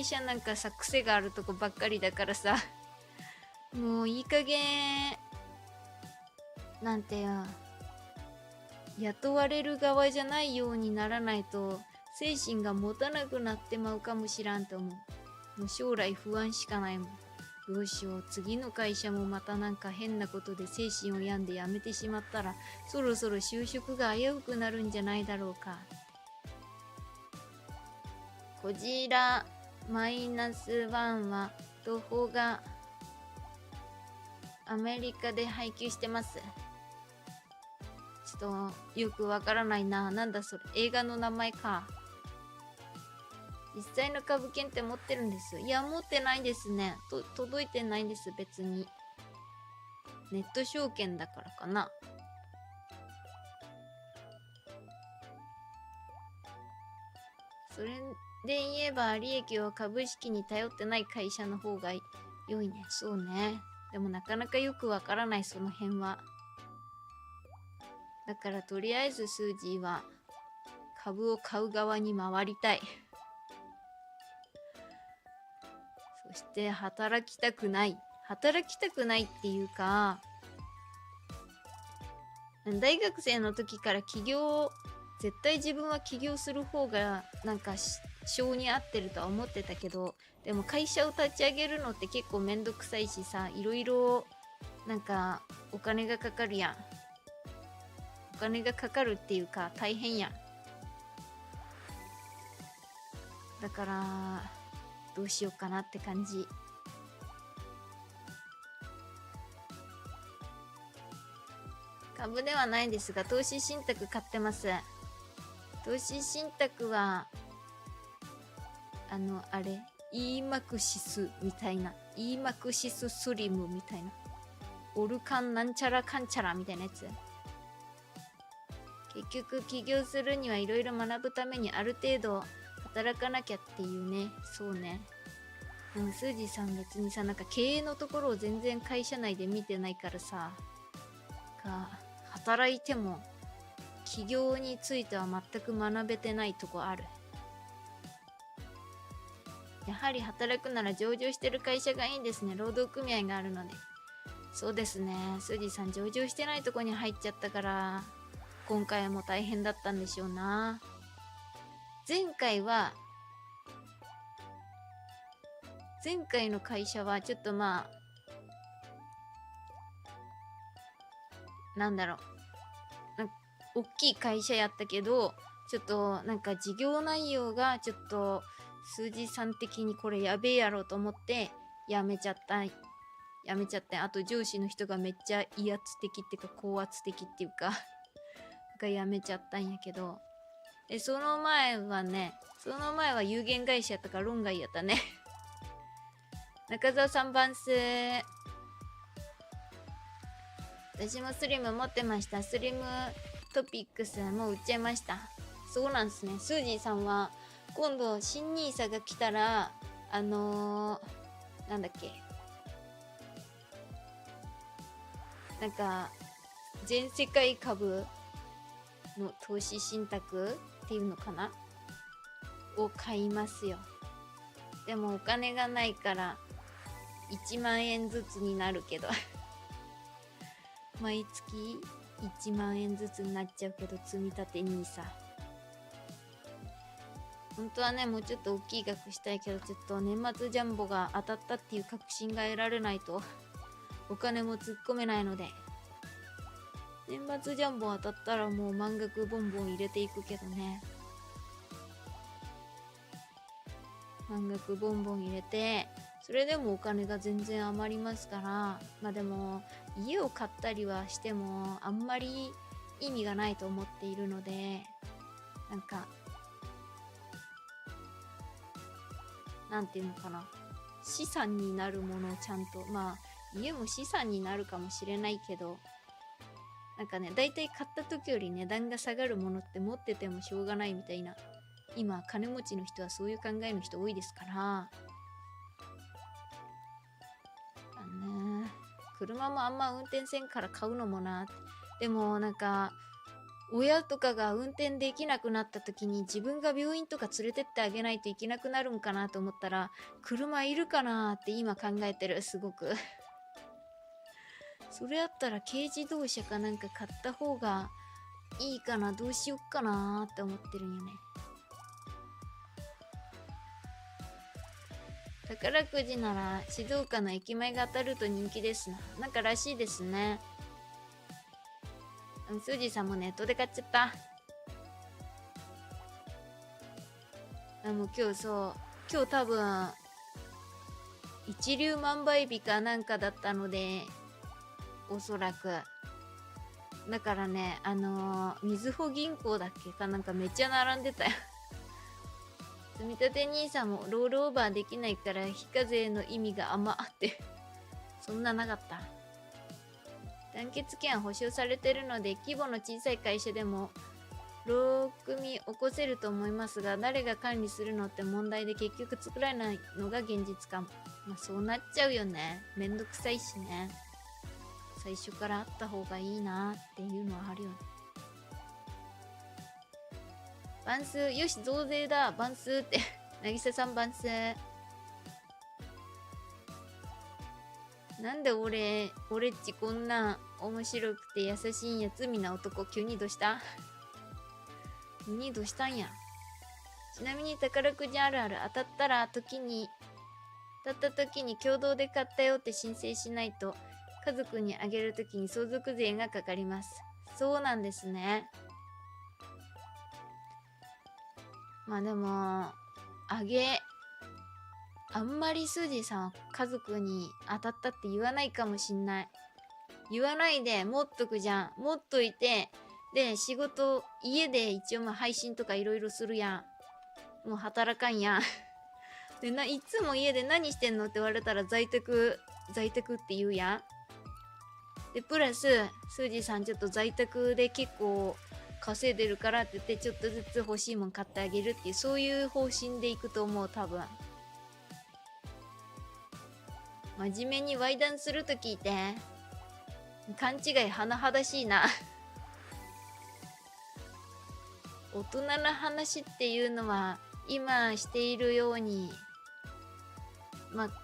社なんかさ、癖があるとこばっかりだからさ、もういい加減なんてよ、雇われる側じゃないようにならないと精神が持たなくなってまうかもしらんと思う。もう将来不安しかないもん。どうしよう、次の会社もまたなんか変なことで精神を病んで辞めてしまったら、そろそろ就職が危うくなるんじゃないだろうか。こちらマイナス1は東宝がアメリカで配給してます。ちょっとよくわからないな。なんだそれ、映画の名前か。実際の株券って持ってるんです。いや、持ってないですね。届いてないんです、別に。ネット証券だからかな。それで言えば、利益を株式に頼ってない会社の方が良いね。そうね。でもなかなかよくわからない、その辺は。だからとりあえずスージーは株を買う側に回りたい。そして働きたくないっていうか、大学生の時から絶対自分は起業する方がなんか性に合ってるとは思ってたけど、でも会社を立ち上げるのって結構めんどくさいしさ、いろいろなんかお金がかかるやん。お金がかかるっていうか大変やん。だからどうしようかなって感じ。株ではないですが投資信託買ってます。投資信託はあれマクシスみたいな、マクシススリムみたいな、オルカンなんちゃらかんちゃらみたいなやつ。結局起業するにはいろいろ学ぶためにある程度働かなきゃっていうね。そうね。スージーさん別にさ、なんか経営のところを全然会社内で見てないからさ、働いても起業については全く学べてないとこある。やはり働くなら上場してる会社がいいんですね。労働組合があるので。そうですね。スージーさん上場してないとこに入っちゃったから、今回も大変だったんでしょうな。前回の会社はちょっとなんだろう。大きい会社やったけど、ちょっとなんか事業内容がちょっと数字さん的にこれやべえやろうと思ってやめちゃった。あと上司の人がめっちゃ威圧的っていうか高圧的っていうかがやめちゃったんやけど。その前は有限会社やったから論外やったね。中澤さん番数。私もスリム持ってました。スリムトピックスもう売っちゃいました。そうなんですね。スージーさんは今度新ニーサが来たらなんだっけ、なんか全世界株の投資信託っていうのかなを買いますよ。でもお金がないから1万円ずつになるけど毎月1万円ずつになっちゃうけど、積み立てNISA。本当はね、もうちょっと大きい額したいけど、ちょっと年末ジャンボが当たったっていう確信が得られないとお金も突っ込めないので、年末ジャンボ当たったらもう満額ボンボン入れていくけどね。満額ボンボン入れて、それでもお金が全然余りますから、でも家を買ったりはしてもあんまり意味がないと思っているので、なんかなんていうのかな、資産になるものをちゃんと、家も資産になるかもしれないけど、なんかね、だいたい買った時より値段が下がるものって持っててもしょうがないみたいな、今金持ちの人はそういう考えの人多いですから、車もあんま運転せんから買うのもな。でもなんか親とかが運転できなくなった時に自分が病院とか連れてってあげないといけなくなるんかなと思ったら、車いるかなって今考えてる。すごくそれやったら軽自動車かなんか買った方がいいかな、どうしよっかなって思ってるんよね。宝くじなら静岡の駅前が当たると人気ですな。なんからしいですね。スージーさんもネットで買っちゃった。もう今日多分一粒万倍日かなんかだったので、おそらくだからね、みずほ銀行だっけかなんかめっちゃ並んでたよ積立 NISA もロールオーバーできないから非課税の意味があんまあってそんななかった。団結権は保証されているので規模の小さい会社でも労組起こせると思いますが、誰が管理するのって問題で結局作られないのが現実かも。そうなっちゃうよね。めんどくさいしね。最初からあった方がいいなっていうのはあるよね。番数、よし増税だ番数って渚さん番数。なんで俺っちこんな面白くて優しいんや罪な男、急にどうしたにどうしたんや。ちなみに宝くじあるある、当たった時に共同で買ったよって申請しないと家族にあげる時に相続税がかかります。そうなんですね。でもあんまりスージーさんは家族に当たったって言わないかもしんない。言わないで持っとくじゃん。持っといて、で仕事家で一応配信とかいろいろするやん。もう働かんやんでいつも家で何してんのって言われたら在宅って言うやん。でプラススージーさんちょっと在宅で結構稼いでるからって言ってちょっとずつ欲しいもん買ってあげるっていう、そういう方針でいくと思う。多分真面目にワイダンすると聞いて勘違い甚だしいな。大人な話っていうのは今しているように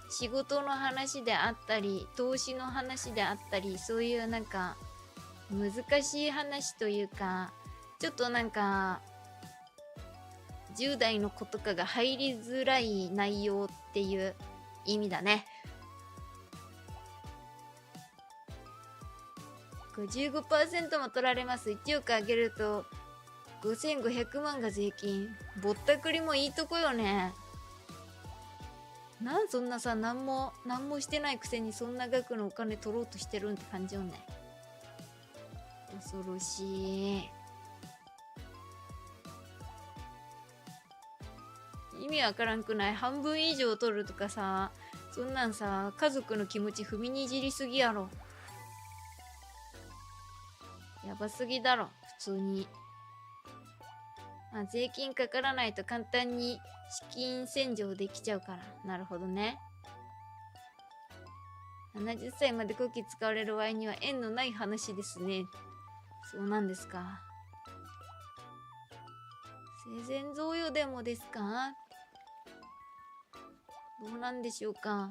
仕事の話であったり投資の話であったり、そういうなんか難しい話というか、ちょっとなんか10代の子とかが入りづらい内容っていう意味だね。15% も取られます。1億あげると5500万が税金。ぼったくりもいいとこよね。そんなさ、何もしてないくせにそんな額のお金取ろうとしてるんって感じよね。恐ろしい。意味わからんくない？半分以上取るとかさ、そんなんさ、家族の気持ち踏みにじりすぎやろ。やばすぎだろ、普通に。税金かからないと簡単に資金洗浄できちゃうから。なるほどね。70歳まで後期使われる場合には縁のない話ですね。そうなんですか。生前贈与でもですか？どうなんでしょうか。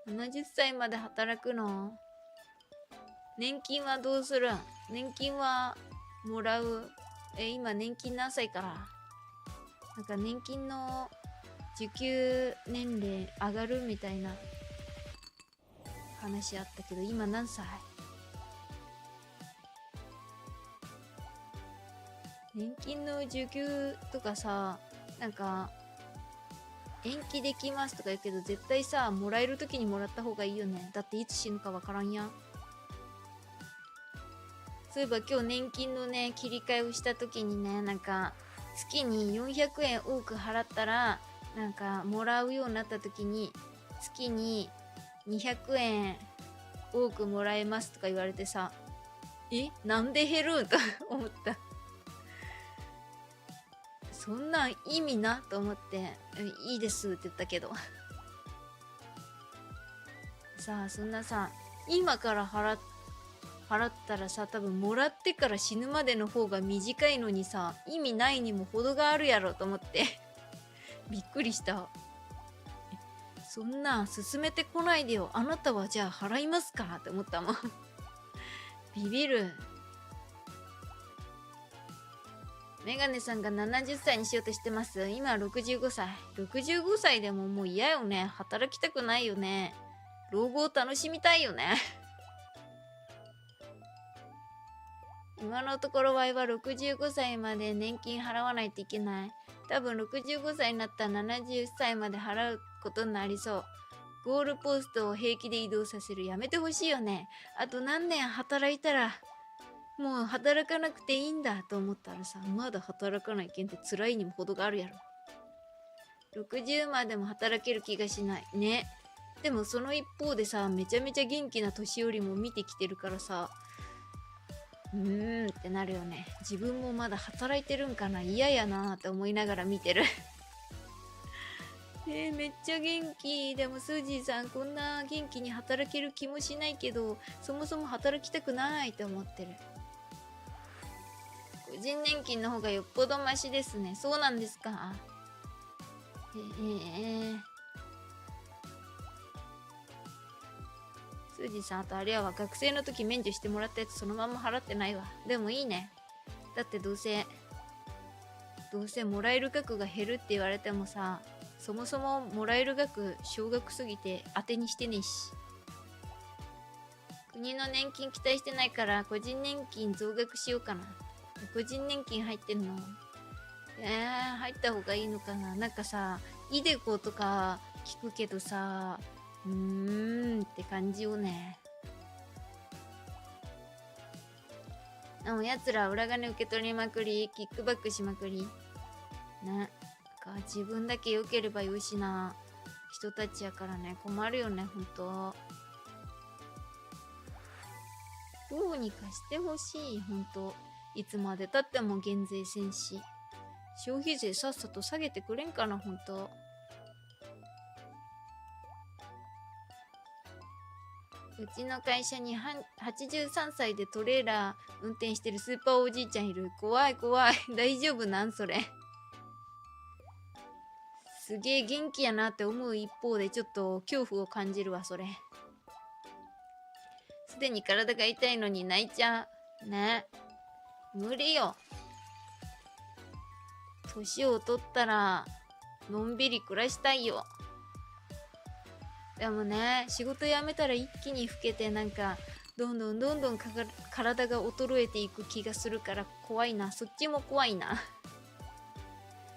70歳まで働くの？年金はどうするん？年金はもらう？今年金何歳から？なんか年金の受給年齢上がるみたいな話あったけど、今何歳？年金の受給とかさ、なんか延期できますとか言うけど、絶対さ、もらえる時にもらった方がいいよね。だっていつ死ぬかわからんやん。そういえば今日年金のね、切り替えをした時にね、なんか月に400円多く払ったら、なんかもらうようになった時に月に200円多くもらえますとか言われてさ、なんで減るんと思った。そんなん意味なと思って、いいですって言ったけどさあ、そんなさ、今から払ったらさ、多分もらってから死ぬまでの方が短いのにさ、意味ないにも程があるやろと思ってびっくりした。そんな進めてこないでよ、あなたはじゃあ払いますかって思ったもんビビる。メガネさんが70歳にしようとしてます。今65歳。65歳でももう嫌よね。働きたくないよね。老後を楽しみたいよね今のところワイは65歳まで年金払わないといけない。多分65歳になったら70歳まで払うことになりそう。ゴールポストを平気で移動させる。やめてほしいよね。あと何年働いたらもう働かなくていいんだと思ったらさ、まだ働かないけんって辛いにも程があるやろ。60までも働ける気がしないね。でもその一方でさ、めちゃめちゃ元気な年寄りも見てきてるからさ、ってなるよね。自分もまだ働いてるんかな、嫌やなって思いながら見てるめっちゃ元気。でもスージーさんこんな元気に働ける気もしないけど、そもそも働きたくないって思ってる。個人年金の方がよっぽどマシですね。そうなんですか。スージーさん、あとあれやわ、学生の時免除してもらったやつそのまま払ってないわ。でもいいね。だってどうせもらえる額が減るって言われてもさ、そもそももらえる額少額すぎて当てにしてねえし。国の年金期待してないから個人年金増額しようかな。個人年金入ってんの？入った方がいいのかな。なんかさ、イデコとか聞くけどさ、って感じよね。やつら裏金受け取りまくり、キックバックしまくり。自分だけ良ければよしな人たちやからね、困るよね、ほんと。どうにかしてほしい、ほんと。いつまでたっても減税せんし。消費税さっさと下げてくれんかな、ほんと。うちの会社に83歳でトレーラー運転してるスーパーおじいちゃんいる。怖い怖い。大丈夫なんそれ。すげえ元気やなって思う一方でちょっと恐怖を感じるわ、それ。すでに体が痛いのに泣いちゃう。ね。無理よ。年を取ったら、のんびり暮らしたいよ。でもね、仕事辞めたら一気に老けてなんか、どんどん体が衰えていく気がするから怖いな。そっちも怖いな。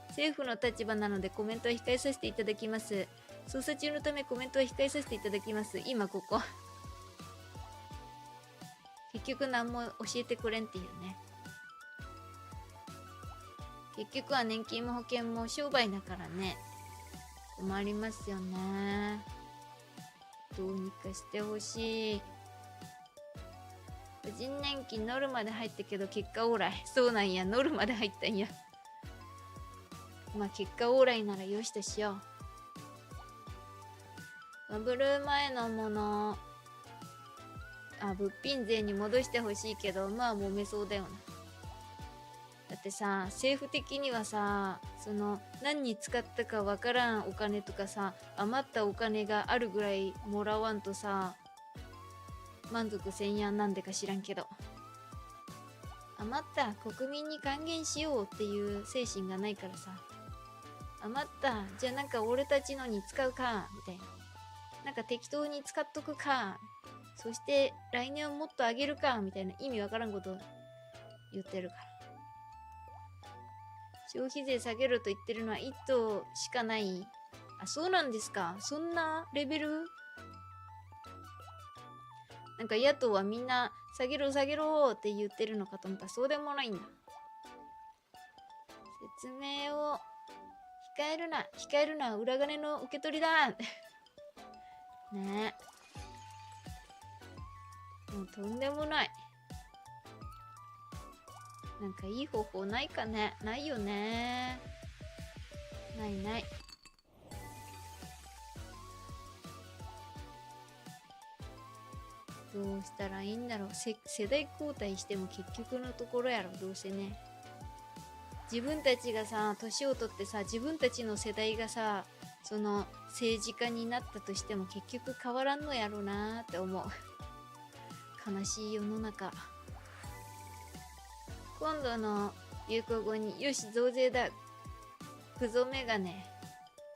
政府の立場なのでコメントは控えさせていただきます。捜査中のためコメントは控えさせていただきます。今ここ。結局何も教えてくれんっていうね。結局は年金も保険も商売だからね。困りますよね。どうにかしてほしい。個人年金ノルマで入ったけど結果オーライ。そうなんや、ノルマで入ったんや。まあ結果オーライならよしとしよう。バブル前のもの、物品税に戻してほしいけど、まあ揉めそうだよな。だってさ、政府的にはさ、何に使ったかわからんお金とかさ、余ったお金があるぐらいもらわんとさ、満足せんやん。なんでか知らんけど。余った国民に還元しようっていう精神がないからさ。余ったじゃあなんか俺たちのに使うかみたいな。なんか適当に使っとくか。そして来年はもっと上げるかみたいな意味わからんこと言ってるから。消費税下げろと言ってるのは1党しかない。あ、そうなんですか。そんなレベル？なんか野党はみんな下げろ下げろって言ってるのかと思ったらそうでもないんだ。説明を控えるな、裏金の受け取りだねえ。もうとんでもない。なんかいい方法ないかね。ないよね。ない。どうしたらいいんだろう。世代交代しても結局のところやろ、どうせね。自分たちがさ、年を取ってさ、自分たちの世代がさ、政治家になったとしても結局変わらんのやろなーって思う。悲しい世の中。今度の流行語に、よし増税だ、クゾメガネ、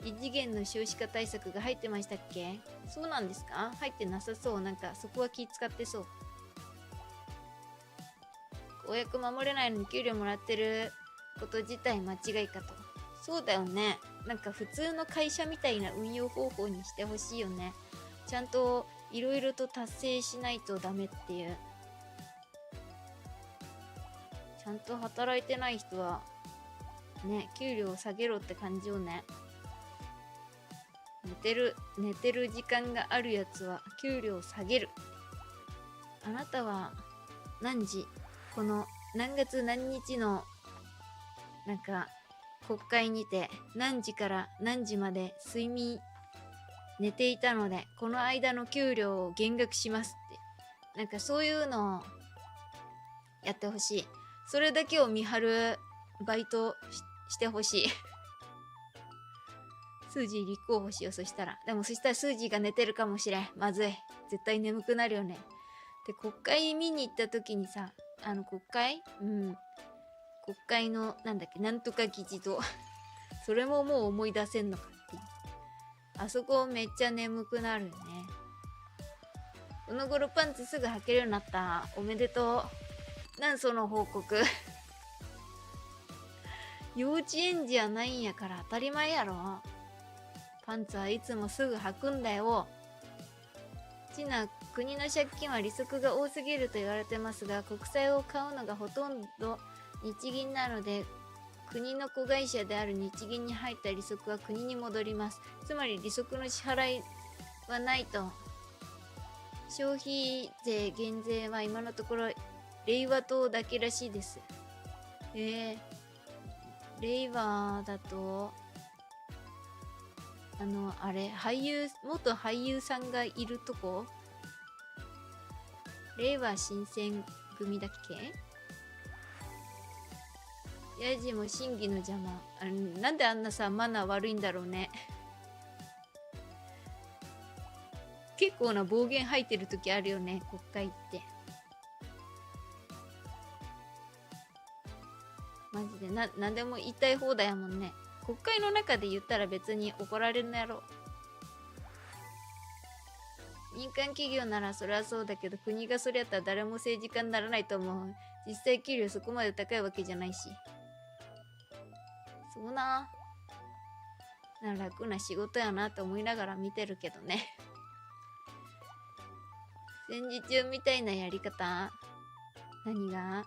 異次元の少子化対策が入ってましたっけ？そうなんですか？入ってなさそう。なんかそこは気使ってそう。公約守れないのに給料もらってること自体間違いかと。そうだよね。なんか普通の会社みたいな運用方法にしてほしいよね。ちゃんといろいろと達成しないとダメっていう。ちゃんと働いてない人はね、給料を下げろって感じよね。寝てる時間があるやつは給料を下げる。あなたは何時、この何月何日のなんか国会にて何時から何時まで寝ていたので、この間の給料を減額しますって。なんかそういうのをやってほしい。それだけを見張るバイトしてほしい。スージー立候補しよう。そしたらスージーが寝てるかもしれん。まずい。絶対眠くなるよね。で、国会見に行った時にさ、国会のなんとか議事堂それももう思い出せんのかっていう。あそこめっちゃ眠くなるよね。この頃パンツすぐ履けるようになった。おめでとう。なんその報告幼稚園児やないんやから当たり前やろ。パンツはいつもすぐ履くんだよ。国の借金は利息が多すぎると言われてますが、国債を買うのがほとんど日銀なので、国の子会社である日銀に入った利息は国に戻ります。つまり利息の支払いはないと。消費税減税は今のところ令和党だけらしいです。令和だとあれ元俳優さんがいるとこ、令和新選組だっけ。ヤジも審議の邪魔。なんであんなさマナー悪いんだろうね。結構な暴言吐いてる時あるよね、国会って。マジでなんでも言いたい放題やもんね。国会の中で言ったら別に怒られるのやろ。民間企業ならそれはそうだけど、国がそれやったら誰も政治家にならないと思う。実際給料そこまで高いわけじゃないし。そうな。楽な仕事やなと思いながら見てるけどね。戦時中みたいなやり方。何が？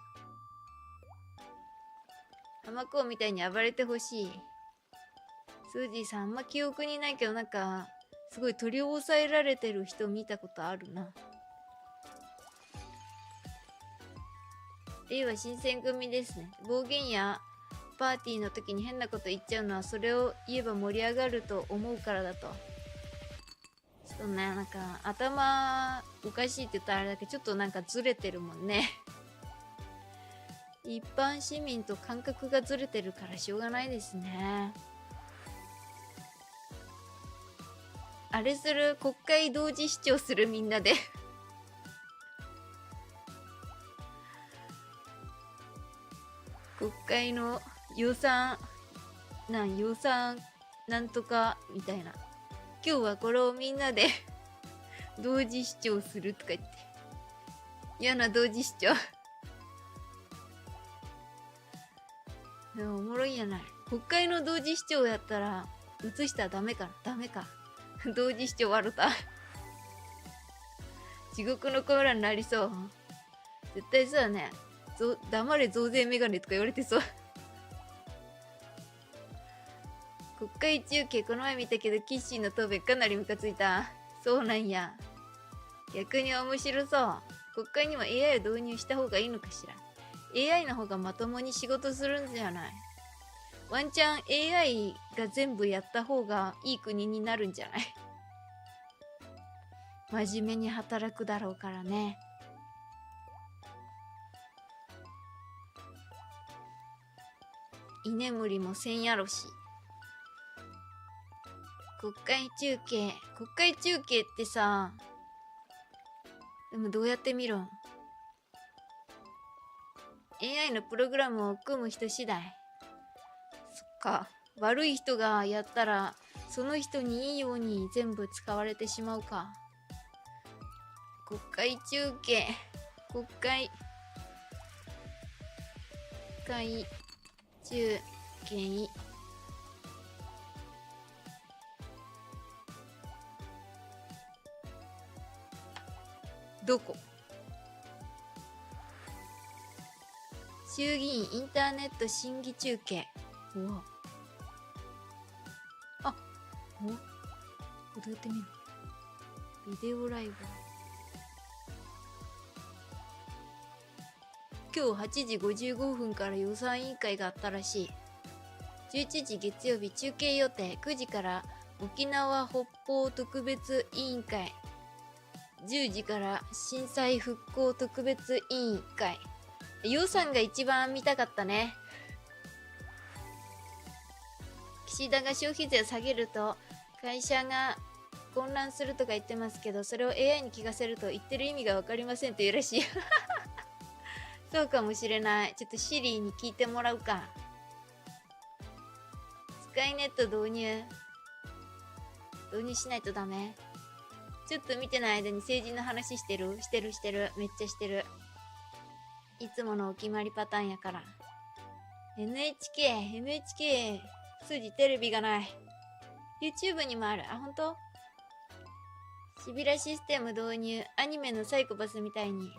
浜子みたいに暴れてほしい。スージーさんあんま記憶にないけど、なんかすごい取り押さえられてる人見たことあるな。令和新選組ですね。暴言やパーティーの時に変なこと言っちゃうのは、それを言えば盛り上がると思うからだと。ちょっとね、なんか頭おかしいって言ったらあれだけど、ちょっとなんかずれてるもんね。一般市民と感覚がずれてるからしょうがないですね。あれする、国会同時視聴する、みんなで国会の予算なんとかみたいな。今日はこれをみんなで同時視聴するとか言って。嫌な同時視聴でもおもろいやない。国会の同時視聴やったら映したらダメか。同時視聴悪た地獄の子らになりそう。絶対そうだね。黙れ増税メガネとか言われてそう。国会中継この前見たけど、キッシーの答弁かなりムカついた。そうなんや。逆に面白そう。国会にも AI を導入した方がいいのかしら。AI の方がまともに仕事するんじゃない？ワンチャン AI が全部やった方がいい国になるんじゃない？真面目に働くだろうからね。居眠りもせんやろし。国会中継ってさ、でもどうやって見るん？ AI のプログラムを組む人次第。そっか。悪い人がやったらその人にいいように全部使われてしまうか。国会中継中継どこ？衆議院インターネット審議中継。うわ。どうやって見る？ビデオライブ。今日8時55分から予算委員会があったらしい。11時月曜日中継予定。9時から沖縄北方特別委員会。10時から震災復興特別委員会。予算が一番見たかったね。岸田が消費税を下げると会社が混乱するとか言ってますけど、それを AI に聞かせると言ってる意味が分かりませんと言うらしい。そうかもしれない。ちょっとシリーに聞いてもらうか。スカイネット導入しないとダメ。ちょっと見てない間に政治の話してる。めっちゃしてる。いつものお決まりパターンやから。NHK 数字テレビがない。 YouTube にもある。ほんと？シビラシステム導入。アニメのサイコパスみたいに。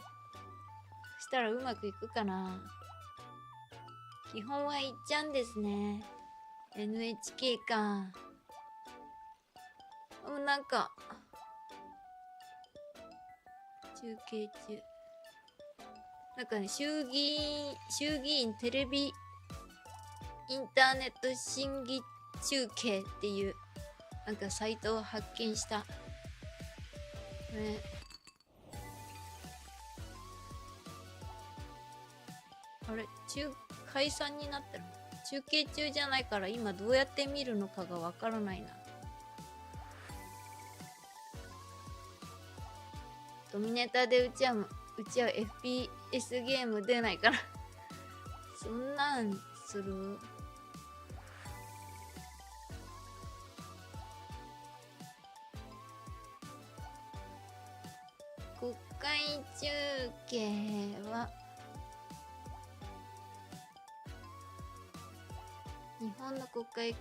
そしたらうまくいくかな。基本はいっちゃんですね。NHK か。なんか、中継中。なんかね、衆議院テレビインターネット審議中継っていう、なんかサイトを発見した。ね。あれ、解散になってるの？中継中じゃないから今どうやって見るのかがわからないな。ドミネーターでうちは FPS ゲーム出ないからそんなんする？国会中継は日本の国会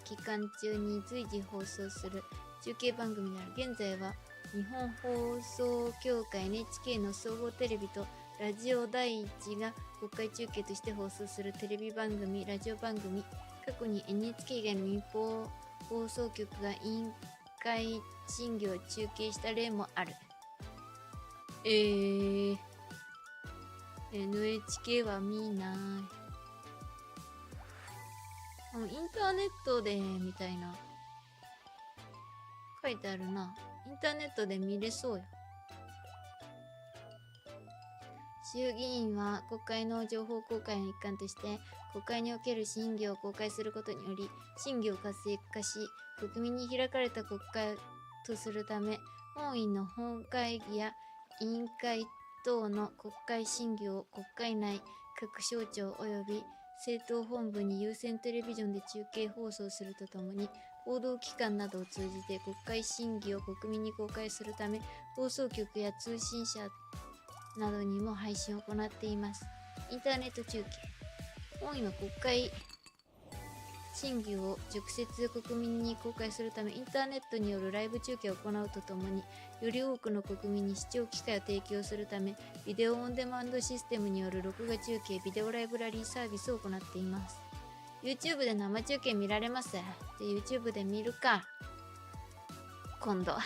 期間中に随時放送する中継番組である。現在は日本放送協会 NHK の総合テレビとラジオ第一が国会中継として放送するテレビ番組、ラジオ番組、過去に NHK 以外の民放放送局が委員会審議を中継した例もある。NHK は見ない。インターネットでみたいな書いてあるな。インターネットで見れそうよ。衆議院は国会の情報公開の一環として国会における審議を公開することにより審議を活性化し国民に開かれた国会とするため、本院の本会議や委員会等の国会審議を国会内各省庁及び政党本部に有線テレビジョンで中継放送するとともに、報道機関などを通じて国会審議を国民に公開するため、放送局や通信社などにも配信を行っています。インターネット中継。本院は国会審議を直接国民に公開するため、インターネットによるライブ中継を行うとともに、より多くの国民に視聴機会を提供するため、ビデオオンデマンドシステムによる録画中継、ビデオライブラリーサービスを行っています。YouTube で生中継見られます。で、YouTube で見るか。今度。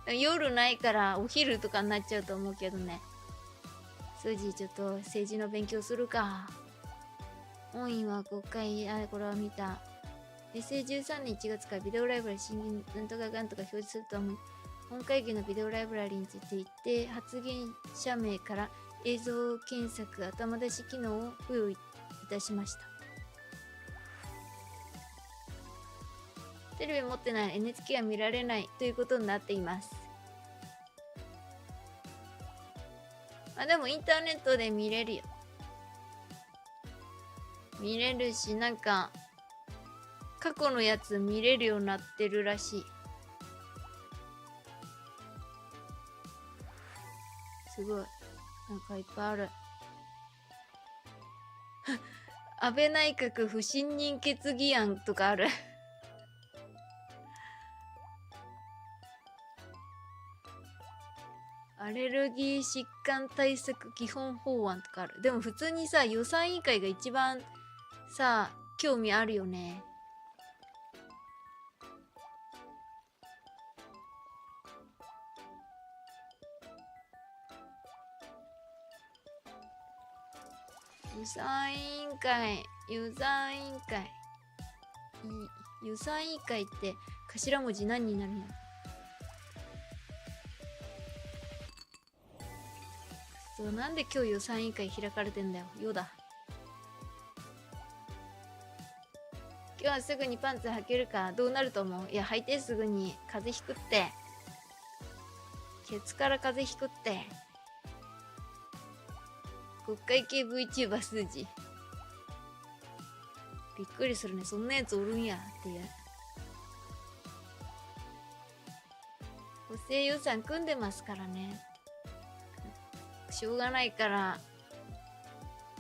夜ないからお昼とかになっちゃうと思うけどね。スージーちょっと政治の勉強するか。本院は国会、これは見た。平成13年1月からビデオライブラリ審議なんとかがんとか表示するとともに、本会議のビデオライブラリについて一定発言者名から映像検索頭出し機能を付与いたしました。テレビ持ってない NHK は見られないということになっています。でもインターネットで見れるよ。見れるし、なんか過去のやつ見れるようになってるらしい。すごい。なんかいっぱいある。安倍内閣不信任決議案とかある。アレルギー疾患対策基本法案とかある。でも普通にさ、予算委員会が一番さ、興味あるよね。予算委員会って頭文字何になるんやろ。そう、なんで今日予算委員会開かれてんだよ。よだ。今日はすぐにパンツ履けるか。どうなると思う？いや、履いてすぐに風邪ひくって。ケツから風邪ひくって。国会系 VTuber 数字。びっくりするね。そんなやつおるんやっていう。補正予算組んでますからね。しょうがないから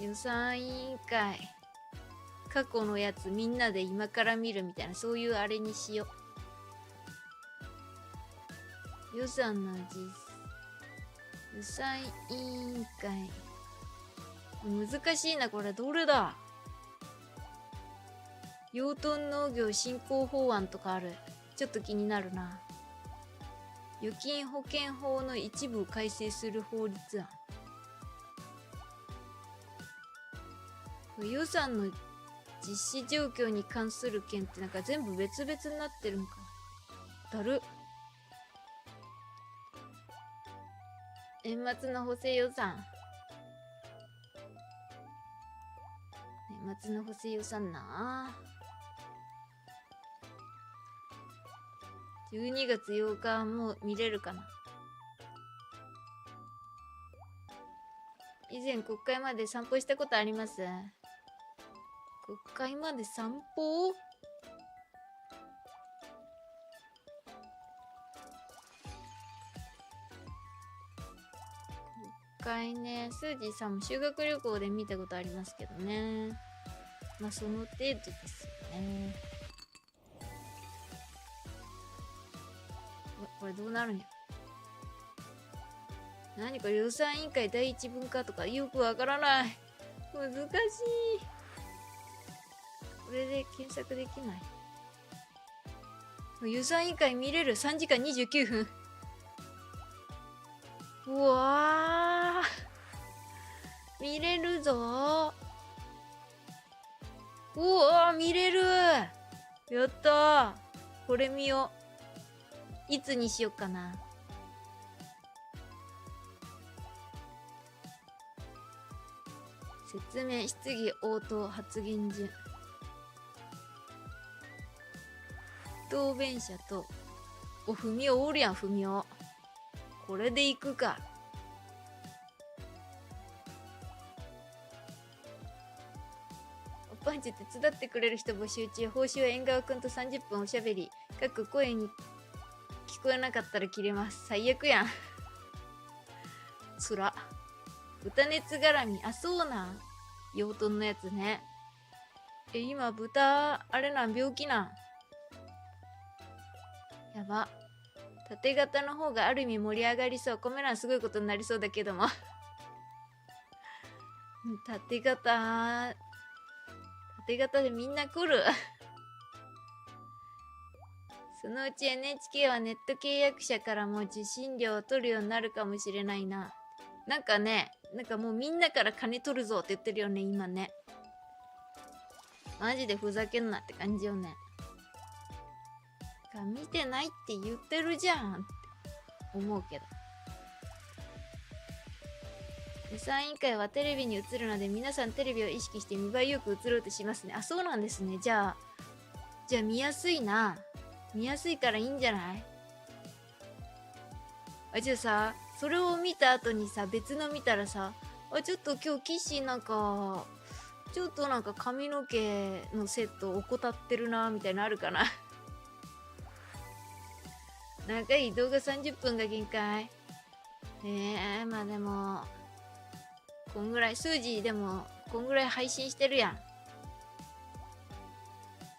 予算委員会過去のやつみんなで今から見るみたいな、そういうあれにしよう。予算委員会難しいな、これ。どれだ？養豚農業振興法案とかある。ちょっと気になるな。預金保険法の一部を改正する法律案。予算の実施状況に関する件ってなんか全部別々になってるんか。だる。年末の補正予算。年末の補正予算な。12月8日も見れるかな。以前国会まで散歩したことあります？国会まで散歩？国会ね、スージーさんも修学旅行で見たことありますけどね。まあその程度ですよね。これどうなるんや。何これ、予算委員会第一文化とかよくわからない。難しい。これで検索できない。予算委員会見れる。3時間29分。うわー、見れるぞー。うわー、見れる。やったー。これ見よう。いつにしよっかな。説明、質疑応答、発言順。答弁者と、ふみおおるやん、ふみお。これでいくか。おパンチ手伝ってくれる人募集中。報酬は縁側くんと30分おしゃべり。各声に聞こえなかったら切れます。最悪やん。つら。豚熱絡み。あ、そうなん。養豚のやつね。今豚、あれなん、病気なん。やば。縦型の方がある意味盛り上がりそう。コメ欄すごいことになりそうだけども。縦型でみんな来る。そのうち NHK はネット契約者からも受信料を取るようになるかもしれないな。なんかね、なんかもうみんなから金取るぞって言ってるよね、今ね。マジでふざけんなって感じよね。見てないって言ってるじゃんって思うけど。予算委員会はテレビに映るので皆さんテレビを意識して見栄えよく映ろうとしますね。あ、そうなんですね。じゃあ見やすいな。見やすいからいいんじゃない？じゃあさ、それを見た後にさ、別の見たらさ、ちょっと今日キッシーなんか、ちょっとなんか髪の毛のセット怠ってるなみたいなのあるかな。長い動画30分が限界。まあでも、こんぐらい、数字でも、こんぐらい配信してるやん。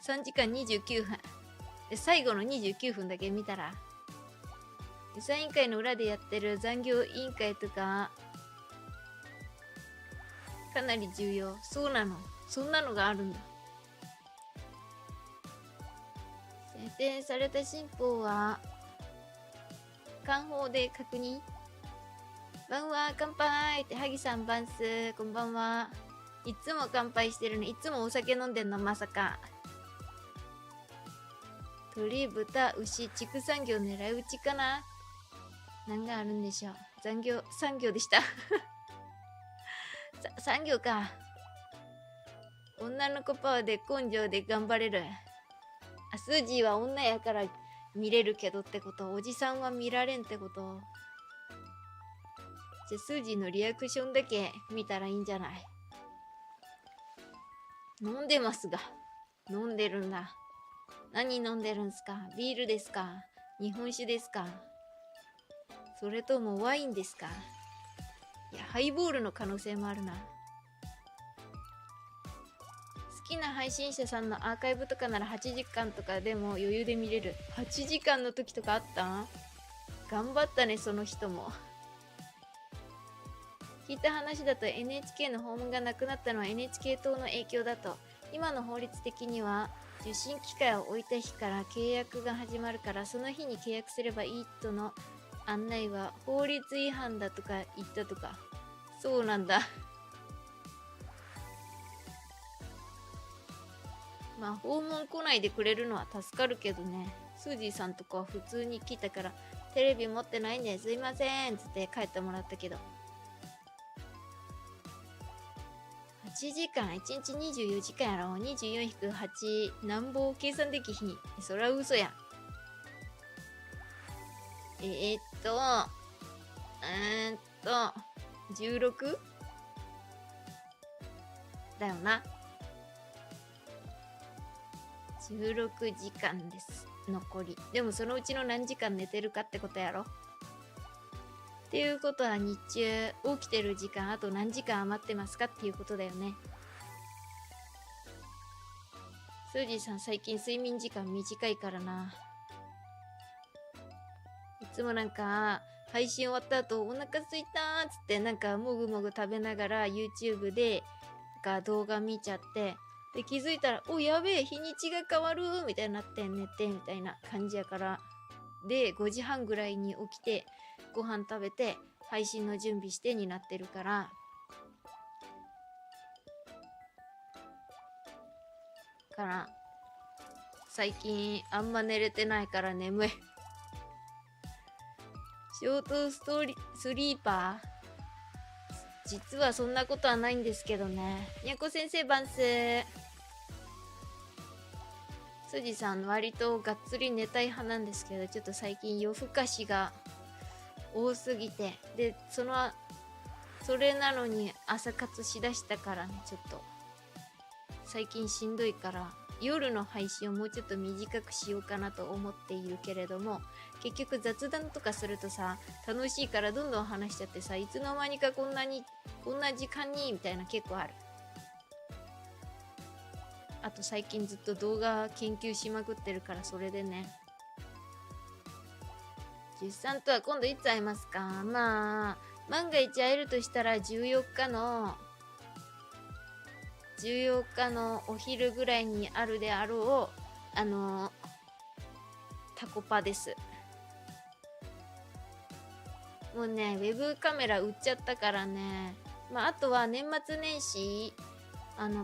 3時間29分。で、最後の29分だけ見たら、予算委員会の裏でやってる残業委員会とか、かなり重要。そうなの。そんなのがあるんだ。制定された新法は、官報で確認。ばんは、乾杯って、萩さんばんす。こんばんは。いつも乾杯してるね。いつもお酒飲んでんの、まさか。鶏、豚、牛、畜産業狙い撃ちかな。何があるんでしょう。産業でした。産業か。女の子パワーで根性で頑張れる。スージーは女やから見れるけどってこと。おじさんは見られんってこと。じゃあスージーのリアクションだけ見たらいいんじゃない？飲んでますが。飲んでるんだ。何飲んでるんすか？ビールですか？日本酒ですか？それともワインですか？いや、ハイボールの可能性もあるな。好きな配信者さんのアーカイブとかなら8時間とかでも余裕で見れる。8時間の時とかあったん？頑張ったね、その人も。聞いた話だと NHK の訪問がなくなったのは NHK 党の影響だと。今の法律的には受信機会を置いた日から契約が始まるから、その日に契約すればいいとの案内は法律違反だとか言ったとか。そうなんだ。まあ訪問来ないでくれるのは助かるけどね。スージーさんとかは普通に来たから、テレビ持ってないんですいませんつって帰ってもらったけど。8時間、1日24時間やろ。24-8、なんぼ計算できひん。そりゃ嘘やん。16? だよな。16時間です。残り。でもそのうちの何時間寝てるかってことやろ。っていうことは日中起きてる時間あと何時間余ってますかっていうことだよね。スージーさん最近睡眠時間短いからな。いつもなんか配信終わった後お腹すいたーっつってなんかもぐもぐ食べながら YouTube でなんか動画見ちゃって、で気づいたらおやべえ日にちが変わるみたいになって寝てみたいな感じやから、で5時半ぐらいに起きてご飯食べて配信の準備してになってるから最近あんま寝れてないから眠い。ショートスリーパー、実はそんなことはないんですけどね。にゃこ先生バンス。すじさん割とがっつり寝たい派なんですけど、ちょっと最近夜更かしが多すぎて、でそれなのに朝活しだしたからね、ちょっと最近しんどいから夜の配信をもうちょっと短くしようかなと思っているけれども、結局雑談とかするとさ楽しいからどんどん話しちゃってさ、いつの間にかこんな時間にみたいな結構ある。あと最近ずっと動画研究しまくってるからそれでね。ジュッさんとは今度いつ会いますか？まあ万が一会えるとしたら14日のお昼ぐらいにあるであろうタコパです。もうねウェブカメラ売っちゃったからね。まああとは年末年始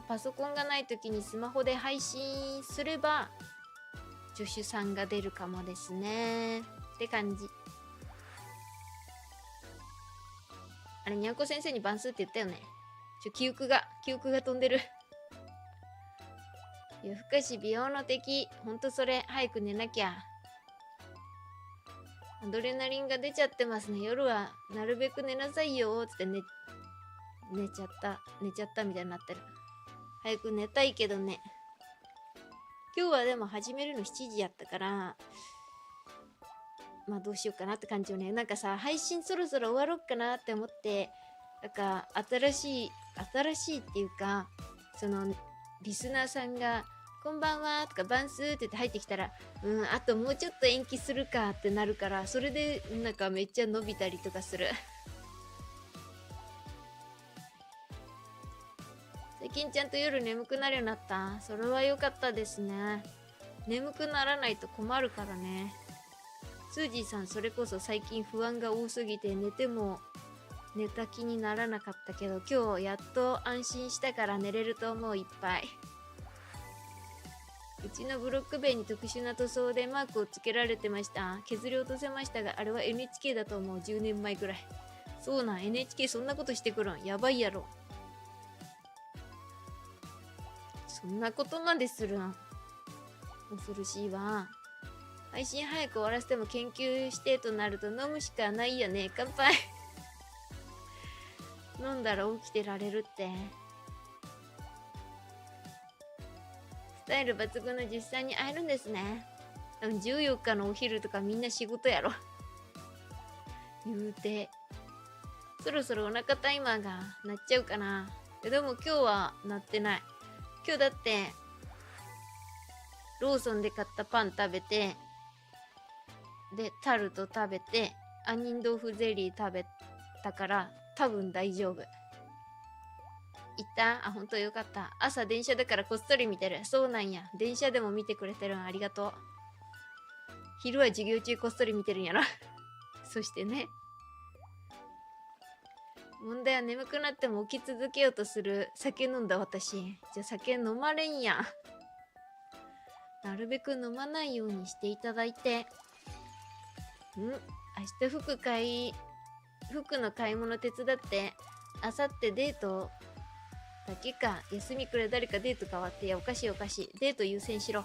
パソコンがない時にスマホで配信すれば助手さんが出るかもですねって感じ。あれにゃんこ先生に番数って言ったよね。記憶が飛んでる。夜更かし美容の敵。ほんとそれ。早く寝なきゃ。アドレナリンが出ちゃってますね。夜はなるべく寝なさいよつって寝ちゃったみたいになってる。早く寝たいけどね。今日はでも始めるの7時やったから、まあどうしようかなって感じよね。なんかさ配信そろそろ終わろっかなって思って、なんか新しいっていうか、そのリスナーさんがこんばんはとかバンスって言って入ってきたら、あともうちょっと延期するかってなるから、それでなんかめっちゃ伸びたりとかする。最近ちゃんと夜眠くなるようになった。それは良かったですね。眠くならないと困るからね。スージーさんそれこそ最近不安が多すぎて寝ても寝た気にならなかったけど、今日やっと安心したから寝れると思う。いっぱい。うちのブロック塀に特殊な塗装でマークをつけられてました。削り落とせましたが、あれは NHK だと思う。10年前くらい。そうなん、 NHK そんなことしてくるん。やばいやろ。そんなことまでするん。恐ろしいわ。配信早く終わらせても研究してとなると飲むしかないよね。乾杯。飲んだら起きてられるって。スタイル抜群の実際に会えるんですね。14日のお昼とかみんな仕事やろ。言うて。そろそろお腹タイマーが鳴っちゃうかな。でも今日は鳴ってない。今日だってローソンで買ったパン食べて、でタルト食べて、杏仁豆腐ゼリー食べたから多分大丈夫。行った？あ、ほんとよかった。朝電車だからこっそり見てる。そうなんや。電車でも見てくれてるんありがとう。昼は授業中こっそり見てるんやろ。そしてね。問題は眠くなっても起き続けようとする。酒飲んだ私。じゃあ酒飲まれんや。なるべく飲まないようにしていただいて。明日服の買い物手伝って。あさってデートだけか。休みくらい誰かデート変わって。いや、おかしいおかしい。デート優先しろ。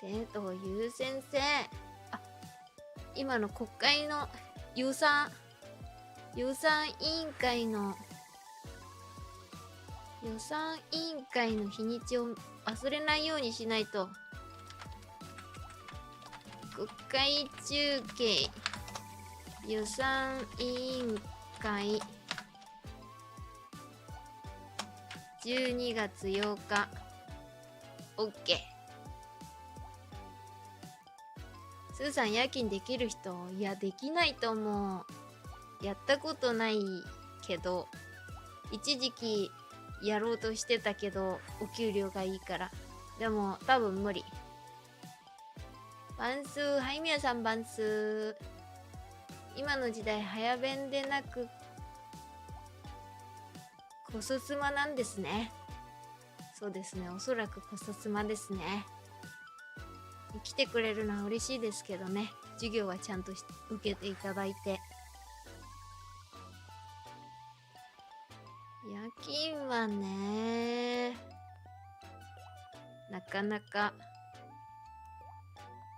デートを優先せ。あ、今の国会の予算委員会の日にちを忘れないようにしないと。国会中継予算委員会12月8日 OK。 スーさん夜勤できる人？いや、できないと思う。やったことないけど、一時期やろうとしてたけどお給料がいいから。でも多分無理。バンスー、はい、皆さんバンスー。今の時代早弁でなくコソスマなんですね。そうですね、おそらくコソスマですね。来てくれるのは嬉しいですけどね。授業はちゃんと受けていただいて。夜勤はね、なかなか。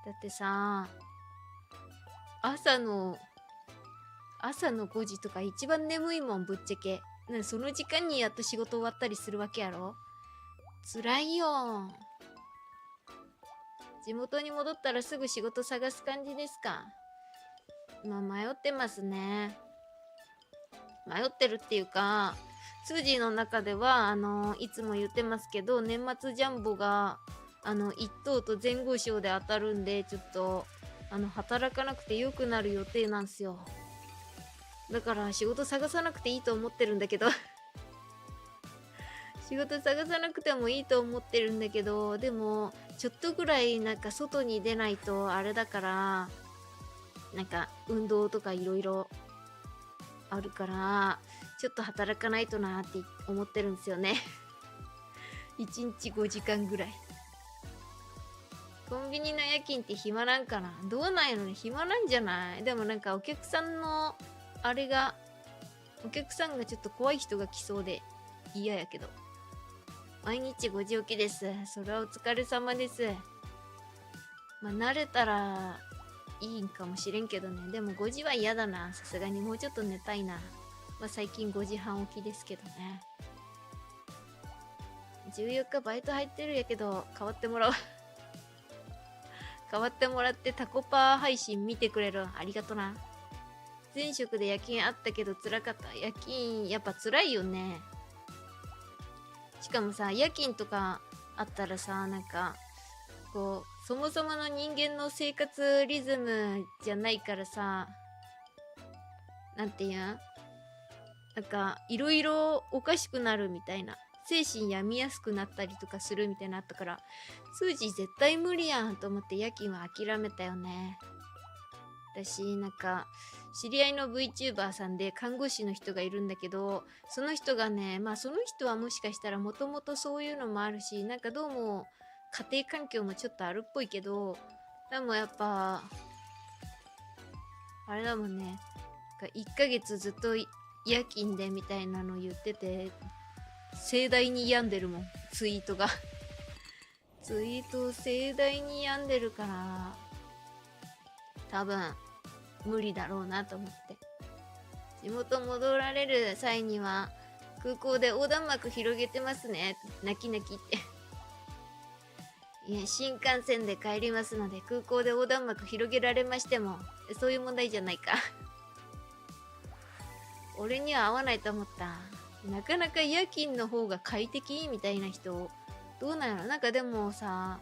だってさ、朝の5時とか一番眠いもん、ぶっちゃけ。その時間にやっと仕事終わったりするわけやろ。辛いよ。地元に戻ったらすぐ仕事探す感じですか？迷ってますね。迷ってるっていうか、スージーの中ではいつも言ってますけど、年末ジャンボが1等と前後賞で当たるんで、ちょっと働かなくてよくなる予定なんすよ。だから仕事探さなくていいと思ってるんだけど仕事探さなくてもいいと思ってるんだけど、でもちょっとぐらいなんか外に出ないとあれだから、なんか運動とかいろいろあるから、ちょっと働かないとなって思ってるんですよね1日5時間ぐらい。コンビニの夜勤って暇なんかな？どうなんやろね。暇なんじゃない？でもなんかお客さんのあれが、お客さんがちょっと怖い人が来そうで嫌やけど。毎日5時起きです。それはお疲れ様です。慣れたらいいんかもしれんけどね。でも5時は嫌だな。さすがにもうちょっと寝たいな。最近5時半起きですけどね。14日バイト入ってるやけど、代わってもらう。代わってもらってタコパー配信見てくれる。ありがとな。前職で夜勤あったけど辛かった。夜勤やっぱ辛いよね。しかもさ、夜勤とかあったらさ、なんかこうそもそもの人間の生活リズムじゃないからさ、なんていうん、なんかいろいろおかしくなるみたいな、精神病みやすくなったりとかするみたいなあったから、数字絶対無理やんと思って夜勤は諦めたよね。私なんか知り合いの VTuber さんで看護師の人がいるんだけど、その人がね、その人はもしかしたらもともとそういうのもあるし、なんかどうも家庭環境もちょっとあるっぽいけど、でもやっぱあれだもんね、1ヶ月ずっと夜勤でみたいなの言ってて、盛大に病んでるもん、ツイートがツイート盛大に病んでるから、多分無理だろうなと思って。地元戻られる際には空港で横断幕広げてますね、泣き泣きっていや、新幹線で帰りますので空港で横断幕広げられましてもそういう問題じゃないか俺には合わないと思った。なかなか夜勤の方が快適みたいな人どうなんやろ。なんかでもさ、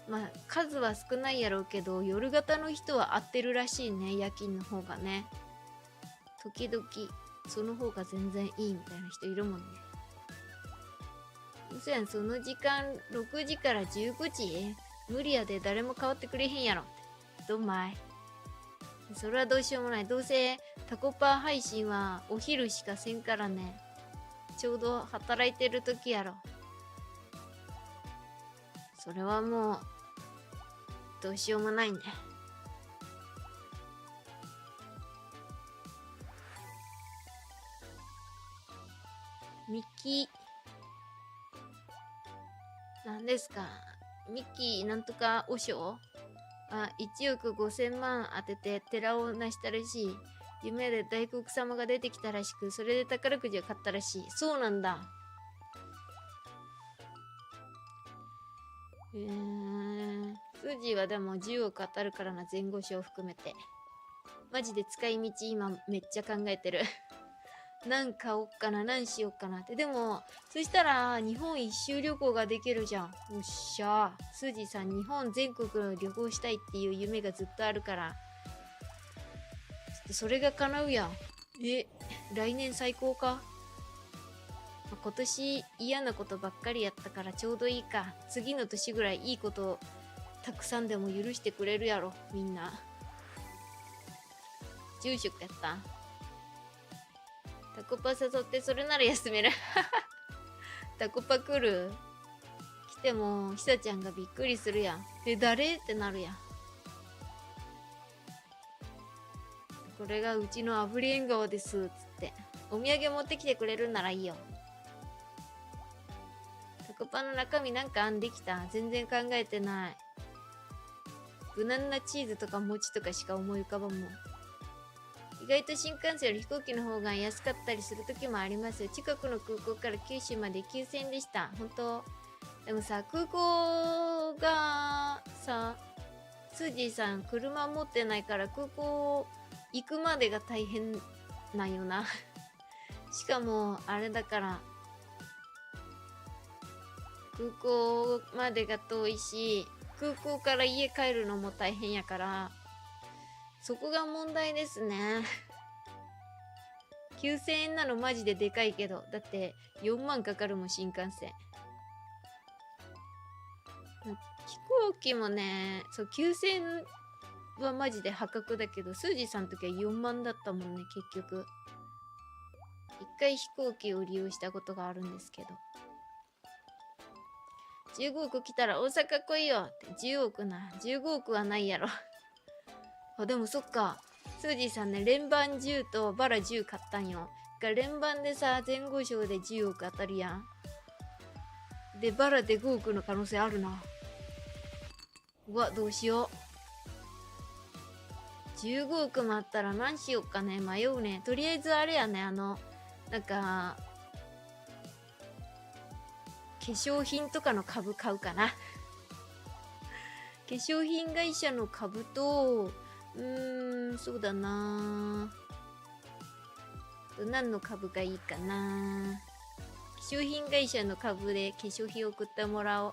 まあ数は少ないやろうけど、夜型の人は合ってるらしいね、夜勤の方がね。時々その方が全然いいみたいな人いるもんね。うそやん、その時間6時から19時無理やで、誰も変わってくれへんやろって。どんまい。それはどうしようもない。どうせタコパー配信はお昼しかせんからね。ちょうど働いてる時やろ。それはもうどうしようもないね。ミッキー何ですか？ミッキーなんとか和尚、1億5000万当てて寺を成したらしい。夢で大黒様が出てきたらしく、それで宝くじを買ったらしい。そうなんだ。数字はでも10億当たるからな、前後賞含めて。マジで使い道今めっちゃ考えてる。何買おっかな、何しよっかなって。でも、そしたら日本一周旅行ができるじゃん。よっしゃ。スージーさん、日本全国を旅行したいっていう夢がずっとあるから。それが叶うやん。来年最高か？今年嫌なことばっかりやったからちょうどいいか。次の年ぐらいいいことたくさんでも許してくれるやろ、みんな。住職やった。タコパ誘ってそれなら休める。タコパ来る？来てもひさちゃんがびっくりするやん。誰ってなるやん。これがうちの炙り縁側ですっつってお土産持ってきてくれるならいいよ。タコパの中身なんかできた？全然考えてない。無難なチーズとか餅とかしか思い浮かばんもん。意外と新幹線より飛行機の方が安かったりする時もありますよ。近くの空港から九州まで9000円でした。本当。でもさ、空港がさ、スージーさん車持ってないから空港行くまでが大変なんよな。しかもあれだから、空港までが遠いし、空港から家帰るのも大変やから、そこが問題ですね。9000円なのマジででかいけど、だって4万かかるもん、新幹線。飛行機もね、そう、9000円はマジで破格だけど、スージーさんの時は4万だったもんね、結局。一回飛行機を利用したことがあるんですけど。15億来たら大阪来いよって。10億な。15億はないやろ。でもそっか。スージーさんね、連番10とバラ10買ったんよ。連番でさ、前後賞で10億当たるやん。で、バラで5億の可能性あるな。うわ、どうしよう。15億もあったら何しよっかね。迷うね。とりあえずあれやね、なんか、化粧品とかの株買うかな。化粧品会社の株と、そうだな。何の株がいいかな。化粧品会社の株で化粧品を送ってもらおう。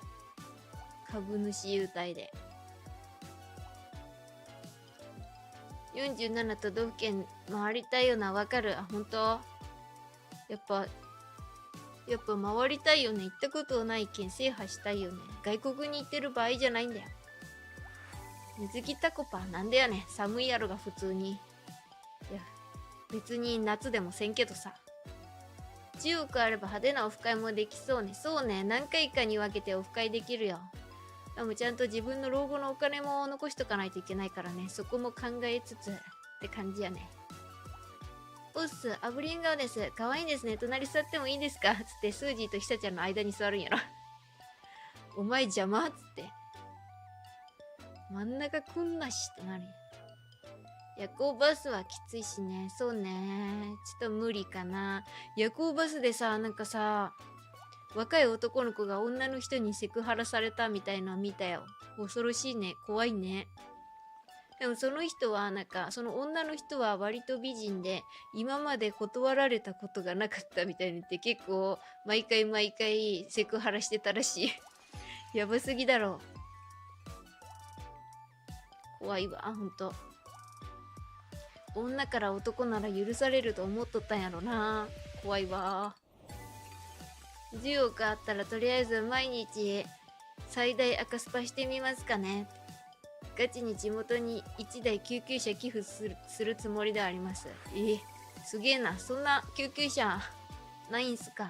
株主優待で。47都道府県回りたいよな。わかる？本当？やっぱ回りたいよね。行ったことない県制覇したいよね。外国に行ってる場合じゃないんだよ。水着タコパなんでやねん。寒いやろが普通に。いや、別に夏でもせんけどさ。10億あれば派手なオフ会もできそうね。そうね。何回かに分けてオフ会できるよ。でもちゃんと自分の老後のお金も残しとかないといけないからね。そこも考えつつって感じやね。おっす、アブリン顔です。可愛いんですね。隣座ってもいいですかつってスージーとヒサちゃんの間に座るんやろ。お前邪魔っつって。真ん中来んなしってなるんや。夜行バスはきついしね。そうね。ちょっと無理かな。夜行バスでさ、なんかさ、若い男の子が女の人にセクハラされたみたいの見たよ。恐ろしいね。怖いね。でもその人はなんか、その女の人は割と美人で、今まで断られたことがなかったみたいに言って結構毎回セクハラしてたらしい。やばすぎだろ。怖いわ、ほんと。女から男なら許されると思っとったんやろな。怖いわ。10億あったらとりあえず毎日最大赤スパしてみますかね。ガチに地元に1台救急車寄付するつもりであります。すげえな。そんな救急車ないんすか。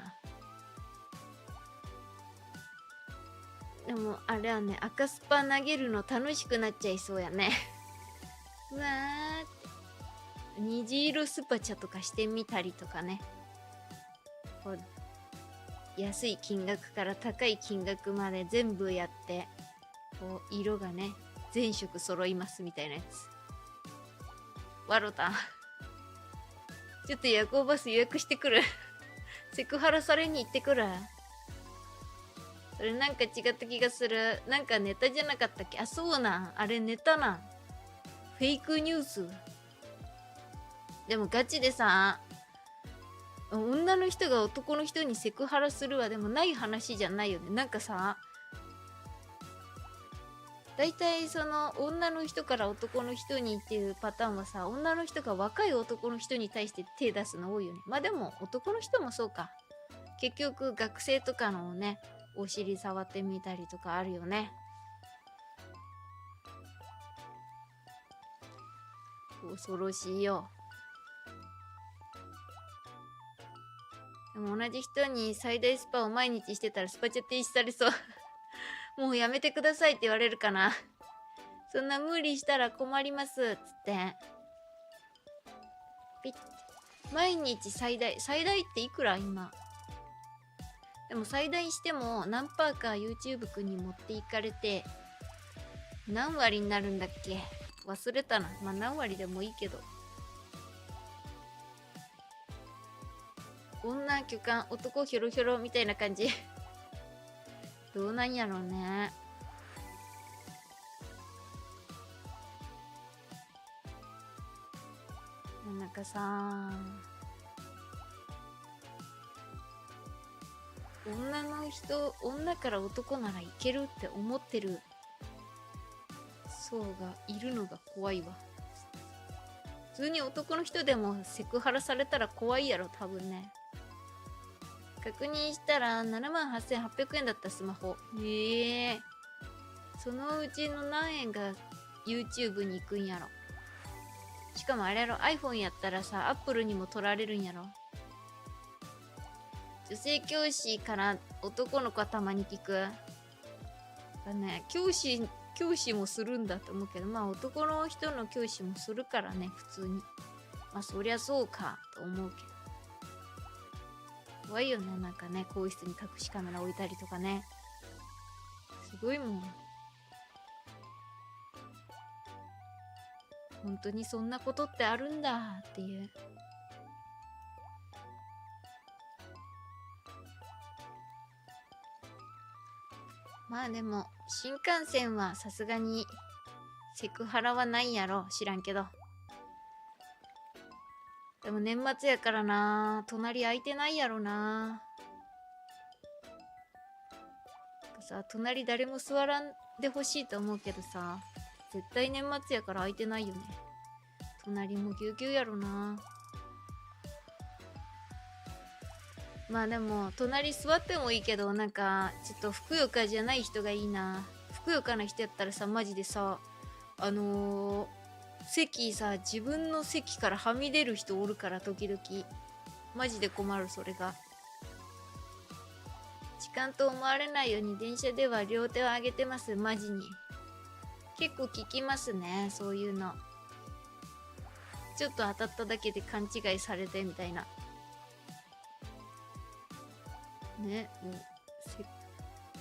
でもあれはね、赤スパ投げるの楽しくなっちゃいそうやね。うわー、虹色スパチャとかしてみたりとかね。こう安い金額から高い金額まで全部やって、こう色がね全色揃いますみたいなやつ。わろた。ちょっと夜行バス予約してくる。セクハラされに行ってくる。それなんか違った気がする。なんかネタじゃなかったっけ。あ、そうなん。あれネタなん。フェイクニュース。でもガチでさ、女の人が男の人にセクハラするはでもない話じゃないよね。なんかさ、大体その女の人から男の人にっていうパターンはさ、女の人が若い男の人に対して手出すの多いよね。まあでも男の人もそうか。結局学生とかのね、お尻触ってみたりとかあるよね。恐ろしいよ。でも同じ人に最大スパを毎日してたらスパチャ停止されそう。もうやめてくださいって言われるかな。そんな無理したら困りますっつって。ピッ。毎日最大っていくら今。でも最大しても何パーか YouTube くんに持っていかれて何割になるんだっけ忘れたな。まあ何割でもいいけど。女巨漢男ヒョロヒョロみたいな感じ。どうなんやろうね。なんかさ、女から男ならいけるって思ってる層がいるのが怖いわ。普通に男の人でもセクハラされたら怖いやろ、多分ね。確認したら78,800円だったスマホ。そのうちの何円が YouTube に行くんやろ。しかもあれやろ、 iPhone やったらさ、Apple にも取られるんやろ。女性教師から男の子はたまに聞く。だね、教師もするんだと思うけど、まあ男の人の教師もするからね、普通に。まあそりゃそうかと思うけど。怖いよね、なんかね、更衣室に隠しカメラ置いたりとかね。すごいもん。本当にそんなことってあるんだっていう。まあでも新幹線はさすがにセクハラはないやろ、知らんけど。でも年末やからな、隣空いてないやろな。さ、隣誰も座らんでほしいと思うけどさ、絶対年末やから空いてないよね。隣もぎゅうぎゅうやろな。まあでも隣座ってもいいけど、なんかちょっとふくよかじゃない人がいいな。ふくよかな人やったらさ、マジでさ、席さ、自分の席からはみ出る人おるから、時々マジで困る。それが痴漢と思われないように電車では両手を上げてます。マジに結構聞きますね、そういうの。ちょっと当たっただけで勘違いされてみたいなね。もう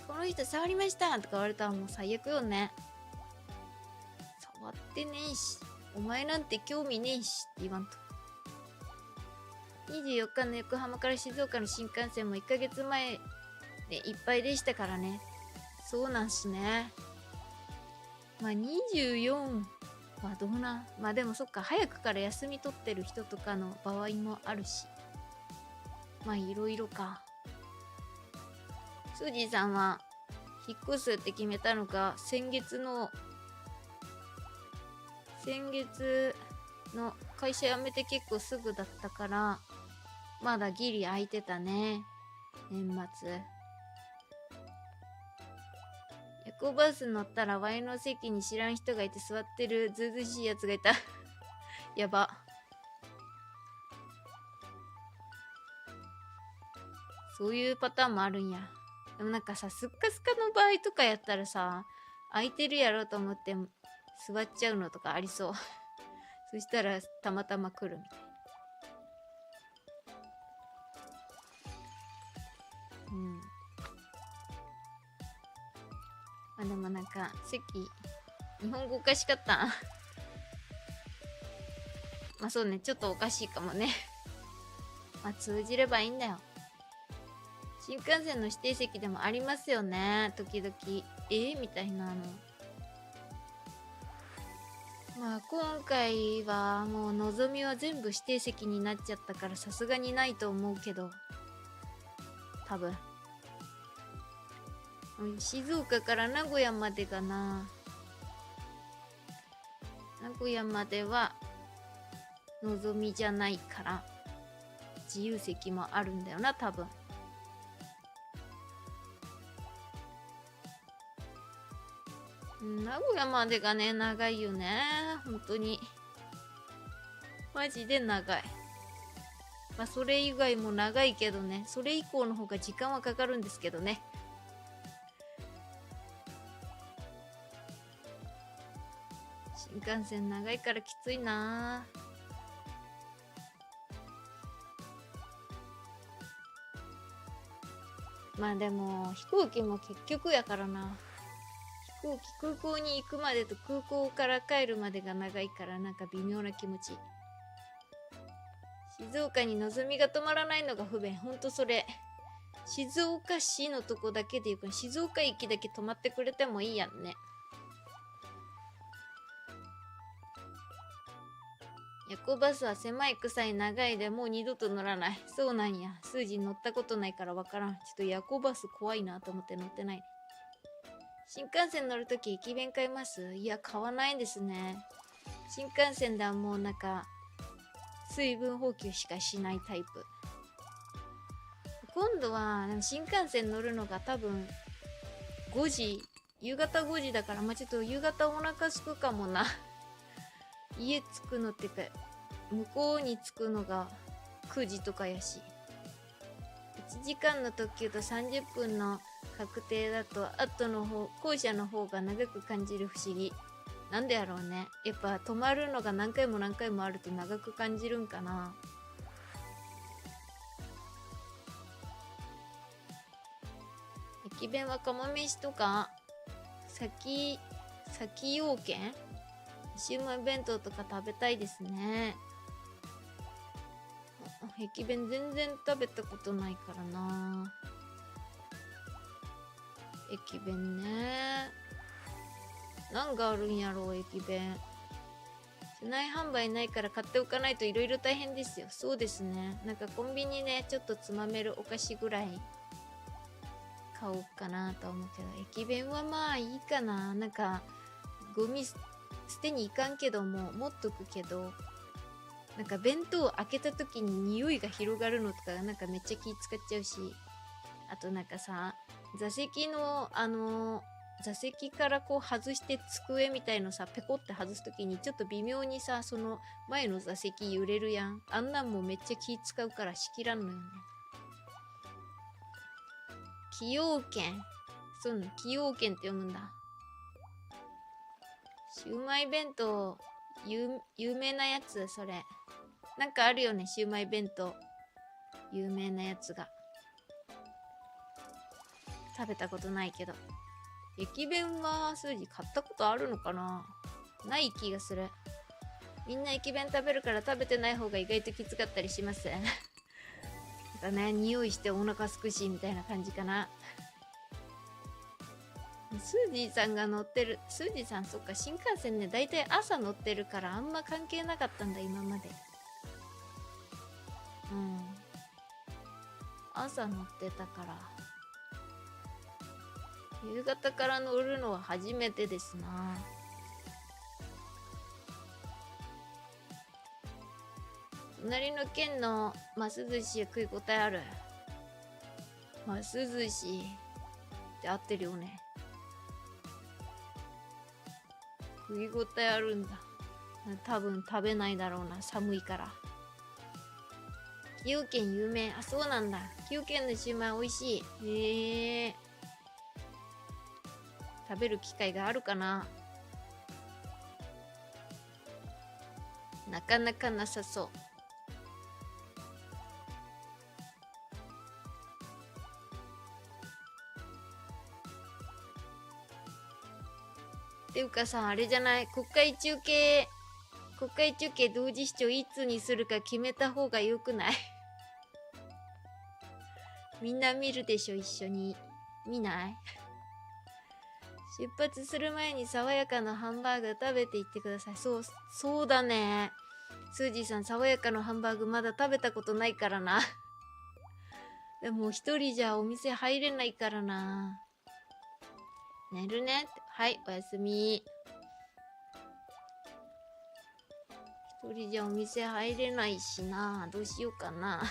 この人触りましたとか言われたらもう最悪よね。触ってねえし、お前なんて興味ねえしって言わんと。24日の横浜から静岡の新幹線も1ヶ月前でいっぱいでしたからね。そうなんすね。まあ24はどうな。まあでもそっか、早くから休み取ってる人とかの場合もあるし、まあいろいろか。スージーさんは引っ越すって決めたのが先月の先月の会社辞めて結構すぐだったから、まだギリ空いてたね。年末。夜行バス乗ったらワイの席に知らん人がいて座ってるずうずうしいやつがいた。やば。そういうパターンもあるんや。でもなんかさ、スッカスカの場合とかやったらさ、空いてるやろうと思って座っちゃうのとかありそう。そしたらたまたま来るみたいな。うん。まあでもなんか席、日本語おかしかった。まあそうね、ちょっとおかしいかもね。まあ通じればいいんだよ。新幹線の指定席でもありますよね。時々。みたいなの。まあ今回はもうのぞみは全部指定席になっちゃったからさすがにないと思うけど。多分。静岡から名古屋までかな。名古屋まではのぞみじゃないから自由席もあるんだよな、多分。名古屋までがね、長いよね。本当に。マジで長い。まあ、それ以外も長いけどね。それ以降の方が時間はかかるんですけどね。新幹線長いからきついな。まあでも、飛行機も結局やからな。空港に行くまでと空港から帰るまでが長いからなんか微妙な気持ち。静岡にのぞみが止まらないのが不便。ほんとそれ。静岡市のとこだけで行く。静岡駅だけ止まってくれてもいいやんね。夜行バスは狭い臭い長いでもう二度と乗らない。そうなんや。数字乗ったことないからわからん。ちょっと夜行バス怖いなと思って乗ってない。新幹線乗るとき駅弁買います？いや、買わないですね。新幹線ではもうなんか、水分補給しかしないタイプ。今度は新幹線乗るのが多分5時、夕方5時だから、まあ、ちょっと夕方お腹すくかもな。家着くのってか、向こうに着くのが9時とかやし。1時間の特急と30分の確定だと後の方、後者の方が長く感じる不思議。なんでやろうね。やっぱ止まるのが何回も何回もあると長く感じるんかな。駅弁は釜飯とか先用券、シウマイ弁当とか食べたいですね。駅弁全然食べたことないからな。駅弁ね。何があるんやろう、駅弁。車内販売ないから買っておかないといろいろ大変ですよ。そうですね。なんかコンビニね、ちょっとつまめるお菓子ぐらい買おうかなと思うけど、駅弁はまあいいかな。なんかゴミ捨てに行かんけども持っとくけど、なんか弁当を開けた時に匂いが広がるのとかなんかめっちゃ気使っちゃうし、あとなんかさ、座席の座席からこう外して机みたいのさペコって外す時にちょっと微妙にさ、その前の座席揺れるやん。あんなんもめっちゃ気使うからしきらんのよね。崎陽軒、そうね、崎陽軒って読むんだ。シウマイ弁当、有名なやつ、それ。なんかあるよね、シウマイ弁当。有名なやつが。食べたことないけど。駅弁は数字買ったことあるのかな？ない気がする。みんな駅弁食べるから食べてない方が意外ときつかったりします。なんかね、匂いしてお腹すくしみたいな感じかな。スージーさんが乗ってる。スージーさん、そっか、新幹線ね、だいたい朝乗ってるからあんま関係なかったんだ、今まで。うん。朝乗ってたから。夕方から乗るのは初めてですな。隣の県のます寿司食い応えある。ます寿司って合ってるよね。食い応えあるんだ。多分食べないだろうな、寒いから。崎陽軒有名。あ、そうなんだ。崎陽軒のシューマイ美味しい。へえ。食べる機会があるかな。なかなかなさそう。っていうかさ、あれじゃない、国会中継同時視聴いつにするか決めた方がよくない？みんな見るでしょ、一緒に。見ない？出発する前に爽やかなハンバーグ食べていってください。そうだね。スージーさん、爽やかなハンバーグまだ食べたことないからな。でも一人じゃお店入れないからな。寝るね。はい、おやすみ。一人じゃお店入れないしな。どうしようかな。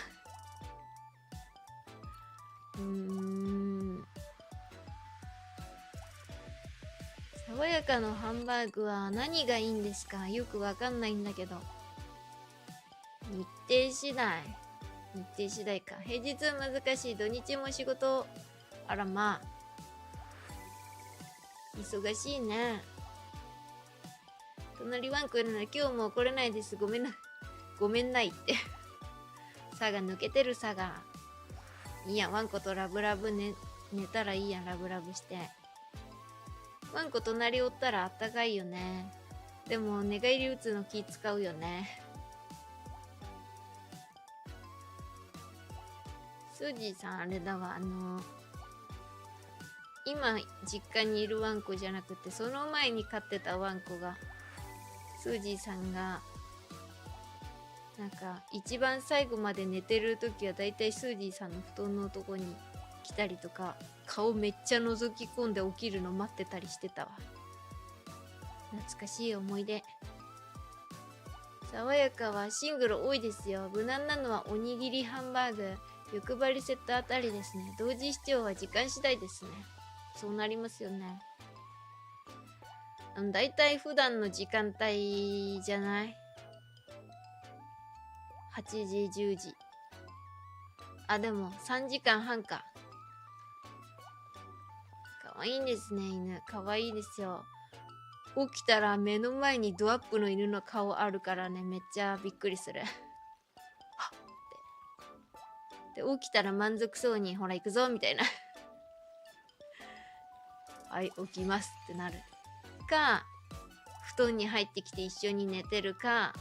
爽やかのハンバーグは何がいいんですか？よくわかんないんだけど。日程次第か。平日は難しい。土日も仕事。あらまあ。忙しいね。隣ワンコいるので今日も来れないです。ごめんないって。さが抜けてるさが。いいや、ワンコとラブラブ寝たらいいやん、ラブラブして。ワンコ隣おったらあったかいよね。でも寝返り打つの気使うよね。スージーさんあれだわ、今実家にいるワンコじゃなくて、その前に飼ってたワンコが、スージーさんがなんか一番最後まで寝てる時はだいたいスージーさんの布団のとこに来たりとか、顔めっちゃ覗き込んで起きるの待ってたりしてたわ。懐かしい思い出。爽やかはシングル多いですよ。無難なのはおにぎりハンバーグ、欲張りセットあたりですね。同時視聴は時間次第ですね。そうなりますよね。だいたい普段の時間帯じゃない？ 8 時10時。あ、でも3時間半か。かわいいんですね、犬。かわいいですよ。起きたら目の前にドアップの犬の顔あるからね、めっちゃびっくりする。はっって。で、起きたら満足そうに、ほら行くぞみたいな。はい、起きますってなる。か、布団に入ってきて一緒に寝てるか、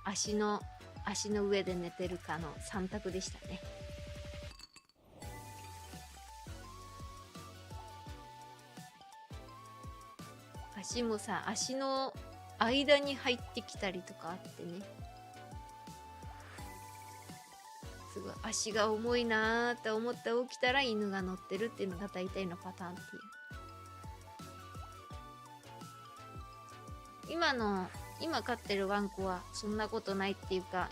足の上で寝てるかの3択でしたね。足もさ、足の間に入ってきたりとかあってね、すごい足が重いなーって思って起きたら犬が乗ってるっていうのが大体のパターンっていう。今飼ってるワンコはそんなことないっていうか、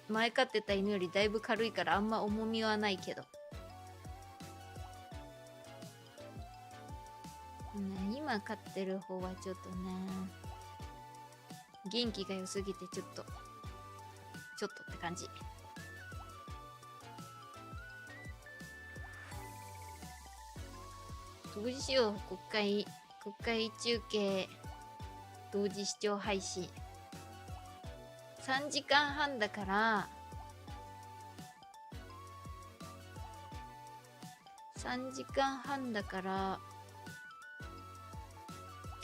前飼ってた犬よりだいぶ軽いからあんま重みはないけど、ね、今飼ってる方はちょっとね、元気が良すぎてちょっとって感じ。どうしよう。国会中継同時視聴配信3時間半だから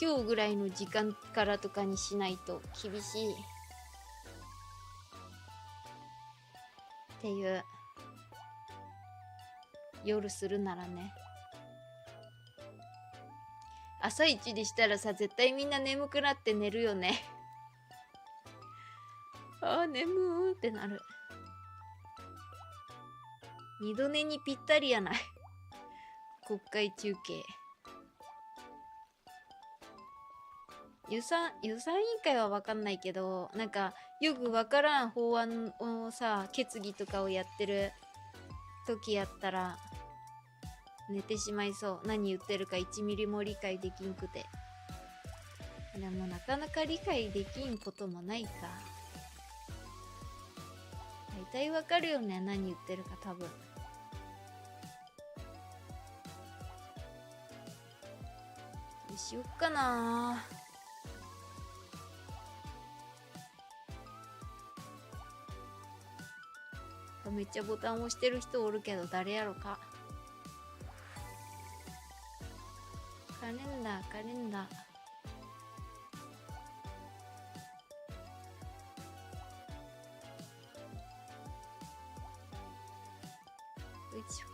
今日ぐらいの時間からとかにしないと厳しいっていう。夜するならね、朝一でしたらさ、絶対みんな眠くなって寝るよね。あー眠ーってなる。二度寝にぴったりやない。国会中継予算委員会はわかんないけど、なんかよくわからん法案をさ、決議とかをやってる時やったら寝てしまいそう。何言ってるか1ミリも理解できんくて。でもなかなか理解できんこともないか。大体わかるよね、何言ってるか多分。どうしよっかな。めっちゃボタン押してる人おるけど誰やろか。カレンダーカレンダー。よいしょ。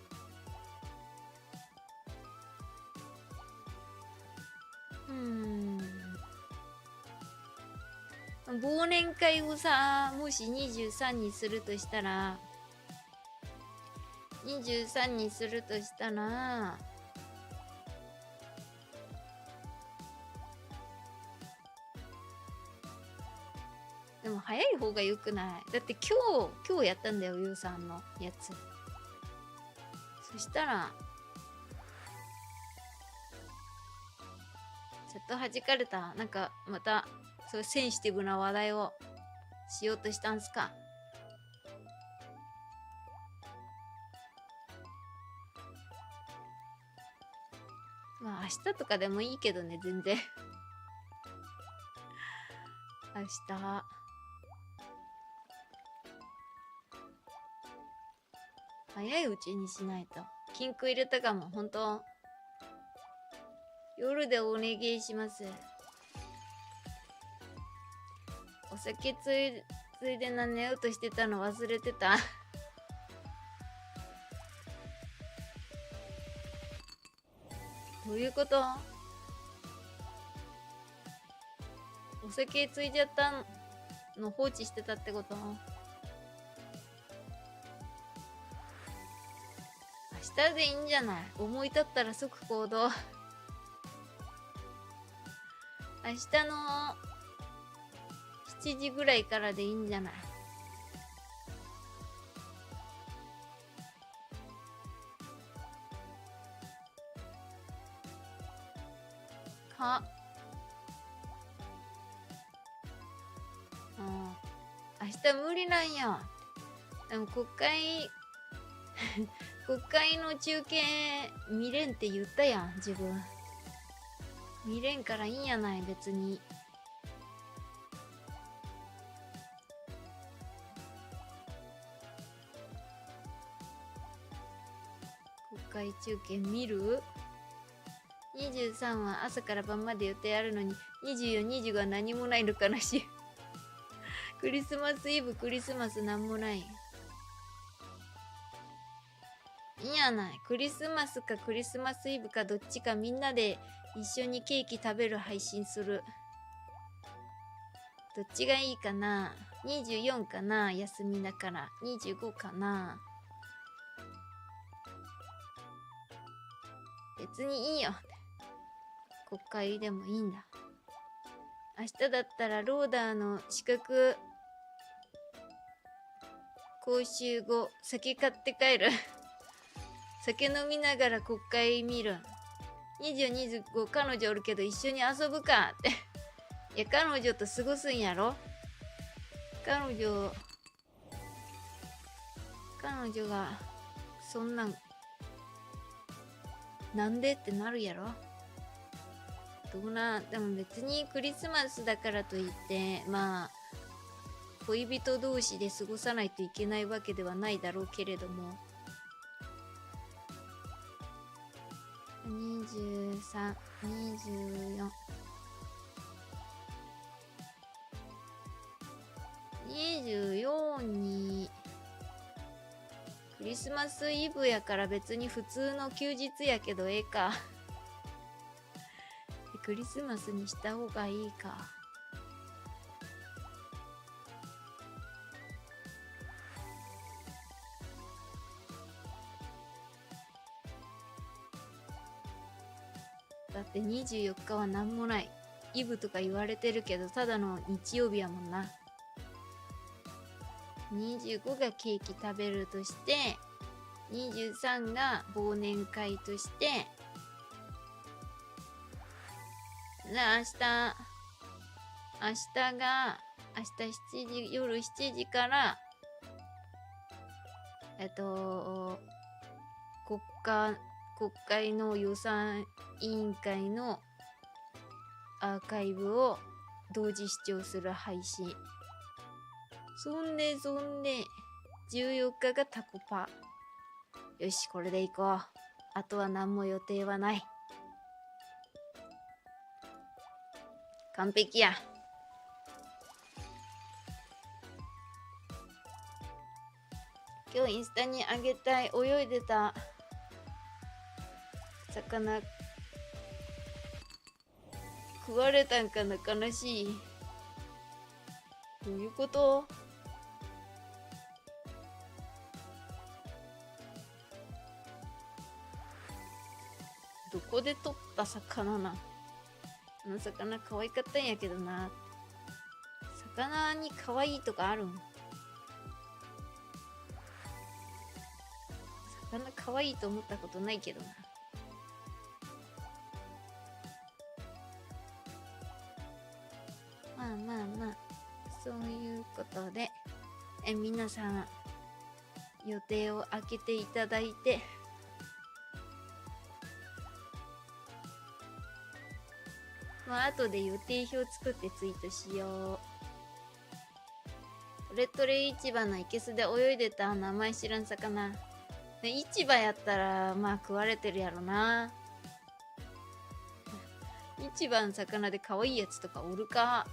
忘年会をさ、もし23にするとしたら、でも早い方がよくない？だって今日やったんだよ、ゆうさんのやつ。そしたら、ちょっと弾かれた。なんかまた、そういうセンシティブな話題をしようとしたんすか？まあ明日とかでもいいけどね、全然。明日。早いうちにしないと。金庫入れたかも、ほんと。夜でお願いします。お酒ついでな寝ようとしてたの忘れてた。どういうこと？お酒ついちゃったの放置してたってこと？明日でいいんじゃない？思い立ったら即行動。明日の7時ぐらいからでいいんじゃない？か。明日無理なんや。でも国会の中継見れんって言ったやん、自分。見れんからいいんやない、別に。国会中継見る？ 23 は朝から晩まで予定あるのに、24、25は何もないの悲しい。クリスマスイブ、クリスマスなんもない。いいやない。クリスマスかクリスマスイブかどっちかみんなで一緒にケーキ食べる配信する。どっちがいいかな？ 24 かな？休みだから。25かな？別にいいよ。国会でもいいんだ。明日だったらローダーの資格講習後、酒買って帰る。酒飲みながら国会見る。20、25彼女おるけど一緒に遊ぶかって。いや、彼女と過ごすんやろ？彼女がそんなんなんでってなるやろ？でも別にクリスマスだからといってまあ恋人同士で過ごさないといけないわけではないだろうけれども、23、24、24にクリスマスイブやから別に普通の休日やけどええか。クリスマスにした方がいいか。だって24日は何もない。イブとか言われてるけど、ただの日曜日やもんな。25がケーキ食べるとして、23が忘年会として、じゃあ明日夜7時から、国会の予算委員会のアーカイブを同時視聴する配信。そんで、14日がタコパ。よし、これでいこう。あとは何も予定はない。完璧や。今日インスタにあげたい泳いでた魚食われたんかな。悲しい。どういうこと？どこで取った魚なん？あの魚可愛かったんやけどな。魚に可愛いとかあるん？魚可愛いと思ったことないけどな。まあそういうことで皆さん予定を空けていただいて、後で予定表作ってツイートしよう。トレトレ市場のいけすで泳いでた名前知らん魚。市場やったら食われてるやろな。市場の魚で可愛いやつとかおるか。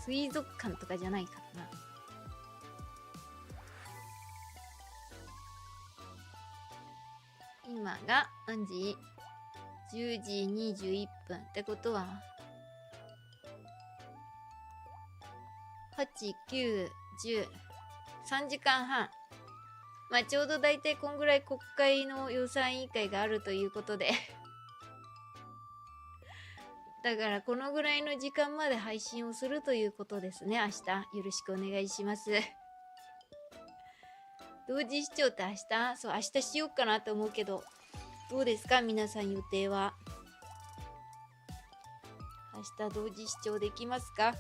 水族館とかじゃないからな。今が何時？10時21分ってことは8、9、10、3時間半。ちょうどだいたいこんぐらい国会の予算委員会があるということでだからこのぐらいの時間まで配信をするということですね。明日よろしくお願いします同時視聴って明日しようかなと思うけど、どうですか皆さん予定は。明日同時視聴できますか？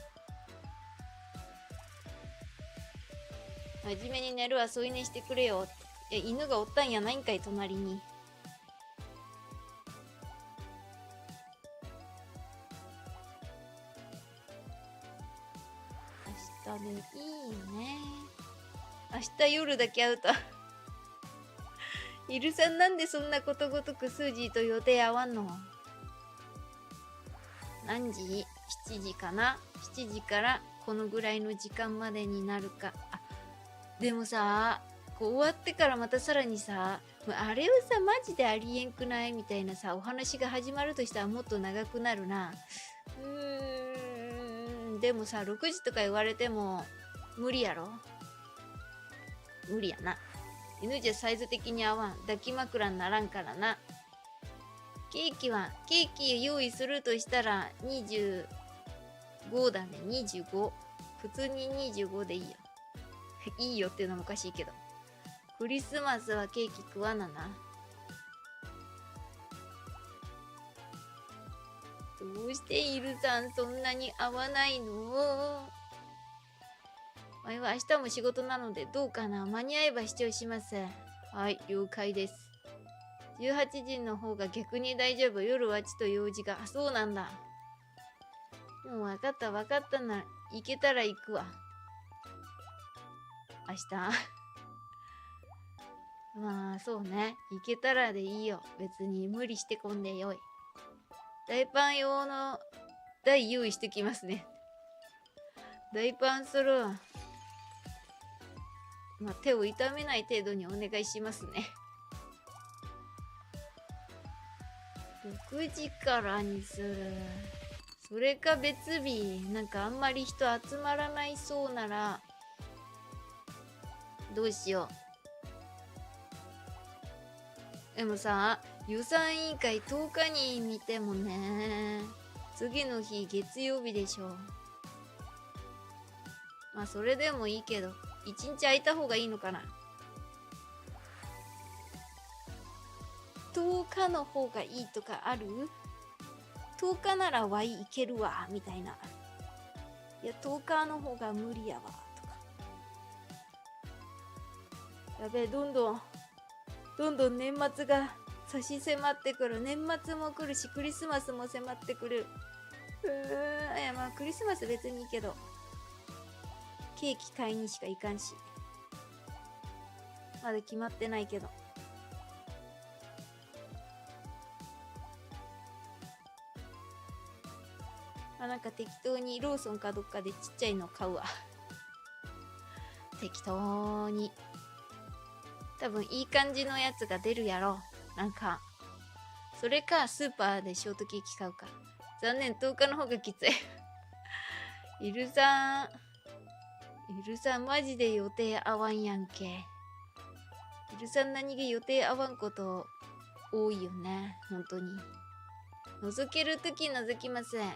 真面目に寝るわ、添い寝してくれよ。犬がおったんやないんかい隣に。明日でいいね。明日夜だけ会うとイルさんなんでそんなことごとくスージーと予定合わんの？何時？ 7 時かな。7時からこのぐらいの時間までになるか。でもさ、こう終わってからまたさらにさ、あれはさマジでありえんくないみたいなさお話が始まるとしたらもっと長くなるな。でもさ6時とか言われても無理やろ。無理やな。犬じゃサイズ的に合わん。抱き枕にならんからな。ケーキ用意するとしたら25だね。25。普通に25でいいよいいよっていうのもおかしいけど、クリスマスはケーキ食わなな。どうしてイルさんそんなに合わないの？は明日も仕事なのでどうかな。間に合えば視聴します。はい、了解です。18時の方が逆に大丈夫。夜はちと用事が。そうなんだ。もう分かったなら行けたら行くわ。明日そうね、行けたらでいいよ。別に無理してこんでよい。大パン用の台用意してきますね。大パンするわ。手を痛めない程度にお願いしますね。6時からにする。それか別日、あんまり人集まらないそうならどうしよう。でもさ、予算委員会10日に見てもね、次の日月曜日でしょ。まあそれでもいいけど、一日空いた方がいいのかな。10日の方がいいとかある？ 10 日ならワイいけるわみたいな。いや10日の方が無理やわとか。やべえ、どんどん年末が差し迫ってくる。年末も来るしクリスマスも迫ってくる。いやまあクリスマス別にいいけど、ケーキ買いにしか行かんし、まだ決まってないけど。なんか適当にローソンかどっかでちっちゃいの買うわ。適当に。多分いい感じのやつが出るやろ。なんかそれかスーパーでショートケーキ買うか。残念、10日の方がきつい。イルさんマジで予定合わんやんけ。イルさん何気予定合わんこと多いよね、本当に。覗けるとき覗きません。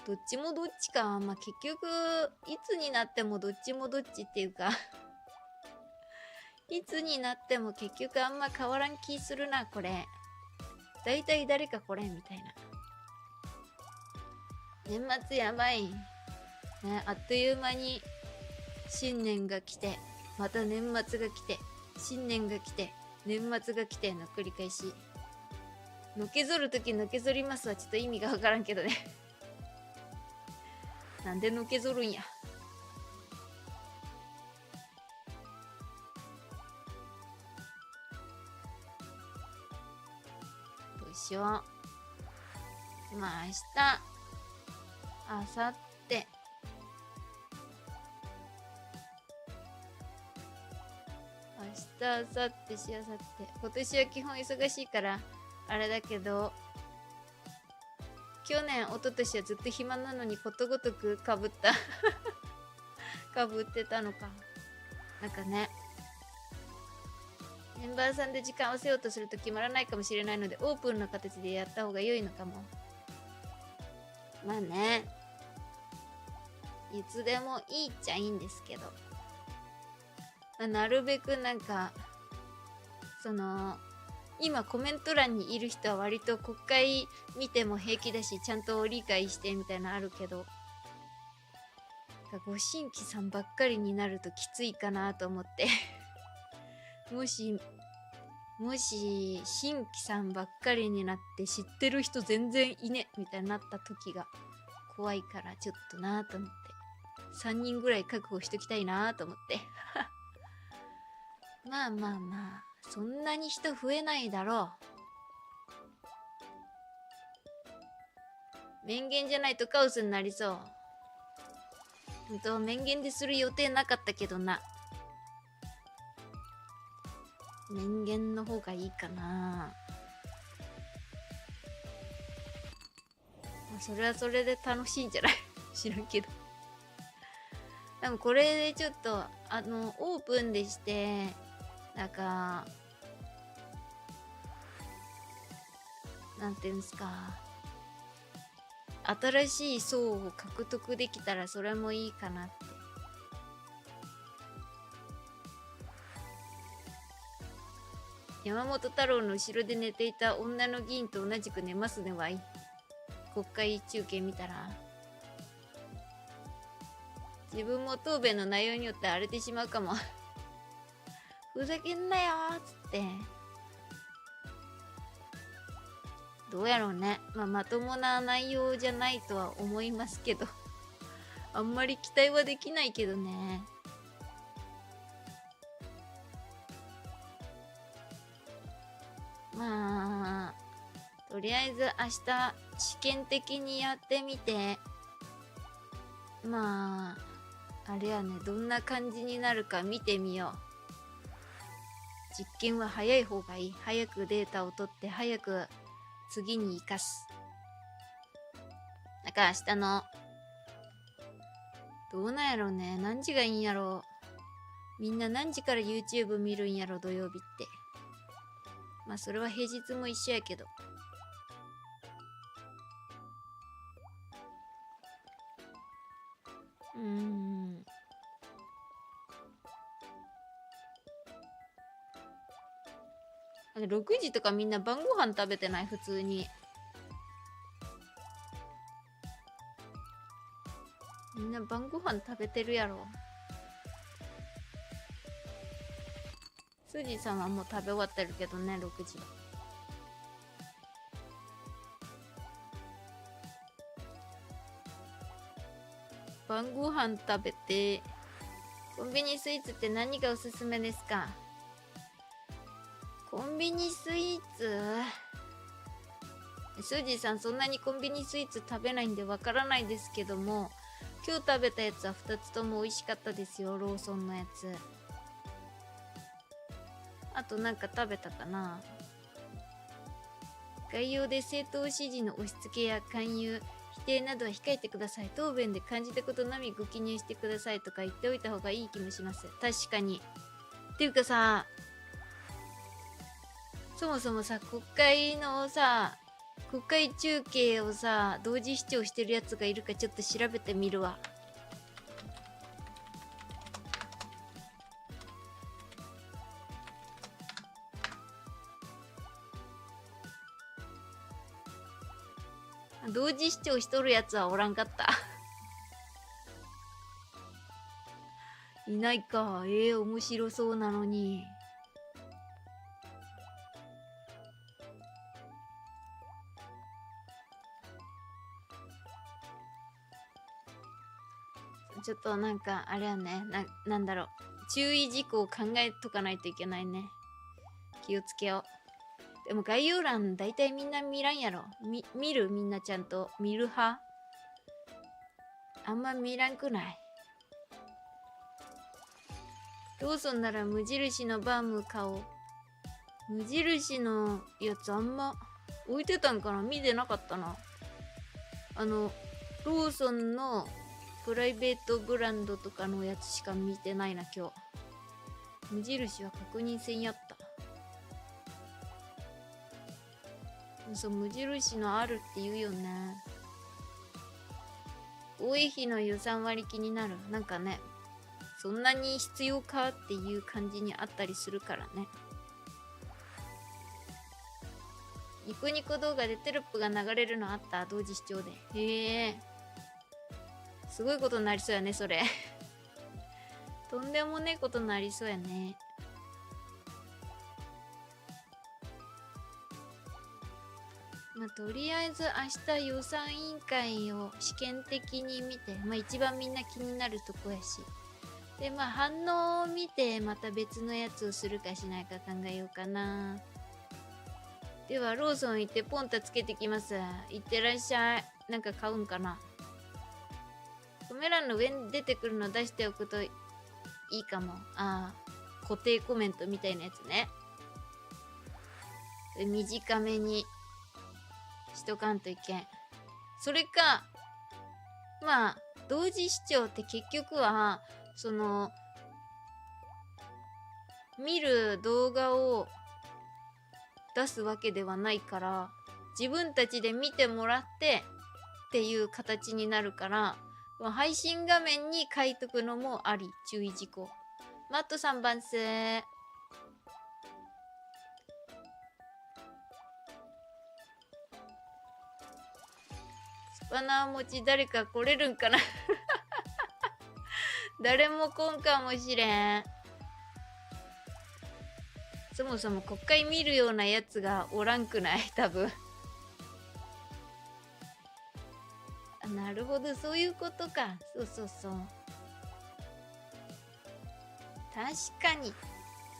どっちもどっちか。まあ、結局いつになってもどっちもどっちっていうかいつになっても結局あんま変わらん気するな、これ。だいたい誰かこれみたいな。年末やばいね。あっという間に新年が来て、また年末が来て、新年が来て、年末が来ての繰り返し。のけぞるときのけぞりますはちょっと意味がわからんけどね。なんでのけぞるんや。どうしよう。まあ明日、あさって、明日、あさって、しあさって。今年は基本忙しいから、あれだけど、去年、一昨年はずっと暇なのにことごとくかぶった。かぶってたのか。なんかね、メンバーさんで時間を合わせようとすると決まらないかもしれないので、オープンな形でやった方が良いのかも。まあね、いつでもいいっちゃいいんですけど、まあ、なるべくなんか今コメント欄にいる人は割と国会見ても平気だし、ちゃんと理解してみたいなのあるけど、ご新規さんばっかりになるときついかなと思ってもし新規さんばっかりになって知ってる人全然いねみたいになった時が怖いから、ちょっとなと思って3人ぐらい確保しときたいなと思ってまあまあまあ、そんなに人増えないだろう。面言じゃないとカオスになりそう。面言でする予定なかったけどな。面言の方がいいかな。それはそれで楽しいんじゃない知らんけど。でもこれでちょっとオープンでして、なんかなんていうんですか、新しい層を獲得できたらそれもいいかなって。山本太郎の後ろで寝ていた女の議員と同じく寝ますねわい。国会中継見たら自分も答弁の内容によって荒れてしまうかもふざけんなよーっつって。どうやろうね。まともな内容じゃないとは思いますけどあんまり期待はできないけどね。まあとりあえず明日試験的にやってみて、まああれやね、どんな感じになるか見てみよう。実験は早い方がいい。早くデータを取って早く次に生かす。なんか明日のどうなんやろうね。何時がいいんやろう。みんな何時から YouTube 見るんやろ、土曜日って。まあそれは平日も一緒やけど。6時とかみんな晩ご飯食べてない？普通に。みんな晩ご飯食べてるやろ。すじさんはもう食べ終わってるけどね、6時。晩ご飯食べて、コンビニスイーツって何がおすすめですか？コンビニスイーツ？すじさんそんなにコンビニスイーツ食べないんでわからないですけども、今日食べたやつは2つとも美味しかったですよ、ローソンのやつ。あとなんか食べたかな。概要で正当指示の押し付けや勧誘、否定などは控えてください。答弁で感じたことのみご記入してくださいとか言っておいた方がいい気もします。確かに。っていうかさ、そもそもさ、国会中継をさ、同時視聴してるやつがいるかちょっと調べてみるわ。同時視聴しとるやつはおらんかったいないか。面白そうなのに。ちょっとなんかあれやね、なんだろう、注意事項を考えとかないといけないね。気をつけよう。でも概要欄大体みんな見らんやろ。見る？みんなちゃんと見る派？あんま見らんくない？ローソンなら無印のバーム買おう。無印のやつあんま置いてたんかな？見てなかったな。ローソンのプライベートブランドとかのやつしか見てないな今日。無印は確認せんやった。そう、無印のあるって言うよね。多い日の予算割気になる。なんかね、そんなに必要かっていう感じにあったりするからね。ニコニコ動画でテロップが流れるのあった？同時視聴で。へえ。すごいことになりそうやね、それ。とんでもねえことになりそうやね。まあ、とりあえず明日予算委員会を試験的に見て、まあ一番みんな気になるとこやし。で、まあ反応を見てまた別のやつをするかしないか考えようかな。ではローソン行ってポンタつけてきます。いってらっしゃい。なんか買うんかな。コメ欄の上に出てくるの出しておくといいかも。固定コメントみたいなやつね。短めにしとかんといけん。それか、まあ、同時視聴って結局は、見る動画を出すわけではないから、自分たちで見てもらってっていう形になるから、配信画面に書いとくのもあり。注意事項。マット3番す。スパナー持ち誰か来れるんかな誰も来んかもしれん。そもそも国会見るようなやつがおらんくない？多分なるほど、そういうことか。そうそうそう。確かに。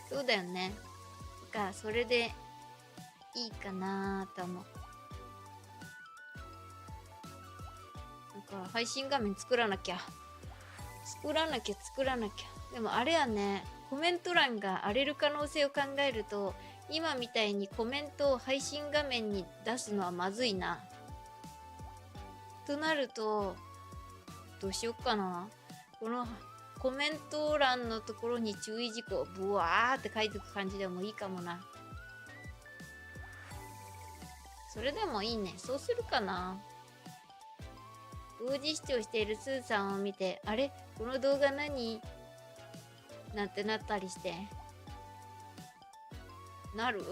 そうだよね。それでいいかなと思う。配信画面作らなきゃ。でもあれやね、コメント欄が荒れる可能性を考えると、今みたいにコメントを配信画面に出すのはまずいな。となると、どうしよっかな。このコメント欄のところに注意事項をブワーって書いておく感じでもいいかもな。それでもいいね。そうするかな。同時視聴しているスーさんを見て、あれこの動画何なんてなったりして。なる？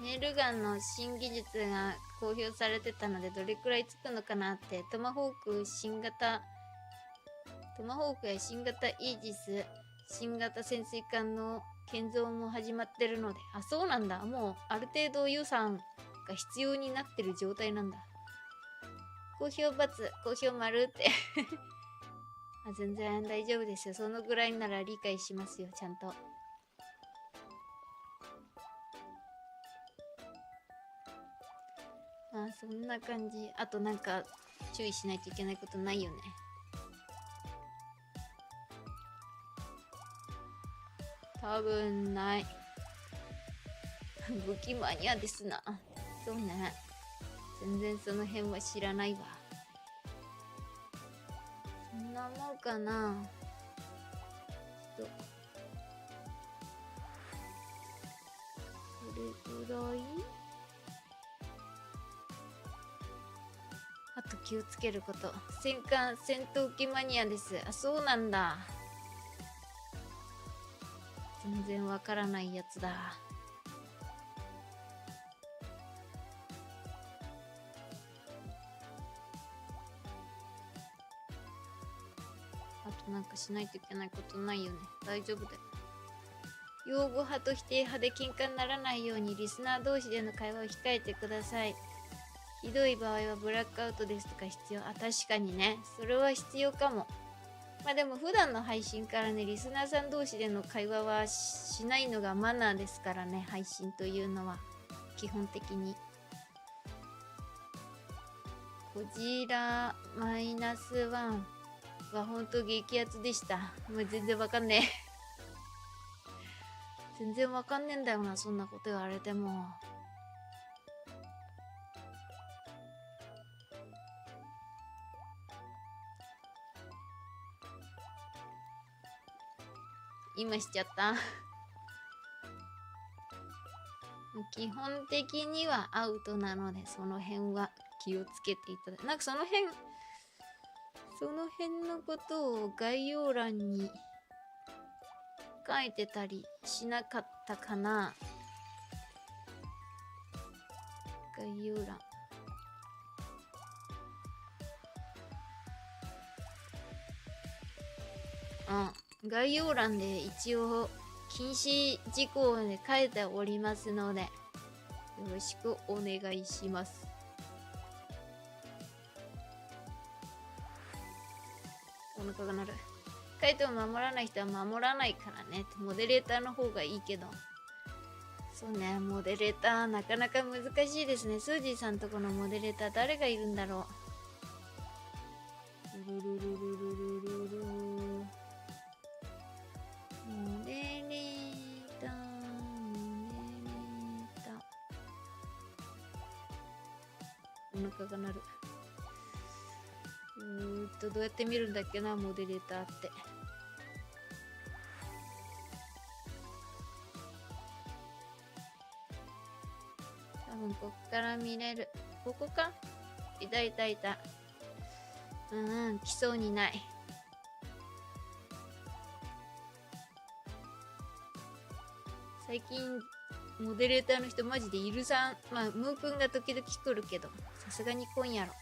ネイルガンの新技術が公表されてたので、どれくらいつくのかなって。トマホークや新型イージス、新型潜水艦の建造も始まってるので。あ、そうなんだ。もうある程度予算が必要になってる状態なんだ。公表×、公表丸ってあ、全然大丈夫ですよ。そのぐらいなら理解しますよ、ちゃんと。まあそんな感じ。あとなんか注意しないといけないことないよね。多分ない。武器マニアですな。そうね。全然その辺は知らないわ。そんなもんかな。それぐらい。あと気をつけること。戦闘機マニアです。あ、そうなんだ。全然わからないやつだ。あとなんかしないといけないことないよね。大丈夫だよ。擁護派と否定派で喧嘩にならないようにリスナー同士での会話を控えてください。ひどい場合はブラックアウトですとか必要。あ、確かにね。それは必要かも。まあでも普段の配信からね、リスナーさん同士での会話は しないのがマナーですからね、配信というのは。基本的に。ゴジラマイナス1は本当激アツでした。もう全然わかんねえ。全然わかんねえんだよな、そんなこと言われても。今しちゃった基本的にはアウトなので、その辺は気をつけていただいて、なんかその辺のことを概要欄に書いてたりしなかったかな。概要欄。概要欄で一応禁止事項で書いておりますので、よろしくお願いします。お腹が鳴る。回答を守らない人は守らないからね。モデレーターの方がいいけど。そうね、モデレーターなかなか難しいですね。スージーさんとこのモデレーター誰がいるんだろう。モデレーター。お腹が鳴る。どうやって見るんだっけな、モデレーターって。多分こっから見れる。ここか？いた。来そうにない。最近モデレーターの人マジでいるさん。まあムーくんが時々来るけど、さすがに来んやろ。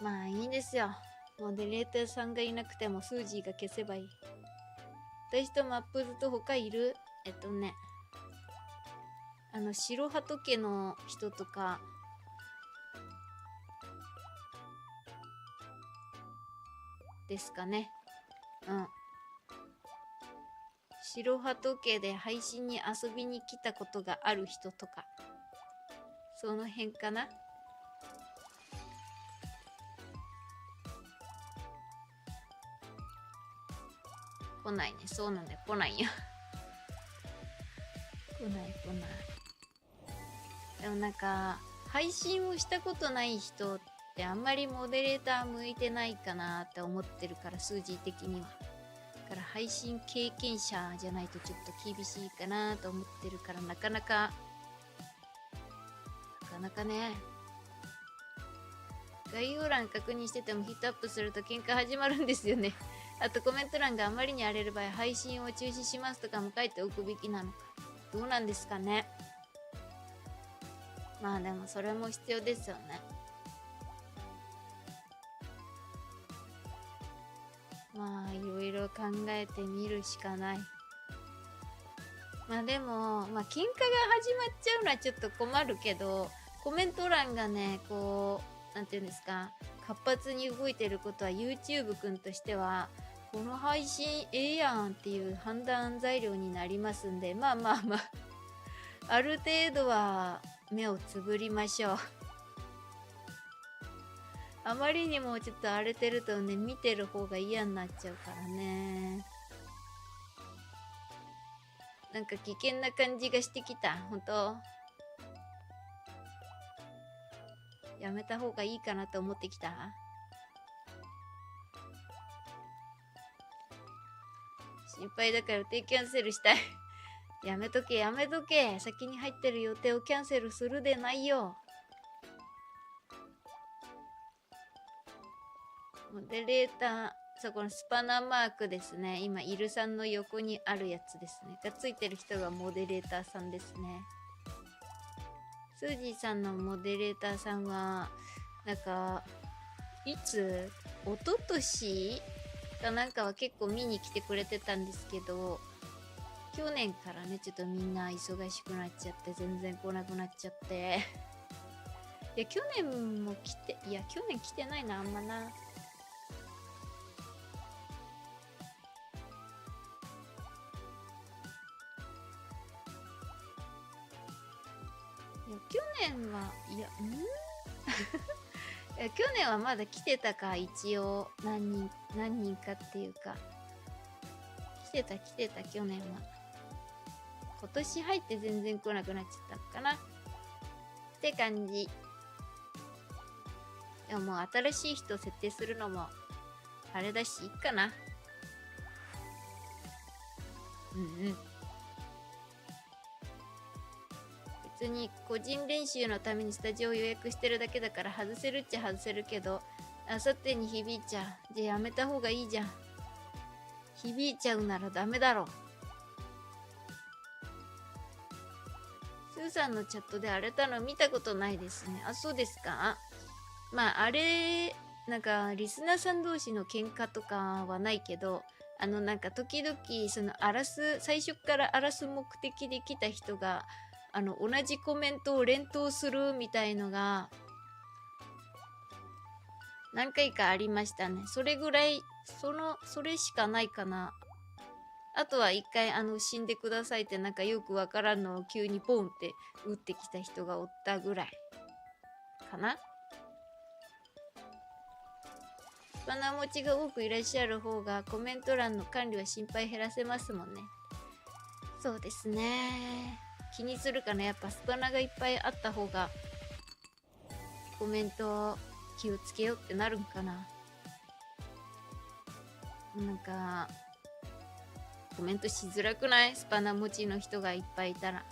まあいいんですよ。モデレーターさんがいなくてもスージーが消せばいい。私とマップズと他いる？白鳩家の人とか、ですかね。白鳩家で配信に遊びに来たことがある人とか、その辺かな。来ないね。そうなんだよ。来ないよ。来ない。でもなんか、配信をしたことない人っってあんまりモデレーター向いてないかなって思ってるから、数字的には。だから配信経験者じゃないとちょっと厳しいかなと思ってるから、なかなかね。概要欄確認しててもヒートアップすると喧嘩始まるんですよね。あとコメント欄があまりに荒れる場合、配信を中止しますとかも書いておくべきなのか。どうなんですかね。まあでもそれも必要ですよね。まあいろいろ考えてみるしかない。まあでも、まあ喧嘩が始まっちゃうのはちょっと困るけど、コメント欄がね、こう、なんていうんですか、活発に動いてることは YouTube くんとしては、この配信ええやんっていう判断材料になりますんで、まあまあまあ、ある程度は目をつぶりましょう。あまりにもちょっと荒れてるとね、見てる方が嫌になっちゃうからね。なんか危険な感じがしてきた。本当やめた方がいいかなと思ってきた。心配だから予定キャンセルしたい。やめとけやめとけ。先に入ってる予定をキャンセルするでないよ。モデレーター、そう、このスパナマークですね。今、イルさんの横にあるやつですね。がついてる人がモデレーターさんですね。スージーさんのモデレーターさんは、なんか、いつ一昨年かなんかは結構見に来てくれてたんですけど、去年からね、ちょっとみんな忙しくなっちゃって、全然来なくなっちゃって。いや、去年も来て、いや、去年来てないな、あんまな。いや、去年は、いや、いや、去年はまだ来てたか、一応。何人かっていうか。来てた、去年は。今年入って全然来なくなっちゃったのかな。って感じ。でももう新しい人設定するのも、あれだし、いいかな。別に個人練習のためにスタジオを予約してるだけだから外せるっちゃ外せるけど、あさってに響いちゃう。じゃあやめた方がいいじゃん。響いちゃうならダメだろ。スーさんのチャットで荒れたの見たことないですね。あ、そうですか。まあ、あれ、なんか、リスナーさん同士の喧嘩とかはないけど、なんか、時々、最初から荒らす目的で来た人が、同じコメントを連投するみたいのが、何回かありましたね。それぐらい、それしかないかな。あとは一回、死んでくださいってなんかよくわからんのを急にポンって撃ってきた人がおったぐらい。かな。スパナ持ちが多くいらっしゃる方がコメント欄の管理は心配減らせますもんね。そうですね。気にするかな。やっぱスパナがいっぱいあった方がコメント気をつけようってなるんかな。なんかコメントしづらくない？スパナ持ちの人がいっぱいいたら。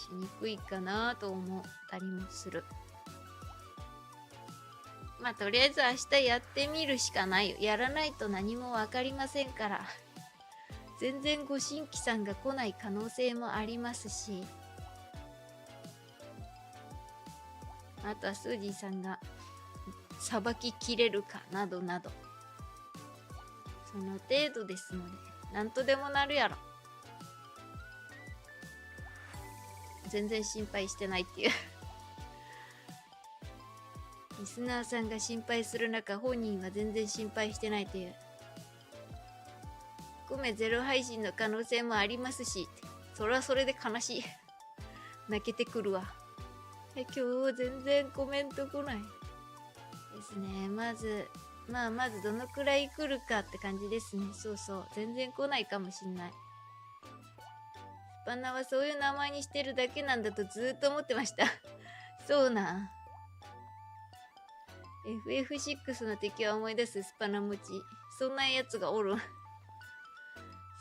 しにくいかなと思ったりもする。まあとりあえず明日やってみるしかないよ。やらないと何もわかりませんから。全然ご新規さんが来ない可能性もありますし、あとはスージーさんがさばききれるかなどなど、その程度ですので、なんとでもなるやろ。全然心配してないっていうリスナーさんが心配する中、本人は全然心配してないという。米ゼロ配信の可能性もありますし、それはそれで悲しい泣けてくるわ。今日全然コメント来ないですね。まずどのくらい来るかって感じですね。そうそう、全然来ないかもしんない。スパナはそういう名前にしてるだけなんだとずっと思ってました。そうなん。FF6 の敵は思い出すスパナムチ。そんなやつがおる。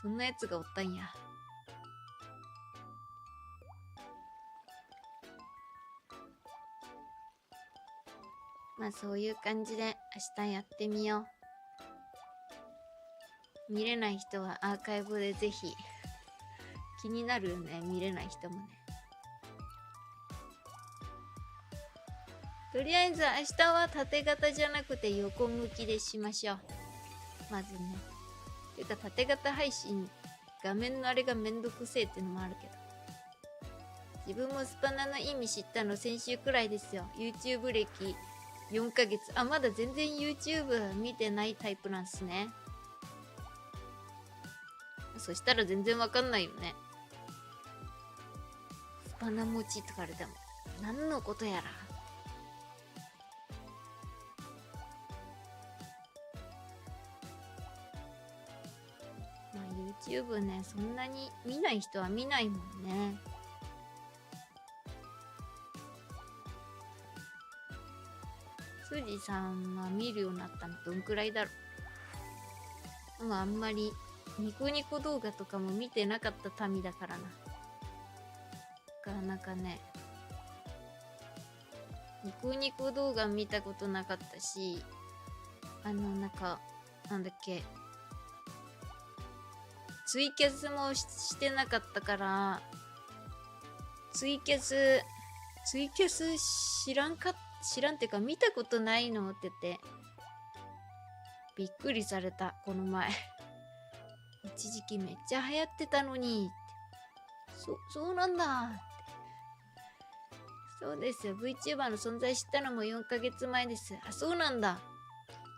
そんなやつがおったんや。まあそういう感じで明日やってみよう。見れない人はアーカイブでぜひ。気になるよね、見れない人もね。とりあえず明日は縦型じゃなくて横向きでしましょう。まずね。ていうか縦型配信、画面のあれがめんどくせえってのもあるけど。自分もスパナの意味知ったの先週くらいですよ。YouTube 歴4ヶ月。あ、まだ全然 YouTube 見てないタイプなんすね。そしたら全然わかんないよね。スパナ持ちとか言われても何のことやら。まあ YouTube ね、そんなに見ない人は見ないもんね。すじさんは見るようになったのどんくらいだろう。まああんまりニコニコ動画とかも見てなかった民だからな。なんかね、ニコニコ動画見たことなかったし、なんか、なんだっけ、ツイキャスもしてなかったから、ツイキャス知らんってか見たことないのって言って、びっくりされた、この前。一時期めっちゃ流行ってたのに、そうなんだって。そうですよ。VTuber の存在知ったのも4ヶ月前です。あ、そうなんだ。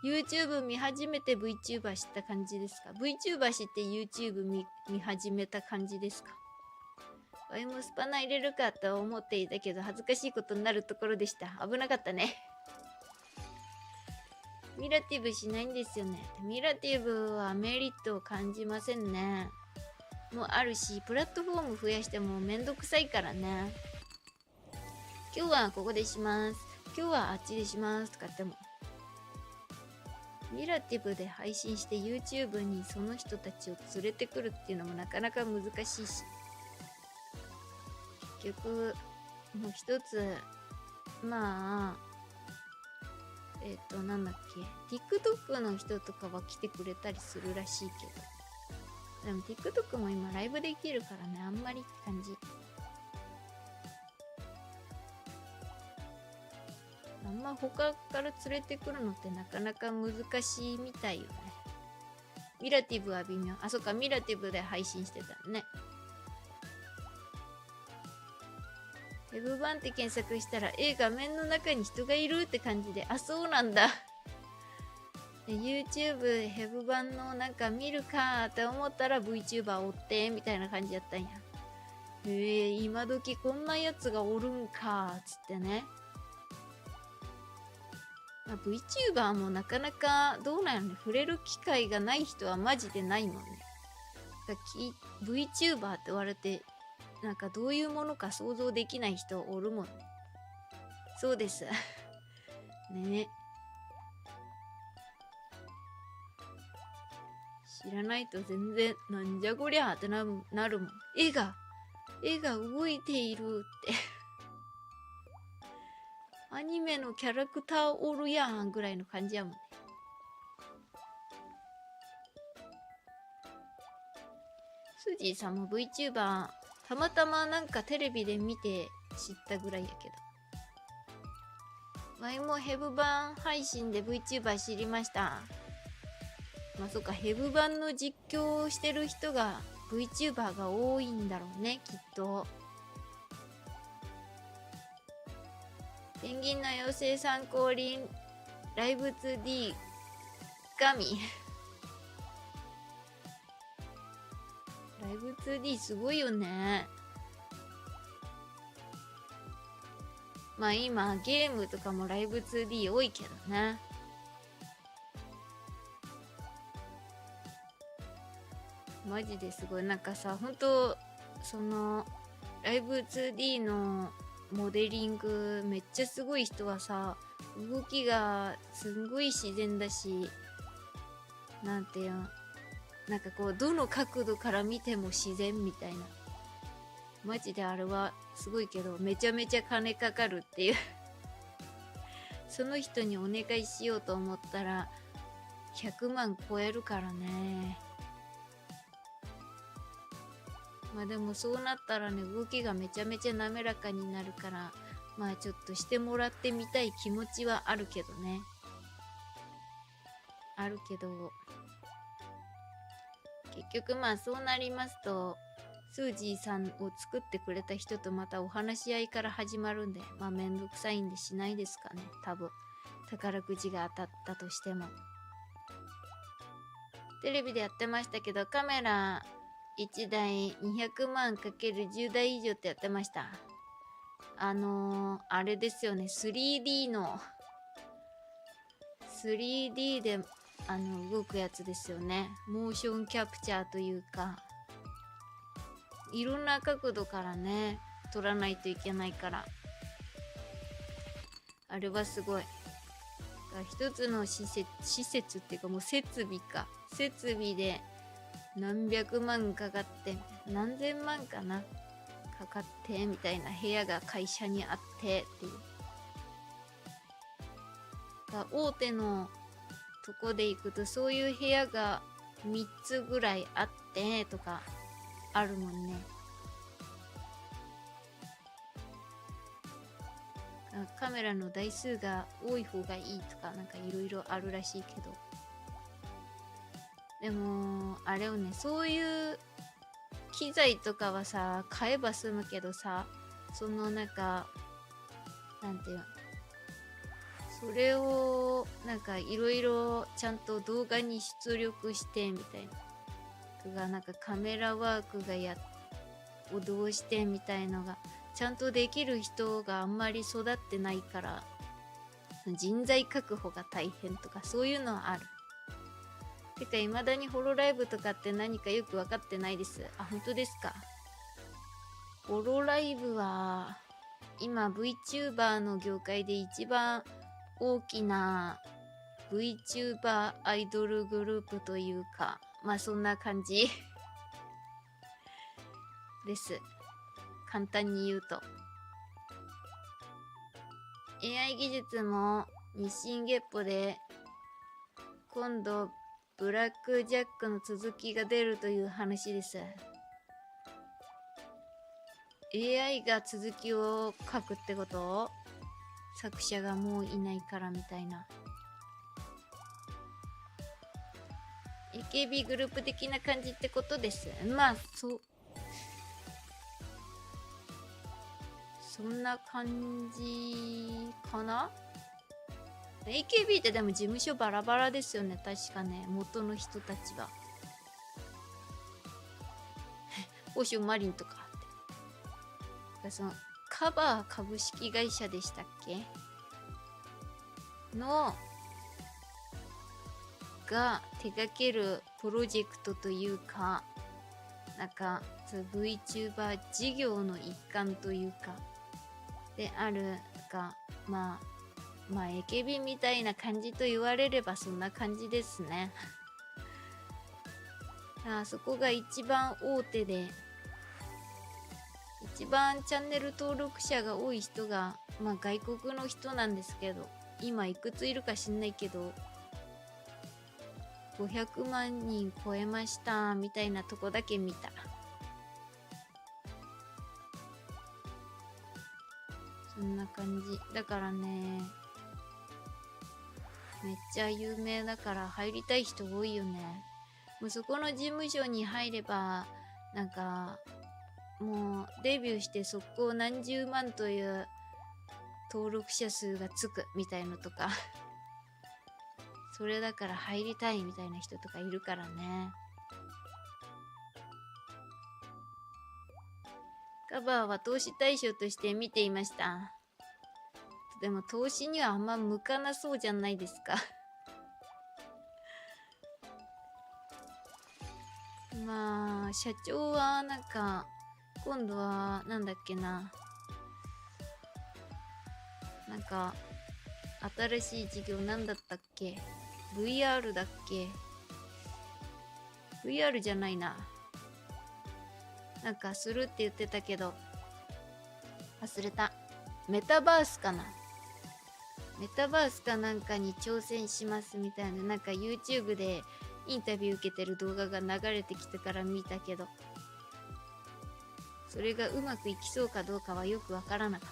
YouTube 見始めて VTuber 知った感じですか？ VTuber 知って YouTube 見始めた感じですか？ワイもスパナ入れるかと思っていたけど恥ずかしいことになるところでした。危なかったね。ミラティブしないんですよね。ミラティブはメリットを感じませんね。もうあるし、プラットフォーム増やしてもめんどくさいからね。今日はここでします。今日はあっちでしますとかっても。ミラティブで配信して YouTube にその人たちを連れてくるっていうのもなかなか難しいし。結局、もう一つ、まあ、なんだっけ、TikTok の人とかは来てくれたりするらしいけど。でも TikTok も今ライブできるからね、あんまりって感じ。あんま他から連れてくるのってなかなか難しいみたいよね。ミラティブは微妙。あ、そっか、ミラティブで配信してたね。ウェブ版って検索したら、画面の中に人がいるって感じで、あ、そうなんだ。YouTube ヘブ版のなんか見るかって思ったら VTuber 追ってみたいな感じやったんや。今時こんなやつがおるんかつってね。まあ、VTuber もなかなかどうなんやろね。触れる機会がない人はマジでないもんね。VTuber って言われて、なんかどういうものか想像できない人おるもんね。そうです。ね。知らないと全然なんじゃこりゃってなるもん。絵が動いているってアニメのキャラクターおるやんぐらいの感じやもんね。スージーさんも VTuber たまたまなんかテレビで見て知ったぐらいやけど。ワイもヘブ版配信で VTuber 知りました。まあそっか、ヘブ版の実況をしてる人が VTuber が多いんだろうね、きっと。ペンギンの妖精参考林ライブ 2D 神ライブ 2D すごいよね。まあ今ゲームとかもライブ 2D 多いけどね。マジですごい。なんかさ、ほんとそのライブ 2D のモデリングめっちゃすごい人はさ、動きがすんごい自然だし、なんていうの、なんかこうどの角度から見ても自然みたいな。マジであれはすごいけど、めちゃめちゃ金かかるっていうその人にお願いしようと思ったら100万超えるからね。まあでもそうなったらね、動きがめちゃめちゃ滑らかになるから、まあちょっとしてもらってみたい気持ちはあるけどね。あるけど、結局まあそうなりますと、スージーさんを作ってくれた人とまたお話し合いから始まるんで、まあめんどくさいんでしないですかね、多分。宝くじが当たったとしても。テレビでやってましたけど、カメラ1台200万かける10台以上ってやってました。あれですよね、3D の 3D で動くやつですよね。モーションキャプチャーというか、いろんな角度からね撮らないといけないから、あれはすごい。一つの施設っていうか、もう設備で何百万かかって何千万かなかかってみたいな部屋が会社にあってっていう。大手のとこで行くとそういう部屋が3つぐらいあってとかあるもんね。カメラの台数が多い方がいいとかなんかいろいろあるらしいけど、でもあれをね、そういう機材とかはさ買えば済むけどさ、そのなんかなんていうの、それをなんかいろいろちゃんと動画に出力してみたいな、なんかカメラワークをどうしてみたいのがちゃんとできる人があんまり育ってないから、人材確保が大変とかそういうのはある。てか未だにホロライブとかって何かよく分かってないです。あ、本当ですか。ホロライブは今 VTuber の業界で一番大きな VTuber アイドルグループというか、まあそんな感じです。簡単に言うと AI 技術も日進月歩で、今度ブラックジャックの続きが出るという話です。 AI が続きを書くってこと？作者がもういないからみたいな。 AKB グループ的な感じってことです。まあそんな感じかな。 AKB ってでも事務所バラバラですよね、確かね、元の人たちはオシュマリンとかって、そのカバー株式会社でしたっけのが手掛けるプロジェクトというか、なんか VTuber 事業の一環というかであるが、まあ AKB みたいな感じと言われればそんな感じですねそこが一番大手で、一番チャンネル登録者が多い人が、まあ外国の人なんですけど、今いくついるか知んないけど500万人超えましたみたいなとこだけ見た。そんな感じだからね、めっちゃ有名だから入りたい人多いよね。もうそこの事務所に入ればなんかもうデビューして速攻何十万という登録者数がつくみたいのとかそれだから入りたいみたいな人とかいるからね。カバーは投資対象として見ていました。でも投資にはあんま向かなそうじゃないですかまあ社長はなんか今度はなんだっけな、なんか新しい授業なんだったっけ、 VR だっけ、 VR じゃないな、なんかするって言ってたけど忘れた。メタバースかな、メタバースかなんかに挑戦しますみたいな、なんか YouTube でインタビュー受けてる動画が流れてきてから見たけど、それがうまくいきそうかどうかはよくわからなかっ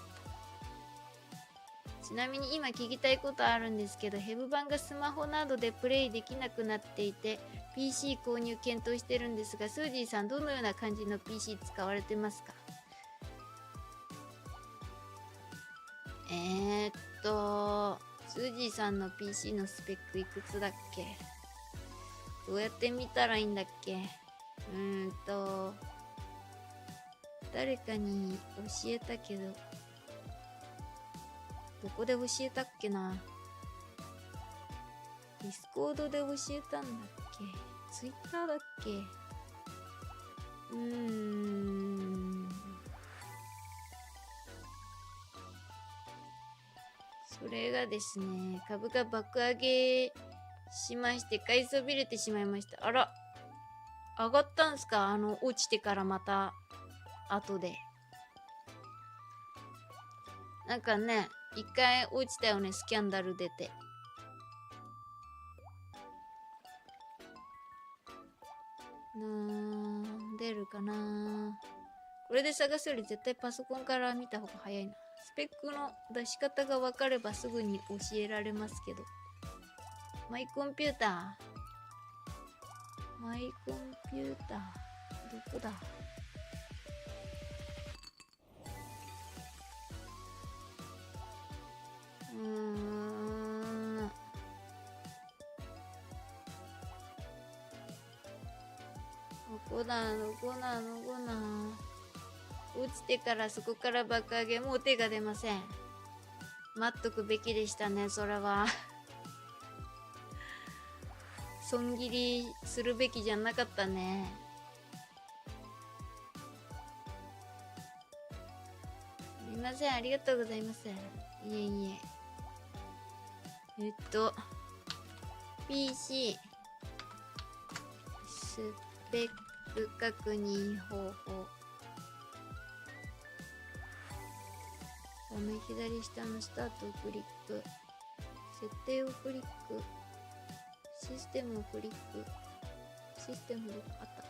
た。ちなみに今聞きたいことあるんですけど、ヘブ版がスマホなどでプレイできなくなっていて PC 購入検討してるんですが、スージーさんどのような感じの PC 使われてますか？スージーさんの PC のスペックいくつだっけ？どうやって見たらいいんだっけ？誰かに教えたけど、どこで教えたっけな？ディスコードで教えたんだっけ？ツイッターだっけ？それがですね、株が爆上げしまして買いそびれてしまいました。あら、上がったんすか？落ちてからまた後で。なんかね、一回落ちたよね、スキャンダル出て。出るかな。これで探すより絶対パソコンから見た方が早いな。スペックの出し方が分かればすぐに教えられますけど。マイコンピューター。マイコンピューター。どこだ？どこだ？落ちてからそこから爆上げ、もう手が出ません。待っとくべきでしたね、それは。損切りするべきじゃなかったね。すみません、ありがとうございます。いえいえ。PC スペック確認方法。画面左下のスタートをクリック。設定をクリック。システムをクリック。システムどこあった。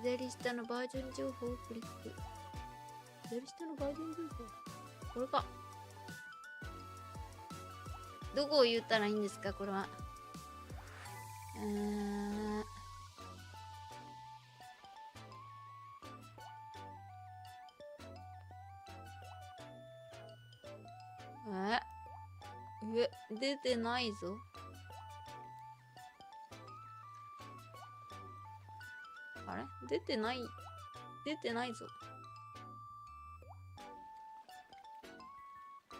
左下のバージョン情報をクリック。左下のバージョン情報、これか。どこを言ったらいいんですか、これは。出てないぞ。あれ？出てないぞ。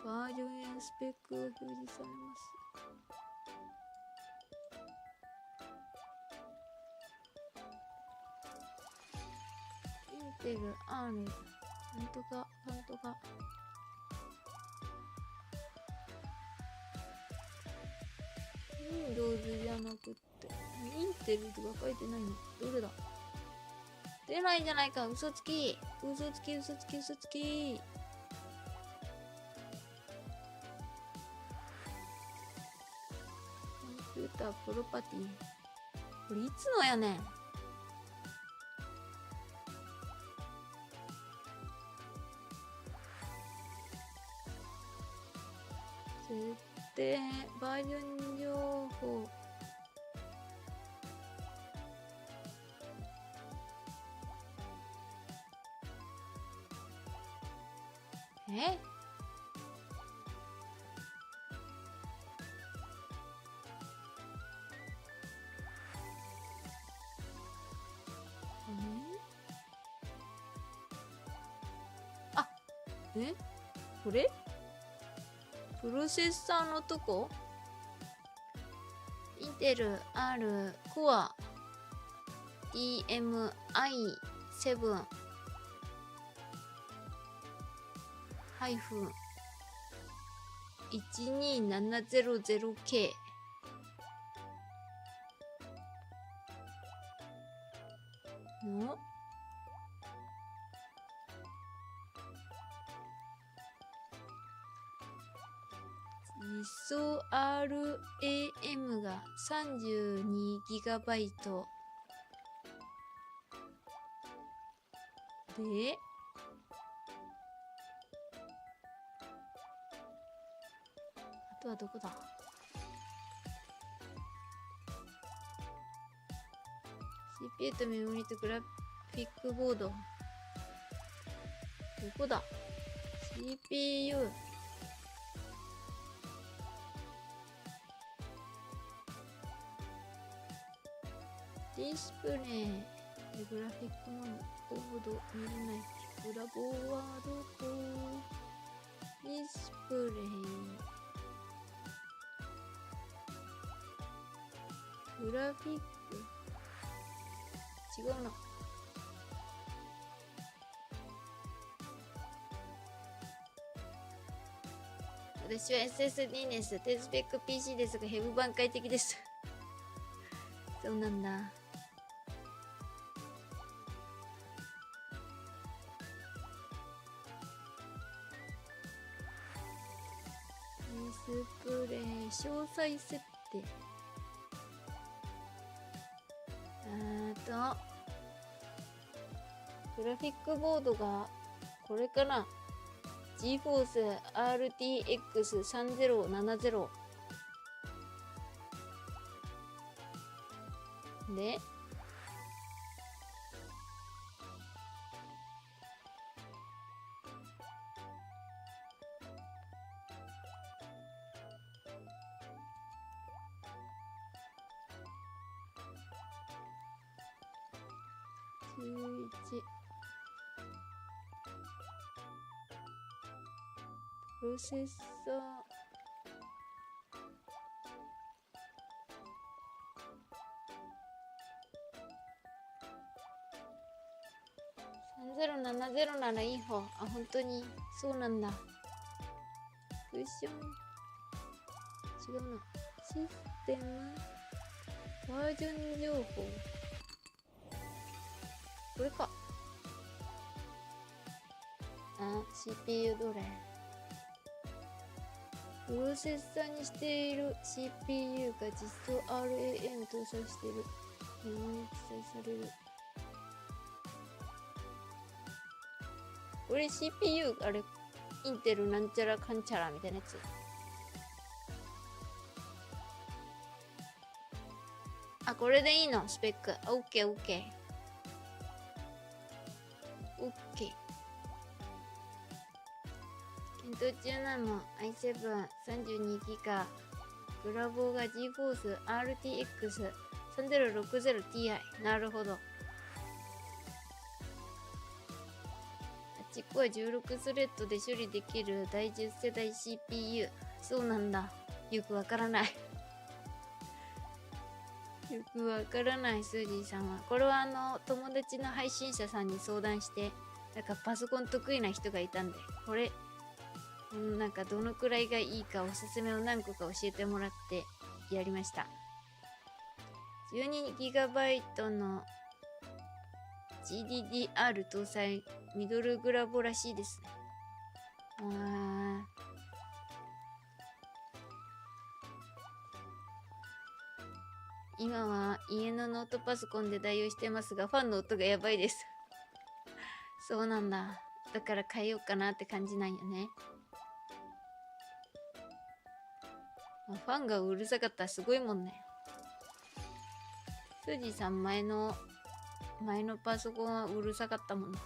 バージョンやスペックが表示されます。インテグ R なんとか。Windows じゃなくってインテルとか書いてないの。どれだ？出ないじゃないか。嘘つき。コンピュータープロパティ。これいつのやねん。設定バージョン情報。これプロセッサーのとこ、インテル R コア EMI7 -12700K の実装 RAM が 32GB で、あとはどこだ？ CPU とメモリとグラフィックボード。どこだ？ CPU。ディスプレイ。グラフィックボード見れない。グラボはどこ？ディスプレイ。グラフィック。違うな。私は SSD です。低スペック PC ですが、ヘブ版快適です。そうなんだ。ディスプレイ、詳細設定。グラフィックボードがこれかな。 GeForce RTX 3070で、11プロセッサー3070ならいい方。あ、本当にそうなんだ。クッション違うな。システムバージョン情報、これか。あ、CPU どれ？プロセッサーにしている CPU が実装 RAM 搭載している。メモに記載される。これ CPU あれインテルなんちゃらかんちゃらみたいなやつ。あ、これでいいのスペック。オッケーオッケーオッケー。検討中なの。 i7-32GB グラボーが GeForce RTX 3060Ti。 なるほど。あっちっこは16スレッドで処理できる第10世代 CPU。 そうなんだ。よくわからないよくわからない。スージーさんはこれは友達の配信者さんに相談して、なんかパソコン得意な人がいたんで、これなんかどのくらいがいいかおすすめを何個か教えてもらってやりました。 12GB の GDDR 搭載ミドルグラボらしいですね。今は家のノートパソコンで代用してますが、ファンの音がやばいですそうなんだ。だから変えようかなって感じなんよね。ファンがうるさかったらすごいもんね。スージーさん前のパソコンはうるさかったもんな。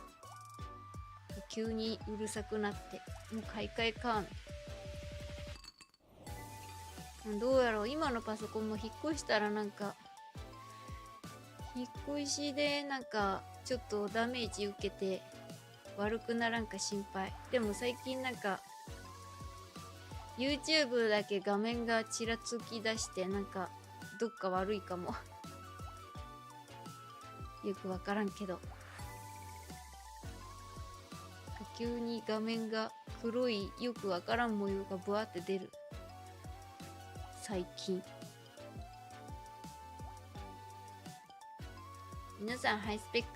急にうるさくなって、もう買い替えかみたいな。どうやろう、今のパソコンも引っ越したらなんか引っ越しでなんかちょっとダメージ受けて悪くならんか心配。でも最近なんか YouTube だけ画面がちらつき出して、なんかどっか悪いかもよくわからんけど、急に画面が黒いよくわからん模様がブワーって出る。最近。皆さんハイスペック。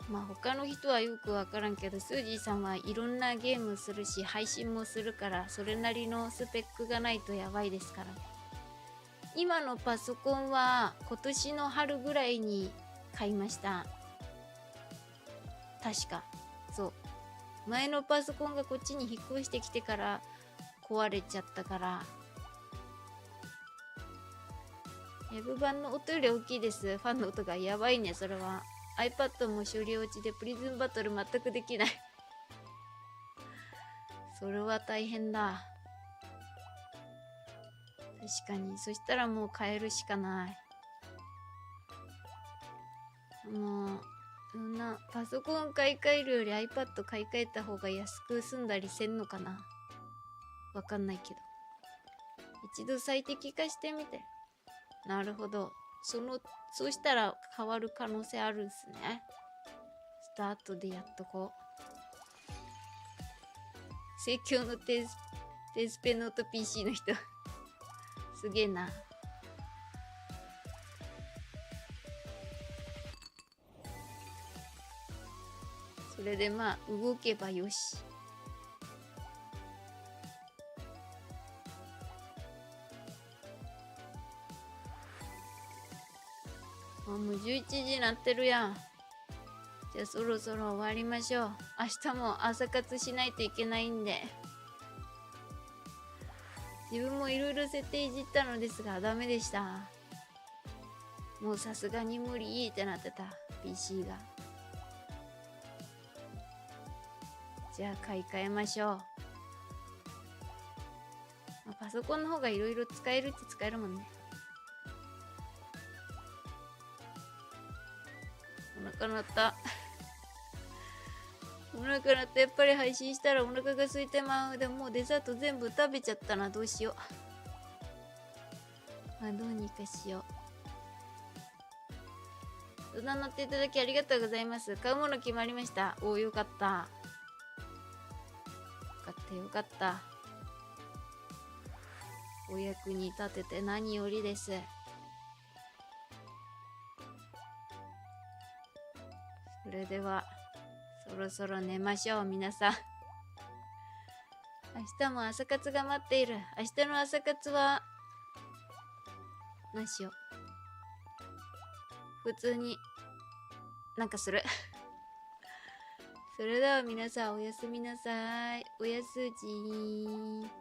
まあ他の人はよくわからんけど、スージーさんはいろんなゲームするし配信もするから、それなりのスペックがないとやばいですからね。今のパソコンは今年の春ぐらいに買いました。確か。そう。前のパソコンがこっちに引っ越してきてから壊れちゃったから。ヤブ版の音より大きいです。ファンの音がやばいね、それは。iPad も処理落ちでプリズンバトル全くできない。それは大変だ。確かに。そしたらもう変えるしかない。もう、そんなパソコン買い替えるより iPad 買い替えた方が安く済んだりせんのかな。わかんないけど。一度最適化してみて。なるほど。そうしたら変わる可能性あるんすね。スタートでやっとこう。盛況のテスペノート PC の人。すげえな。それでまあ動けばよし。もう11時になってるやん。じゃあそろそろ終わりましょう。明日も朝活しないといけないんで。自分もいろいろ設定いじったのですがダメでした。もうさすがに無理ってなってた PC が。じゃあ買い替えましょう。まあ、パソコンの方がいろいろ使えるって使えるもんね。お腹鳴った。お腹鳴った。やっぱり配信したらお腹が空いてまう。でももうデザート全部食べちゃったな。どうしよう。まあどうにかしよう。相談乗っていただきありがとうございます。買うもの決まりました。おお、よかった。よかったよかった。お役に立てて何よりです。それではそろそろ寝ましょう皆さん。明日も朝活が待っている。明日の朝活は何しよう。普通になんかする。それでは皆さんおやすみなさい。おやすじー。